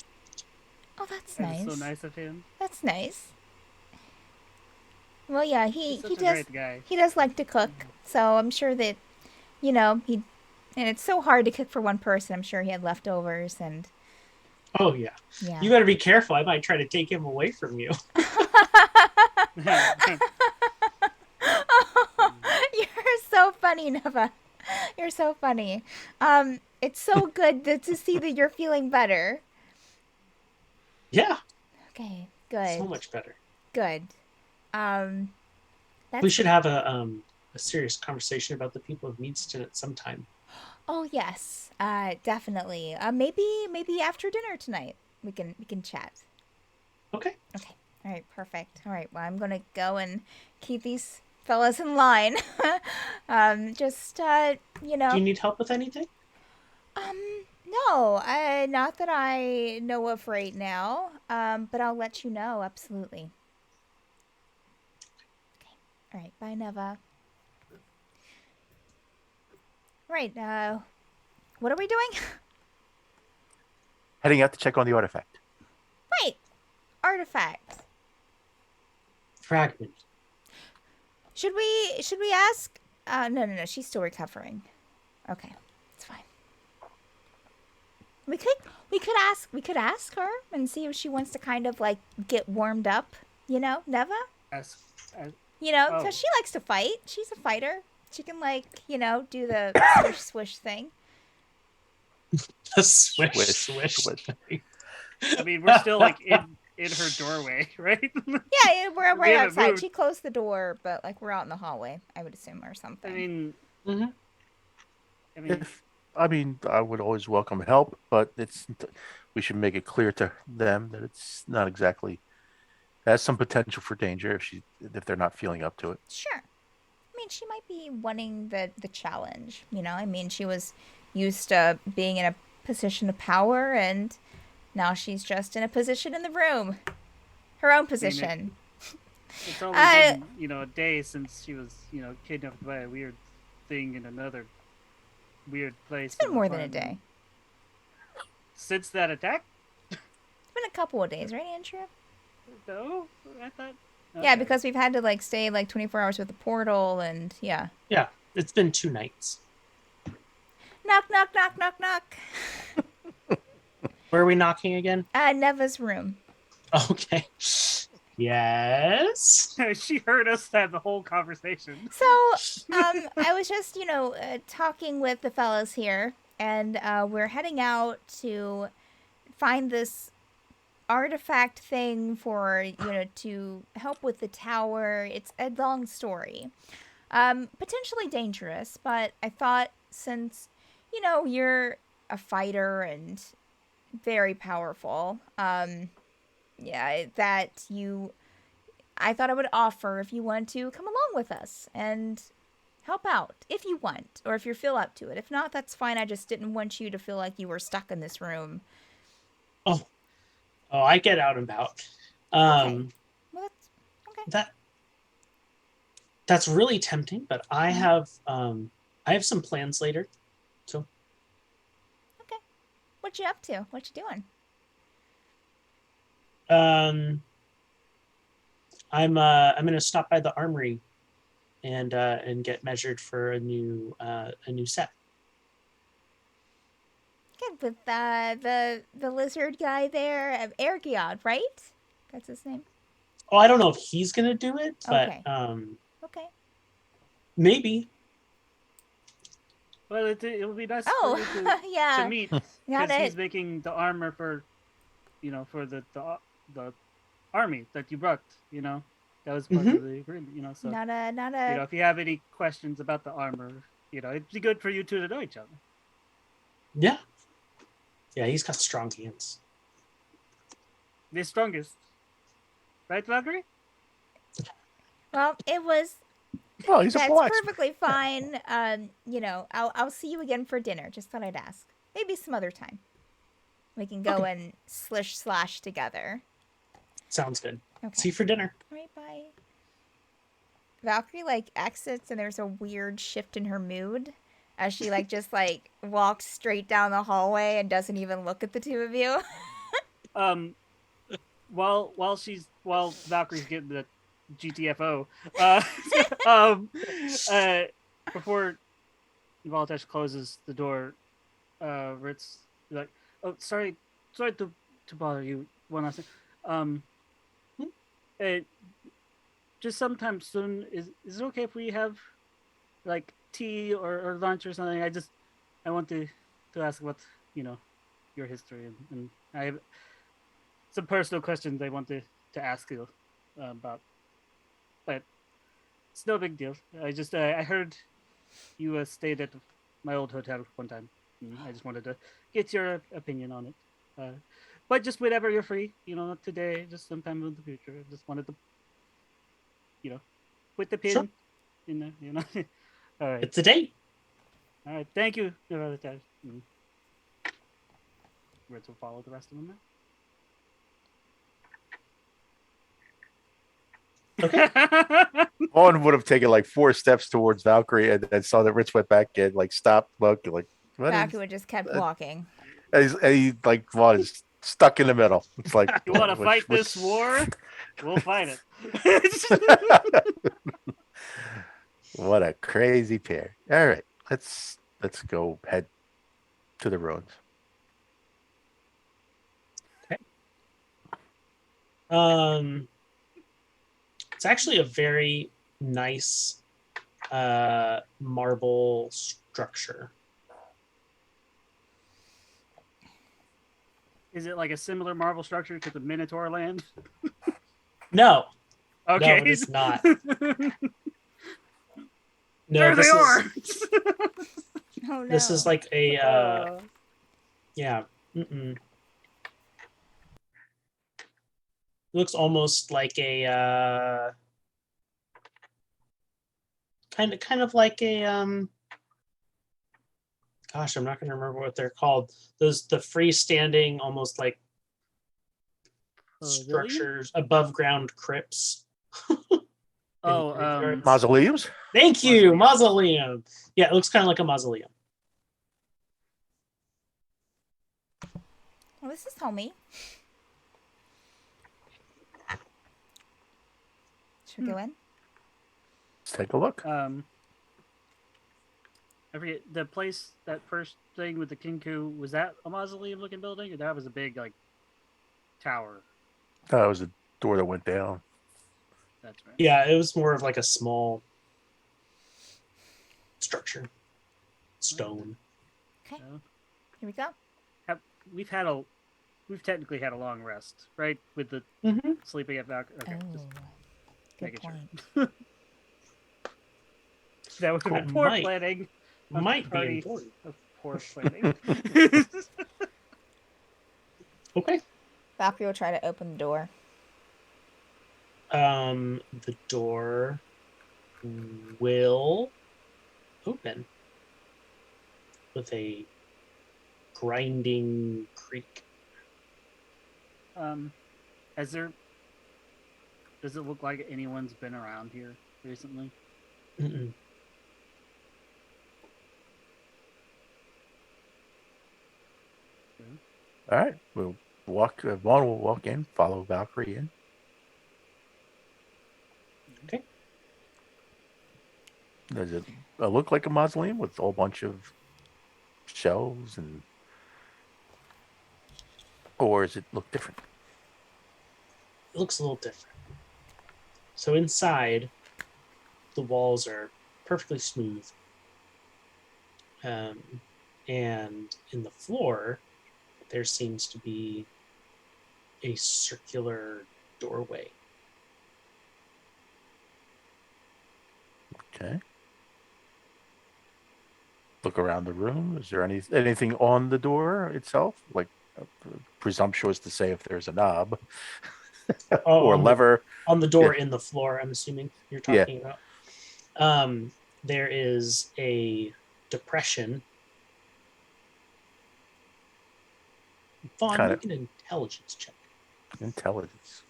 Oh, that's That's nice. so nice of him. That's nice. Well, yeah, He's such he a does great guy. he does like to cook, so I'm sure that he and it's so hard to cook for one person. I'm sure he had leftovers and Oh yeah. yeah. You better be careful. I might try to take him away from you. You're so funny, Neva. You're so funny. It's so good to see that you're feeling better. Yeah, Okay, good. so much better. Good. That's We should have a serious conversation about the people of Meadston at some time. Oh yes, definitely. Maybe after dinner tonight we can chat. Okay. Okay. All right. Perfect. All right. Well, I'm gonna go and keep these fellas in line. You know. Do you need help with anything? No. Not that I know of right now. But I'll let you know. Absolutely. Okay. All right. Bye, Neva. Right. What are we doing? Heading out to check on the artifact. Right. Artifact. Fragment. Should we ask? No. She's still recovering. Okay, it's fine. We could ask her and see if she wants to kind of like get warmed up. You know, Neva. As, You know, Oh. because she likes to fight. She's a fighter. She can like do the swish swish thing. The swish, Swish, swish. swish. I mean, we're still like in her doorway, right? Yeah, we're We right haven't outside. moved. She closed the door, but like we're out in the hallway, I would assume, or I something. mean, Mhm. I mean, I would always welcome help, but we should make it clear to them that it's not exactly has some potential for danger if they're not feeling up to it. Sure. I mean, she might be wanting the challenge. You know, I mean, she was used to being in a position of power, and now she's just in a position in the room, her own position. it's only been a day since she was kidnapped by a weird thing in another weird place. It's been in the more than a farm. day. Since that attack. It's been a couple of days, right, Andrew? No, I thought. Yeah, Okay. because we've had to like stay like 24 hours with the portal, and yeah. Yeah, it's been 2 nights. Knock, knock, knock, knock, knock. Where are we knocking again? Neva's room. Okay. Yes. she heard us have the whole conversation. So, I was just, talking with the fellows here, and we're heading out to find this artifact thing for, to help with the tower. It's a long story. Potentially dangerous, but I thought since, you're a fighter and very powerful, yeah, I thought I would offer if you want to come along with us and help out if you want, or if you feel up to it. If not, that's fine. I just didn't want you to feel like you were stuck in this room. Oh, I get out and about. Well, that's okay. That's really tempting, but I have some plans later. So What you up to? What you doing? I'm gonna stop by the armory and get measured for a new set. Good with the lizard guy there, Ergiod, right? That's his name. Oh, I don't know if he's gonna do it, but Okay. Okay. maybe. Well, it'll be nice Oh, for you to yeah. meet Got because he's it. making the armor for the army that you brought. That was part of the agreement. So Not a. if you have any questions about the armor, it'd be good for you two to know each other. Yeah. Yeah, he's got strong hands. The strongest, right, Valkyrie? Well, it was. Oh, he's a That's blacksmith. perfectly fine. I'll see you again for dinner. Just thought I'd ask. Maybe some other time. We can go and slash together. Sounds good. Okay. See you for dinner. All right, bye. Valkyrie exits and there's a weird shift in her mood as she just walks straight down the hallway and doesn't even look at the two of you. While Valkyrie's getting the GTFO, before Valtesh closes the door, Ritz like, "Oh, sorry to bother you one last thing. Just sometime soon. Is it okay if we have tea or lunch or something? I want to ask about your history and I have some personal questions I want to ask you about, but it's no big deal. I heard you stayed at my old hotel one time. And I just wanted to get your opinion on it. But just whenever you're free, not today, just sometime in the future. I just wanted to, put the pin Sure. in there. All right. It's a date. All right. Thank you. Ritz will follow the rest of them now. Vaughn would have taken like 4 steps towards Valkyrie and then saw that Rich went back in, like stopped, looked, like what is? Valkyrie just kept walking. And he like Vaughn is stuck in the middle. It's like You want to which- fight which- this war? We'll fight it. What a crazy pair. All right, let's go head to the ruins. It's actually a very nice marble structure. Is it like a similar marble structure to the Minotaur land? No, Okay. no, it is not. No, There they this are. is Oh no. this is like a yeah. Mm-mm. Looks almost like a kind of like a gosh, I'm not gonna remember what they're called. The freestanding, almost like structures, above ground crypts. Oh, graveyards. Mausoleums? Thank you, mausoleum. Yeah, it looks kind of like a mausoleum. Well, this is homey. Should we go in? Let's take a look. I forget the place. That first thing with the Kinku, was that a mausoleum-looking building, or that was a big like tower? That was a door that went down. That's right. Yeah, it was more of like a small structure, stone. Okay, So, here we go. we've technically had a long rest, right? With the Mm-hmm. sleeping at Valkyrie. Okay, just Oh, good making sure. point. That would have been That poor might- planning. of Might the be party. important. Of poor planning. Okay. Valkyrie will try to open the door. The door will open with a grinding creak. Does it look like anyone's been around here recently? Mm-mm. All right, we'll walk. Vaughn will walk in, follow Valkyrie in. Okay. Does it look like a mausoleum with a whole bunch of shelves or does it look different? It looks a little different. So inside, the walls are perfectly smooth. And in the floor, there seems to be a circular doorway. Okay. Look around the room. Is there anything on the door itself? Like presumptuous to say if there's a knob Oh, or on the- lever. on the door in the floor, I'm assuming you're Yeah. talking about. There is a depression. Vaughn, Kinda- make an intelligence check. Intelligence.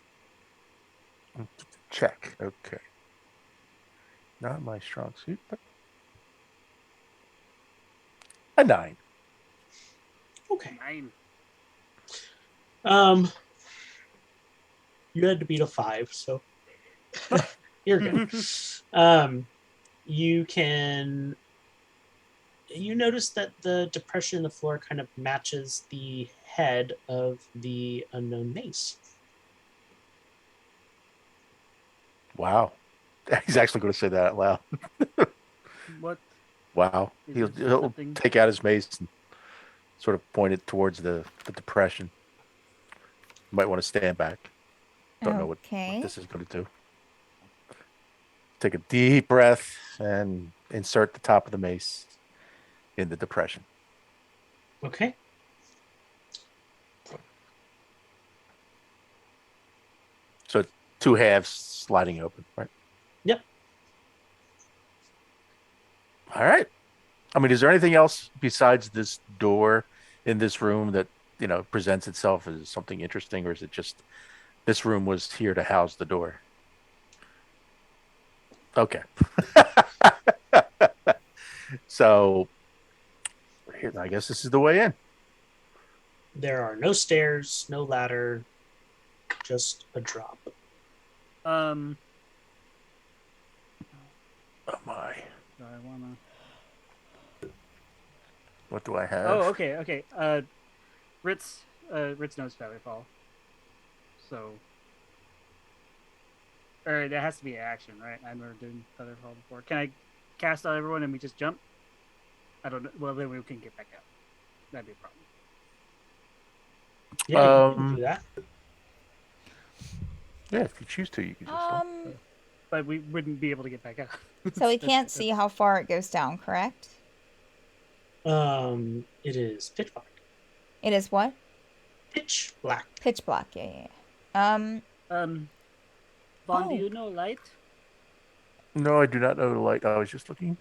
Check. Okay. Not my strong suit, but a 9. Okay. 9. You had to beat a 5, so you're good. You notice that the depression in the floor kind of matches the head of the unknown mace. Wow. He's actually going to say that out loud. What? Wow. Is He'll, there he'll something- take out his mace and sort of point it towards the depression. Might want to stand back. Don't know what Okay. this is going to do. Take a deep breath and insert the top of the mace in the depression. Okay. So 2 halves sliding open, right? Yep. All right. I mean, is there anything else besides this door in this room that, presents itself as something interesting, or is it just this room was here to house the door? Okay. So, I guess this is the way in. There are no stairs, no ladder, just a drop. Um, Oh my! do I wanna? What do I have? Oh, okay, okay. Ritz knows Featherfall, so or that has to be action, right? I've never done Featherfall before. Can I cast on everyone and we just jump? I don't know. Well, then we can get back out. That'd be a problem. Yeah, you can do that. Yeah, if you choose to, you can just. But we wouldn't be able to get back out. So we can't see how far it goes down, correct? It is pitch black. It is what? Pitch black. Pitch black. Yeah, yeah. Vaughn, Oh. do you know light? No, I do not know the light. I was just looking.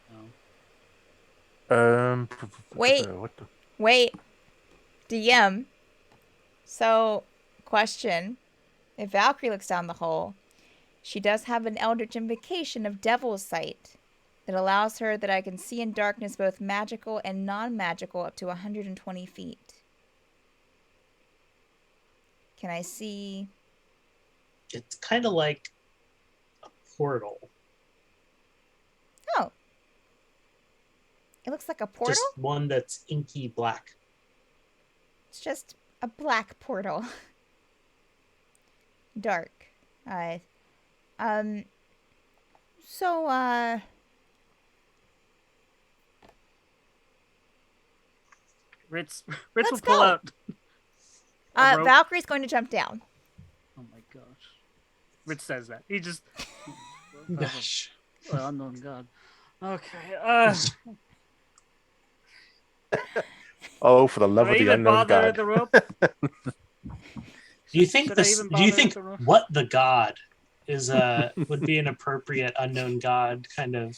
No. Wait. What the? Wait. DM. So, question. If Valkyrie looks down the hole, she does have an Eldritch Invocation of Devil's Sight that allows her that I can see in darkness both magical and non-magical up to 120 feet. Can I see? It's kind of like a portal. Oh. It looks like a portal? Just one that's inky black. It's just a black portal. Dark. So, Ritz Let's will pull go. out. a rope. Valkyrie's going to jump down. Oh my gosh. Ritz says that. He just. Gosh. Unknown god. Okay. Oh, for the love do I of the even unknown bother god! with the rope? Do you think Should I this? even Do you bother think with the rope? what the god is? Would be an appropriate unknown god kind of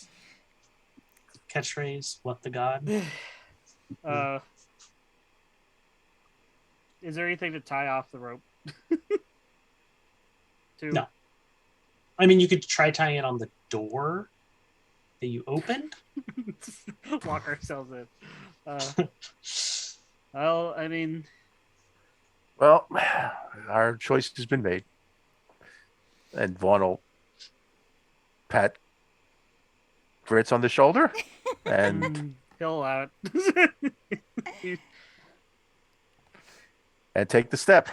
catchphrase. What the god? Is there anything to tie off the rope? No. I mean, you could try tying it on the door that you opened. Lock ourselves in. Well, I mean, Well, our choice has been made, and Vaughn will pat Fritz on the shoulder, and he'll allow it. and take the step.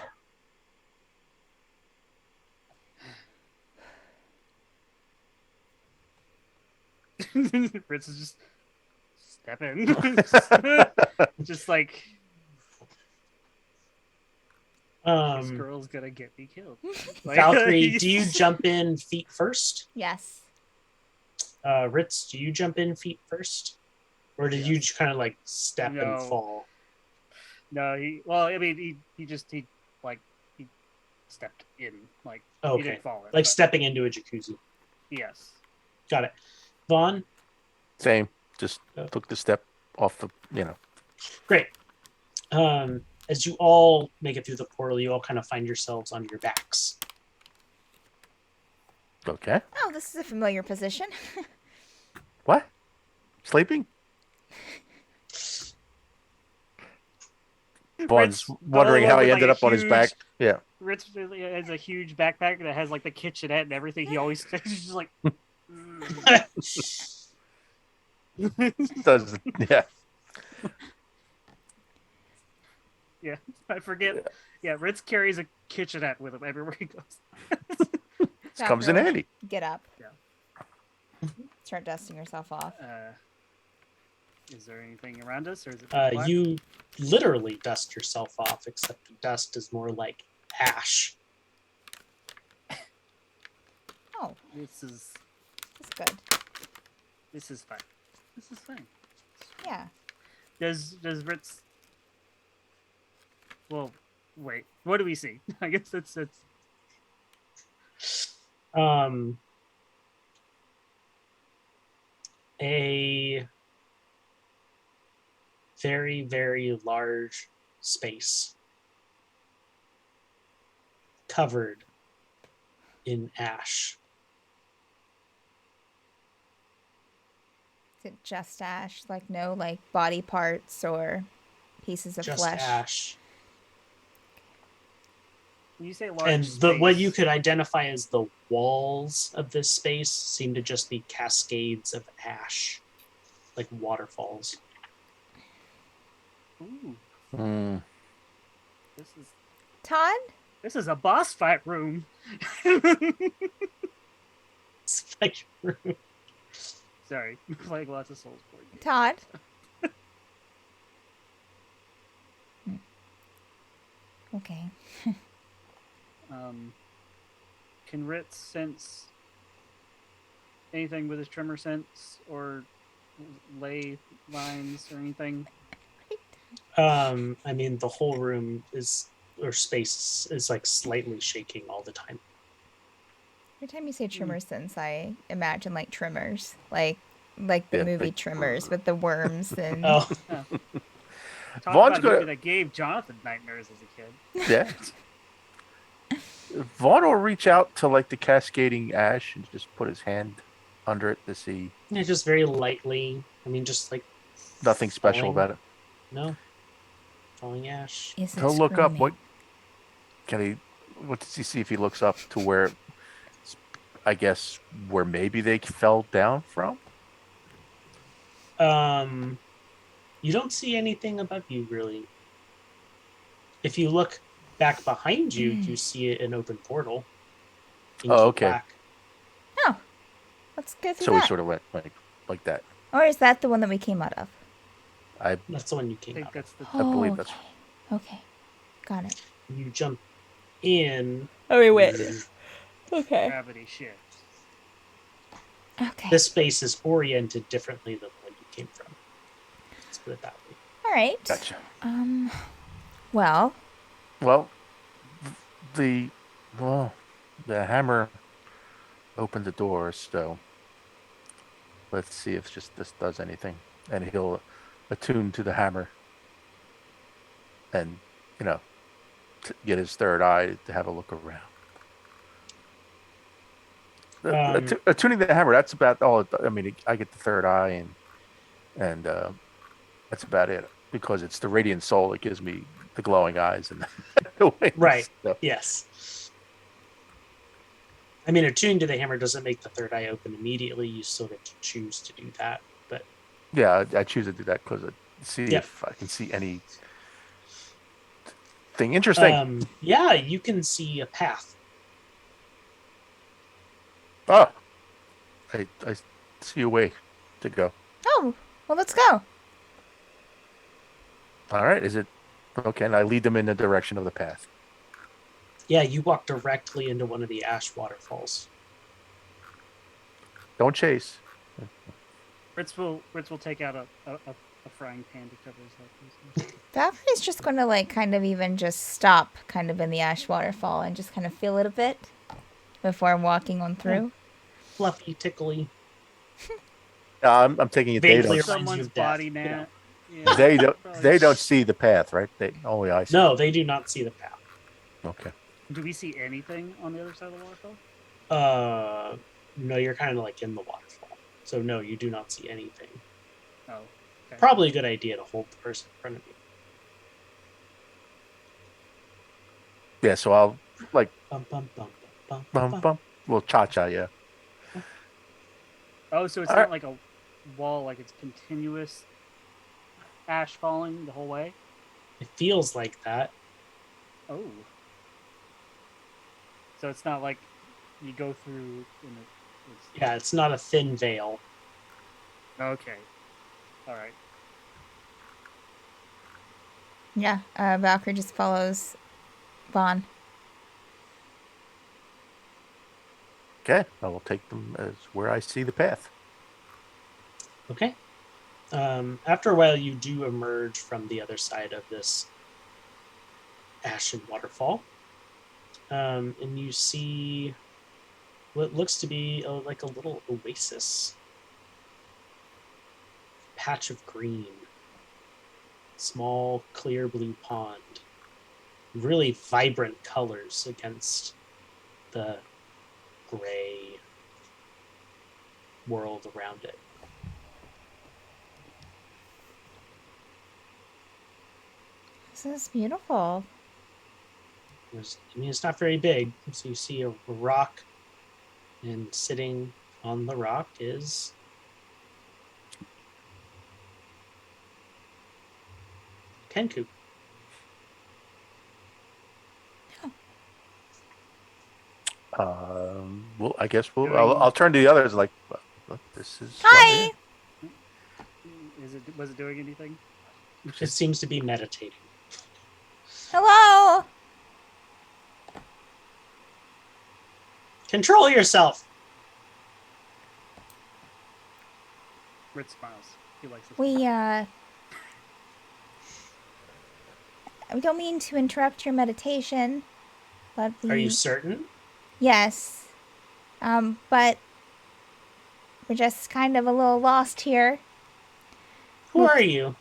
Ritz is just step in. Just like this girl's gonna get me killed. Like, Valkyrie, do you jump in feet first? Yes. Ritz, do you jump in feet first, or did you kind of like step No. and fall? No, he stepped in, like Oh, he okay, didn't fall in, like but- stepping into a jacuzzi. Yes. Got it. Vaughn, Same, just took the step off the, great. As you all make it through the portal, you all kind of find yourselves on your backs. Okay. Oh, this is a familiar position. What? Sleeping? Vaughn's wondering how he ended up on his back. Yeah. Ritz has a huge backpack that has like the kitchenette and everything. He always he's just like. Does yeah. Yeah, I forget. Yeah, Ritz carries a kitchenette with him everywhere he goes. This comes in handy. Get up. Yeah. Start dusting yourself off. Is there anything around us, or is it? black? You literally dust yourself off, except the dust is more like ash. Oh, This is that's good. this is fine. This is fine. Yeah. Does Ritz? Well, wait. What do we see? I guess that's A very, very large space covered in ash. it just ash? Like no like body parts or pieces of Just flesh? ash. When you say large And space, what you could identify as the walls of this space seem to just be cascades of ash, like waterfalls. Ooh, Mm. Todd? this is a boss fight room. It's like Sorry, playing lots of Souls board games. Todd? Okay. Can Ritz sense anything with his tremor sense or ley lines or anything? I mean, the whole room or space is like slightly shaking all the time. Every time you say Tremor Sense, I imagine like Tremors, like the Yeah, movie like- Tremors with the worms and. Oh, Talk Vaughn's about a movie gonna- that gave Jonathan nightmares as a kid. Yeah. Vaughn will reach out to like the cascading ash and just put his hand under it to see. yeah, just very lightly. I mean, just like Nothing special falling- about it. No, falling ash. Is it He'll look up screaming? what can he? What does he see if he looks up to where? I guess where maybe they fell down from. You don't see anything above you really. If you look back behind you, you see an open portal. into Oh, okay. black. Oh, let's go through So we that. sort of went like that. Or is that the one that we came out of? I That's the one you I came think out. that's the I believe Oh, that's Okay, got it. You jump in. Oh wait. Okay. gravity shift. Okay. This space is oriented differently than where you came from. Let's put it that way. All right. gotcha. Well, Well, the hammer opened the door, so let's see if just this does anything. And he'll attune to the hammer, and get his third eye to have a look around. Attuning the hammer, that's about all. I mean, I get the third eye, and that's about it, because it's the radiant soul that gives me the glowing eyes and the wings. Right. So, Yes. I mean, attuned to the hammer doesn't make the third eye open immediately. You still get to choose to do that. But yeah, I choose to do that because see Yep. if I can see anything interesting. yeah, you can see a path. Oh, I see a way to go. oh, well, let's go. All right, is it okay? And I lead them in the direction of the path. Yeah, you walk directly into one of the ash waterfalls. Don't chase. Ritz will take out a frying pan to cover his head. Valkyrie's just going to like kind of even just stop kind of in the ash waterfall and just kind of feel it a bit before walking on through. Fluffy, tickly. I'm taking it. They Vaguely don't. reminds you Someone's of death, body you know. net. Yeah, They don't. probably. They don't see the path, right? They only I see. No, they do not see the path. Okay. Do we see anything on the other side of the waterfall? No, you're kind of like in the waterfall. So no, you do not see anything. Oh, okay. Probably a good idea to hold the person in front of you. Yeah. So I'll like Bum, bum, bum, bum, bum bum. bum. Well, cha-cha, yeah. Oh, so it's All not right. like a wall, like it's continuous ash falling the whole way? It feels like that. Oh. So it's not like you go through it's... Yeah, it's not a thin veil. Okay. Alright. Yeah, Valkyrie just follows Vaughn. Okay. I will take them as where I see the path. Okay. After a while, you do emerge from the other side of this ashen waterfall, and you see what looks to be like a little oasis, patch of green, small clear blue pond, really vibrant colors against the gray world around it. This is beautiful. I mean, it's not very big. So you see a rock, and sitting on the rock is Kenku. Well, I guess I'll Doing- turn to the others. Like, look, this is. Hi. Was it doing anything? It seems to be meditating. Hello. Control yourself. Ritz smiles. He likes this. We don't mean to interrupt your meditation, but Are you certain? Yes. But we're just kind of a little lost here. Who are you?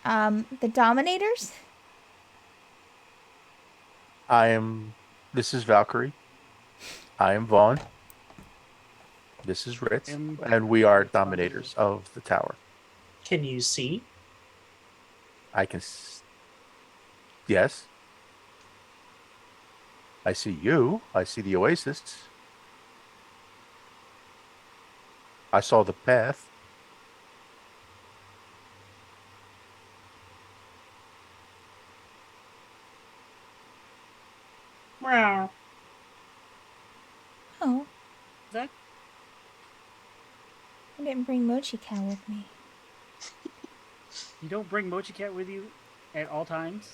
The Dominators? This is Valkyrie. I am Vaughn. This is Ritz. And we are dominators of the tower. Can you see? I can. Yes. I see you. I see the oasis. I saw the path. Meow. Oh, That I didn't bring Mochi Cow with me. you don't bring Mochi Cat with you at all times?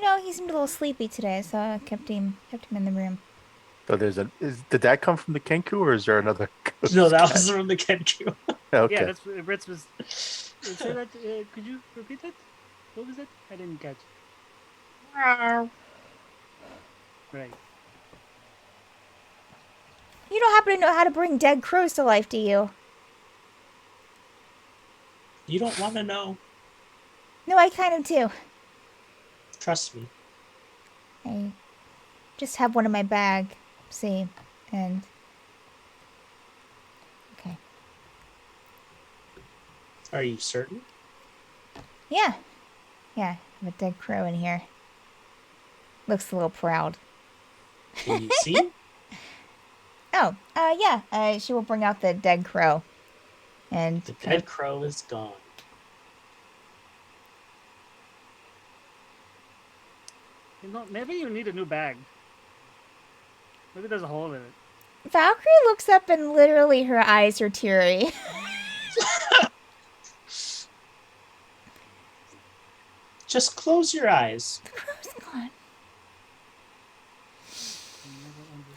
No, he seemed a little sleepy today, so I kept him in the room. So did that come from the Kenku or is there another? No, that was from the Kenku. Okay. Yeah, that's what Ritz was. Say that. Could you repeat that? What was that? I didn't catch. Right. You don't happen to know how to bring dead crows to life, do you? You don't want to know. No, I kind of do. Trust me. I just have one in my bag. See, and okay. Are you certain? Yeah, I have a dead crow in here. Looks a little proud. Can you see? Oh, yeah. She will bring out the dead crow, and The dead crow is gone. You know, maybe you need a new bag. Maybe there's a hole in it. Valkyrie looks up and literally her eyes are teary. Just close your eyes. The crow's gone.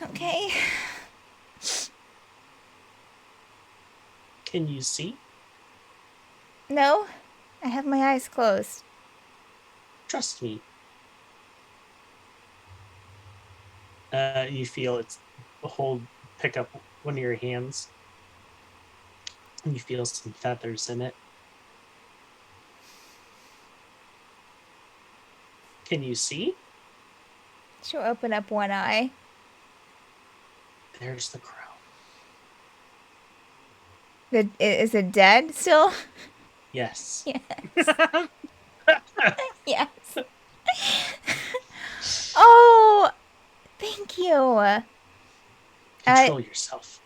Okay. Can you see? No, I have my eyes closed. Trust me. You feel it's pick up one of your hands, and you feel some feathers in it. Can you see? She'll open up one eye. There's the crow. Is it dead still? Yes. Yes. Oh, thank you. Control yourself.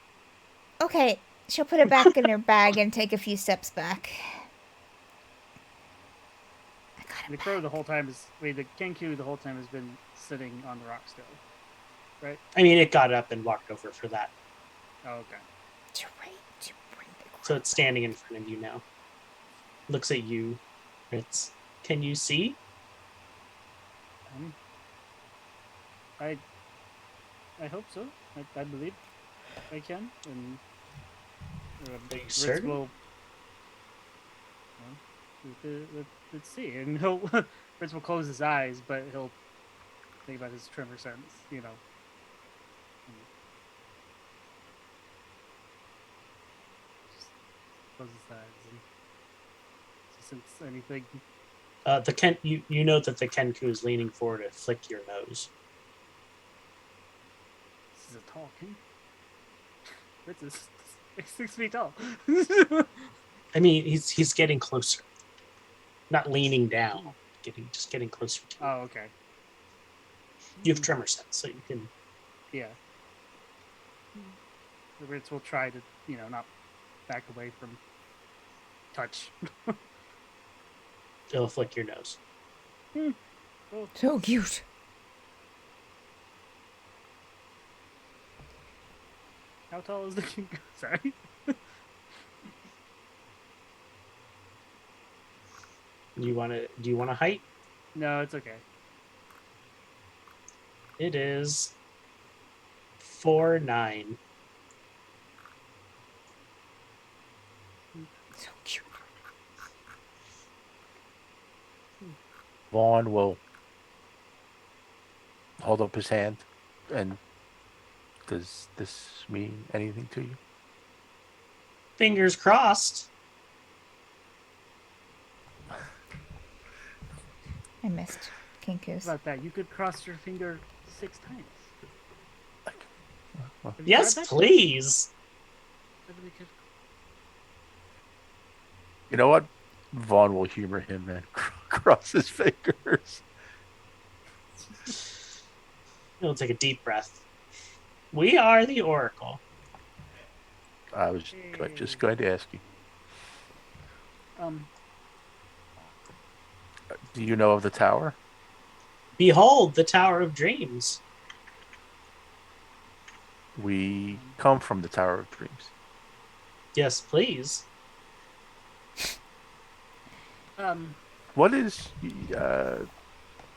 Okay, she'll put it back in her bag and take a few steps back. I got The it. crow the whole time the Kenku the whole time has been sitting on the rock still. Right? I mean, it got up and walked over for that. Oh, okay. To bring the crow. So it's standing in front of you now. Looks at you. Can you see? I hope so. I believe I can. And Are you Ritz certain? will. Well, let's see. And he'll Ritz will close his eyes, but he'll think about his tremor sense. You know. Just close his eyes and sense anything. You know that the Kenku is leaning forward to flick your nose. This is a tall king. Ritz is 6 feet tall. I mean, he's getting closer. not leaning down, just getting closer to you. Oh, okay. You have tremor sense, so you can. Yeah. The Ritz will try to, not back away from touch. It'll flick your nose. So cute. How tall is the king? Sorry. Do you want a height? No, it's okay. It is 4'9". So cute. Vaughn will hold up his hand, and does this mean anything to you? Fingers crossed. I missed Kinkus. How about that? You could cross your finger 6 times. Have you Yes, tried that? please. That'd be good. You know what? Vaughn will humor him and cross his fingers. He'll take a deep breath. We are the Oracle. I was just going to ask you. Do you know of the tower? Behold the Tower of Dreams. We come from the Tower of Dreams. Yes, please. What is? Do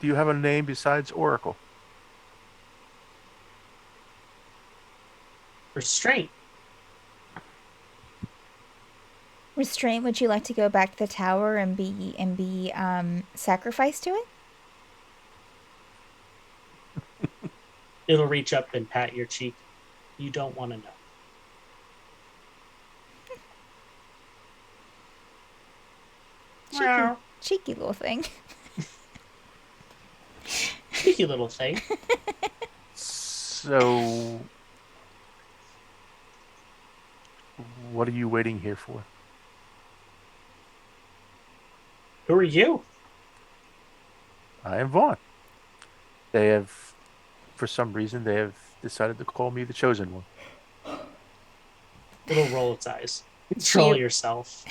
you have a name besides Oracle? Restraint. Restraint, would you like to go back to the tower and be sacrificed to it? It'll reach up and pat your cheek. You don't want to know. Cheeky, cheeky little thing. Cheeky little thing. So, what are you waiting here for? Who are you? I am Vaughn. They have, for some reason, they have decided to call me the Chosen One. It'll roll its eyes. Control Cute. yourself.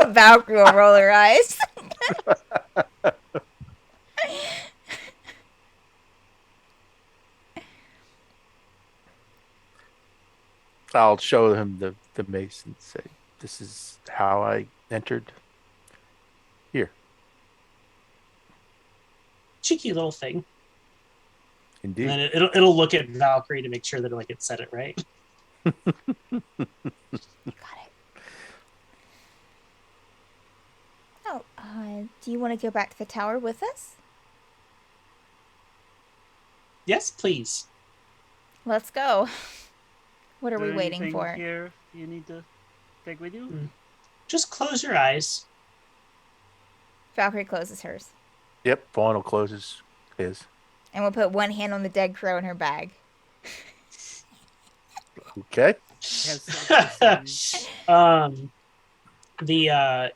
Valkyrie will roll her eyes. I'll show him the mace and say, "This is how I entered here." Cheeky little thing. Indeed. And then it'll look at Valkyrie to make sure that it said it right. Got it. Oh, do you want to go back to the tower with us? Yes, please. Let's go. What are Is we there waiting anything for? Here you need to take with you? Just close your eyes. Valkyrie closes hers. Yep. Vaughn will close his. And we'll put one hand on the dead crow in her bag. Okay. Yes.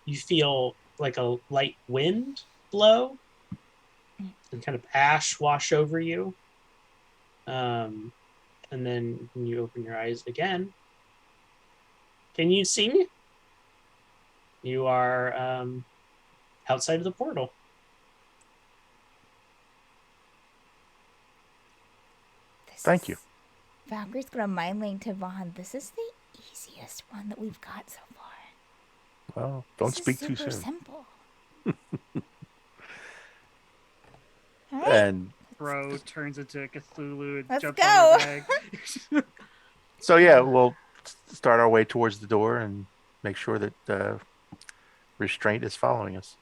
You feel like a light wind blow and kind of ash wash over you. And then when you open your eyes again, can you see me? You are outside of the portal. Thank you. Valkyrie's gonna mind link to Vaughn. This is the easiest one that we've got so far. Well, don't This is speak too super soon. simple. All right. And Bro turns into a Cthulhu and Let's jumps go. on your bag. so, yeah, we'll start our way towards the door and make sure that restraint is following us.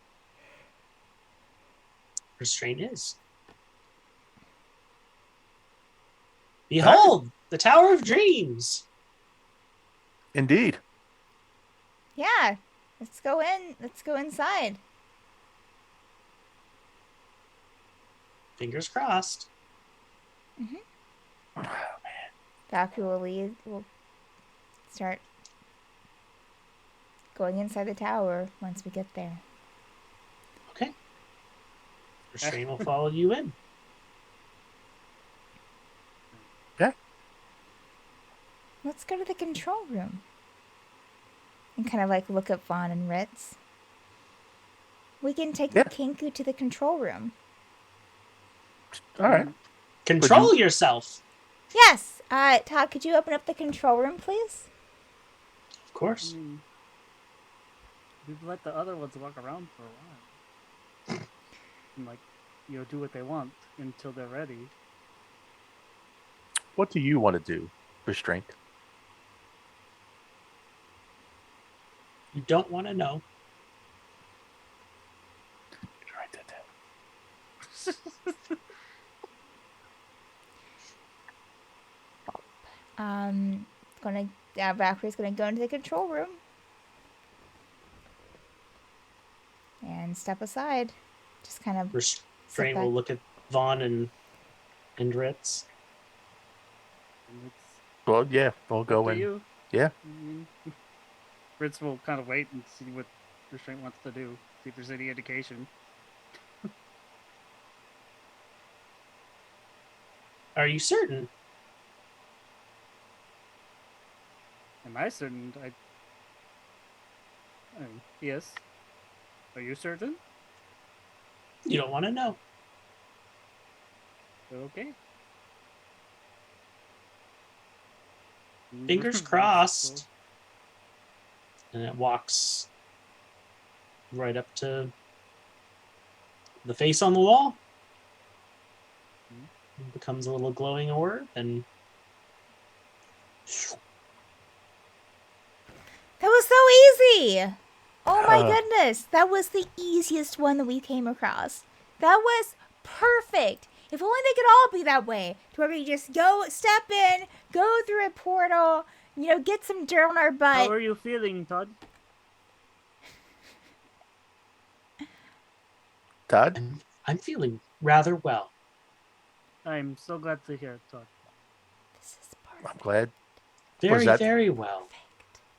Restraint is. Behold, the Tower of Dreams. Indeed. Yeah. Let's go in. Let's go inside. Fingers crossed. Valkyrie will lead. We'll start going inside the tower once we get there. Restraint will follow you in. Let's go to the control room. And kind of like look at Vaughn and Ritz. We can take Yeah. the Kinku to the control room. All right. Control yourself. Yes. Todd, could you open up the control room, please? Of course. We've let the other ones walk around for a while. And do what they want until they're ready. What do you want to do, Restraint? You don't want to know. Write that down. Valkyrie's gonna go into the control room. And step aside. Just kind of Restraint back. will look at Vaughn and Ritz. And it's Well, yeah, we'll up go to in. you. Yeah. Fritz will kind of wait and see what Restraint wants to do. See if there's any indication. Are you certain? Am I certain? Yes. Are you certain? You don't want to know. Okay. Fingers crossed. And it walks right up to the face on the wall. It becomes a little glowing orb, and That was so easy! Oh my Huh. goodness, that was the easiest one that we came across. That was perfect. If only they could all be that way, to where we just step in, go through a portal, get some dirt on our How butt. are you feeling, Todd? Todd? I'm feeling rather well. I'm so glad to hear it, Todd. This is I'm perfect. glad. Very, that- very well.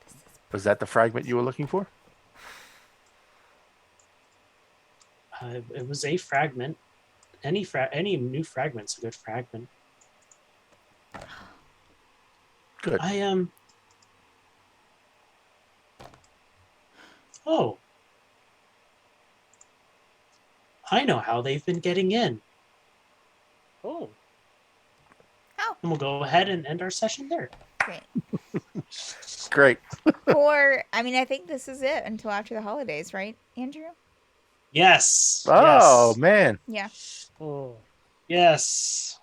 This is Was that the fragment you were looking for? It was a fragment. Any new fragment's a good fragment. Good. I am. Oh. I know how they've been getting in. Oh, And we'll go ahead and end our session there. great. Great. I think this is it until after the holidays, right, Andrew? Yes. Oh, yes. man. Yeah. oh. Yes.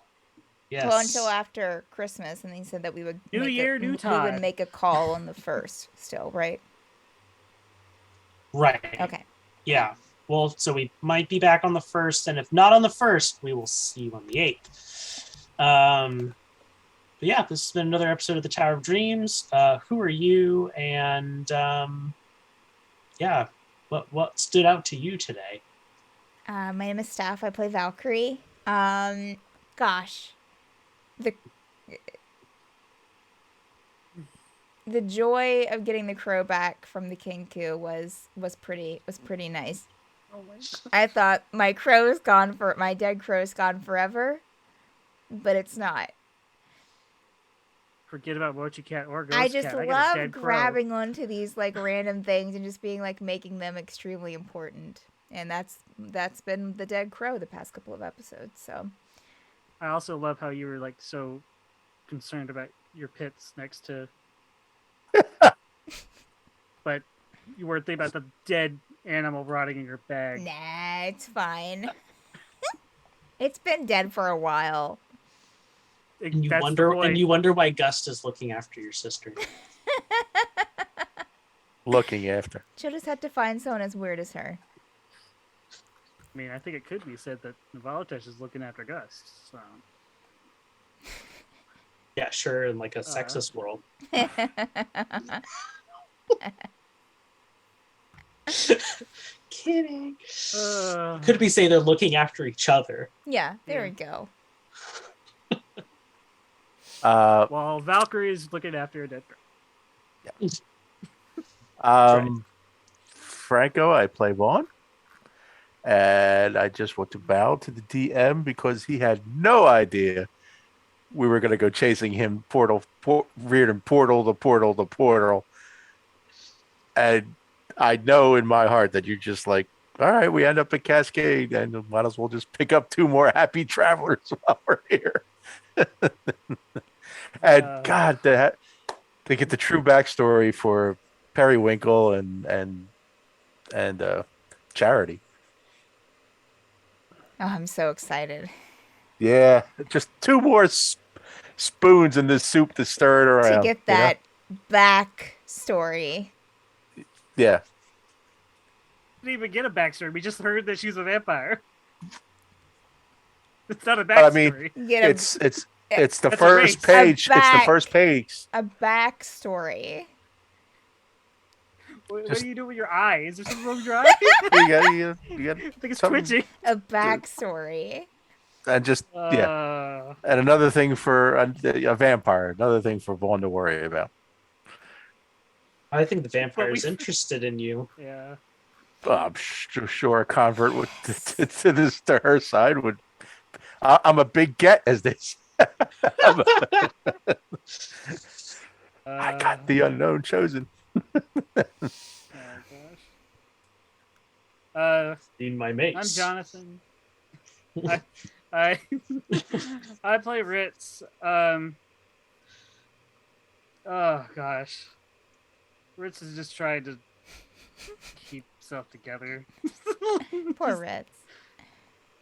Yes. Well, until after Christmas, and they said that we would New make year, new we Todd. would make a call on the 1st still, right? Right. Okay. Yeah. Well, so we might be back on the 1st, and if not on the 1st, we will see you on the 8th. But yeah, this has been another episode of the Tower of Dreams. Who are you? And yeah, what stood out to you today? My name is Steph. I play Valkyrie. Gosh, the joy of getting the crow back from the Kinku was pretty nice. Oh my God. I thought my dead crow's gone forever, but it's not. Forget about Mochi Cat or Ghost I just Cat. I got a love dead crow. grabbing onto these random things and just being making them extremely important. And that's been the dead crow the past couple of episodes. So I also love how you were so concerned about your pits next to, but you weren't thinking about the dead animal rotting in your bag. nah, it's fine. It's been dead for a while. And you That's the wonder, point. and you wonder why Gust is looking after your sister. Looking after. She'll just have to find someone as weird as her. I mean, I think it could be said that Navalatesh is looking after Gust. So. Yeah, sure, in a sexist world. Kidding. Could we say they're looking after each other? Yeah, there Yeah. we go. While Valkyrie is looking after a dead crow. Franco, I play Vaughn. And I just want to bow to the DM because he had no idea we were going to go chasing him Reardon portal to portal to portal. And I know in my heart that you're just like, all right, we end up at Cascade and might as well just pick up 2 more happy travelers while we're here. And God, they get the true backstory for Periwinkle and Charity. Oh, I'm so excited Yeah, just 2 more spoons in this soup to stir it around. to get that back story. Yeah. Didn't even get a backstory. We just heard that she's a vampire. It's not a I mean, backstory. Get a, it's the That's a first race. page. A It's the first page. a backstory. What just- do you do with your eye? Is there something wrong with your eye? You got I think it's Something- twitching. A backstory. and just yeah, Uh, and another thing for a vampire. Another thing for Vaughn to worry about. I think the vampire's we- interested in you. yeah. I'm sure a convert would to her side would. I'm a big get, as they say. I got the unknown chosen. Oh, gosh. In my mace. I'm Jonathan. I I play Ritz. Oh gosh, Ritz is just trying to keep himself together. Poor Ritz.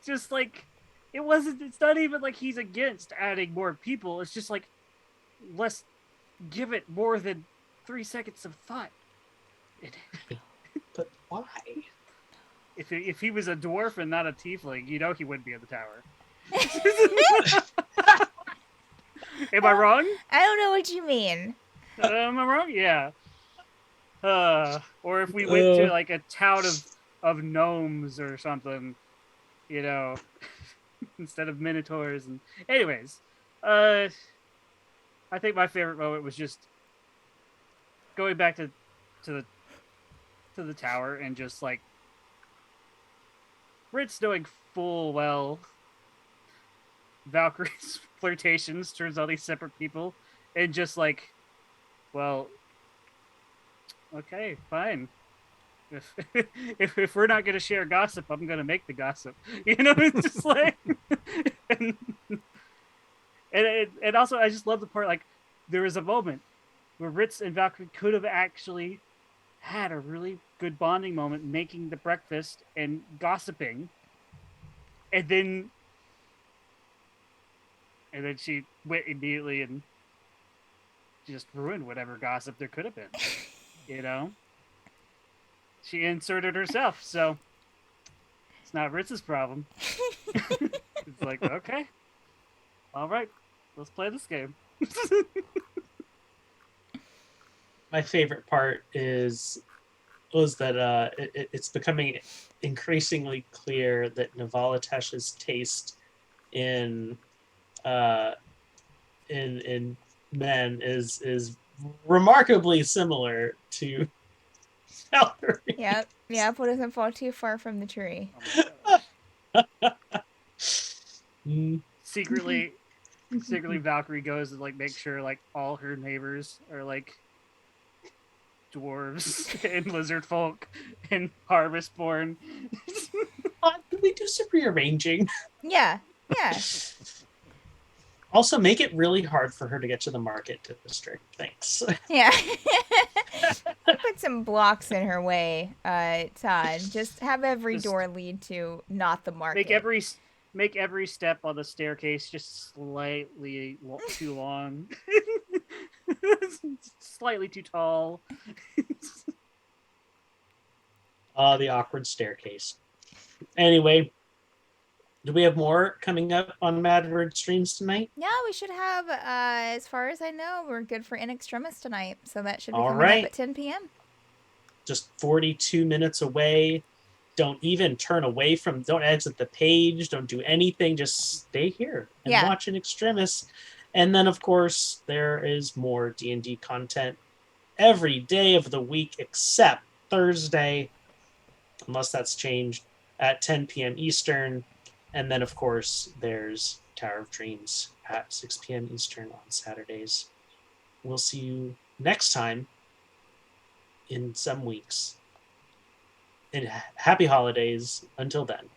Just like it wasn't. It's not even like he's against adding more people. It's just like let's give it more than 3 seconds of thought. But why? If he was a dwarf and not a tiefling, you know he wouldn't be in the tower. Am I wrong? I don't know what you mean. Am I wrong? Yeah. Or if we went to like a town of gnomes or something, you know, instead of minotaurs. And anyways, I think my favorite moment was just going back to the tower and just like Ritz knowing full well Valkyrie's flirtations turns out these separate people, and just like, well, okay, fine. If we're not gonna share gossip, I'm gonna make the gossip. You know, it's just like, and also I just love the part like there was a moment where Ritz and Valkyrie could have actually had a really good bonding moment, making the breakfast and gossiping, and then she went immediately and just ruined whatever gossip there could have been. You know? She inserted herself, so it's not Ritz's problem. It's like, okay. All right, let's play this game. My favorite part was that it's becoming increasingly clear that Navalatesh's taste in men is remarkably similar to Valerie. Yep. Yep. Doesn't fall too far from the tree. Secretly Valkyrie goes and like make sure like all her neighbors are like dwarves and lizard folk and harvestborn. Can we do some rearranging? Yeah. Yeah. Also, make it really hard for her to get to the market district. Thanks. Yeah. Put some blocks in her way, Todd. Just have every Just door lead to not the market. Make every step on the staircase just slightly too long. Slightly too tall. The awkward staircase. Anyway, do we have more coming up on Mad Word streams tonight? Yeah, we should have, as far as I know, we're good for In Extremis tonight. So that should be All coming right. up at 10 p.m. Just 42 minutes away. Don't even turn away don't exit the page. Don't do anything. Just stay here and Yeah. watch In Extremis. And then, of course, there is more D&D content every day of the week except Thursday, unless that's changed. at 10 p.m. Eastern. And then, of course, there's Tower of Dreams at 6 p.m. Eastern on Saturdays. We'll see you next time in some weeks. And happy holidays until then.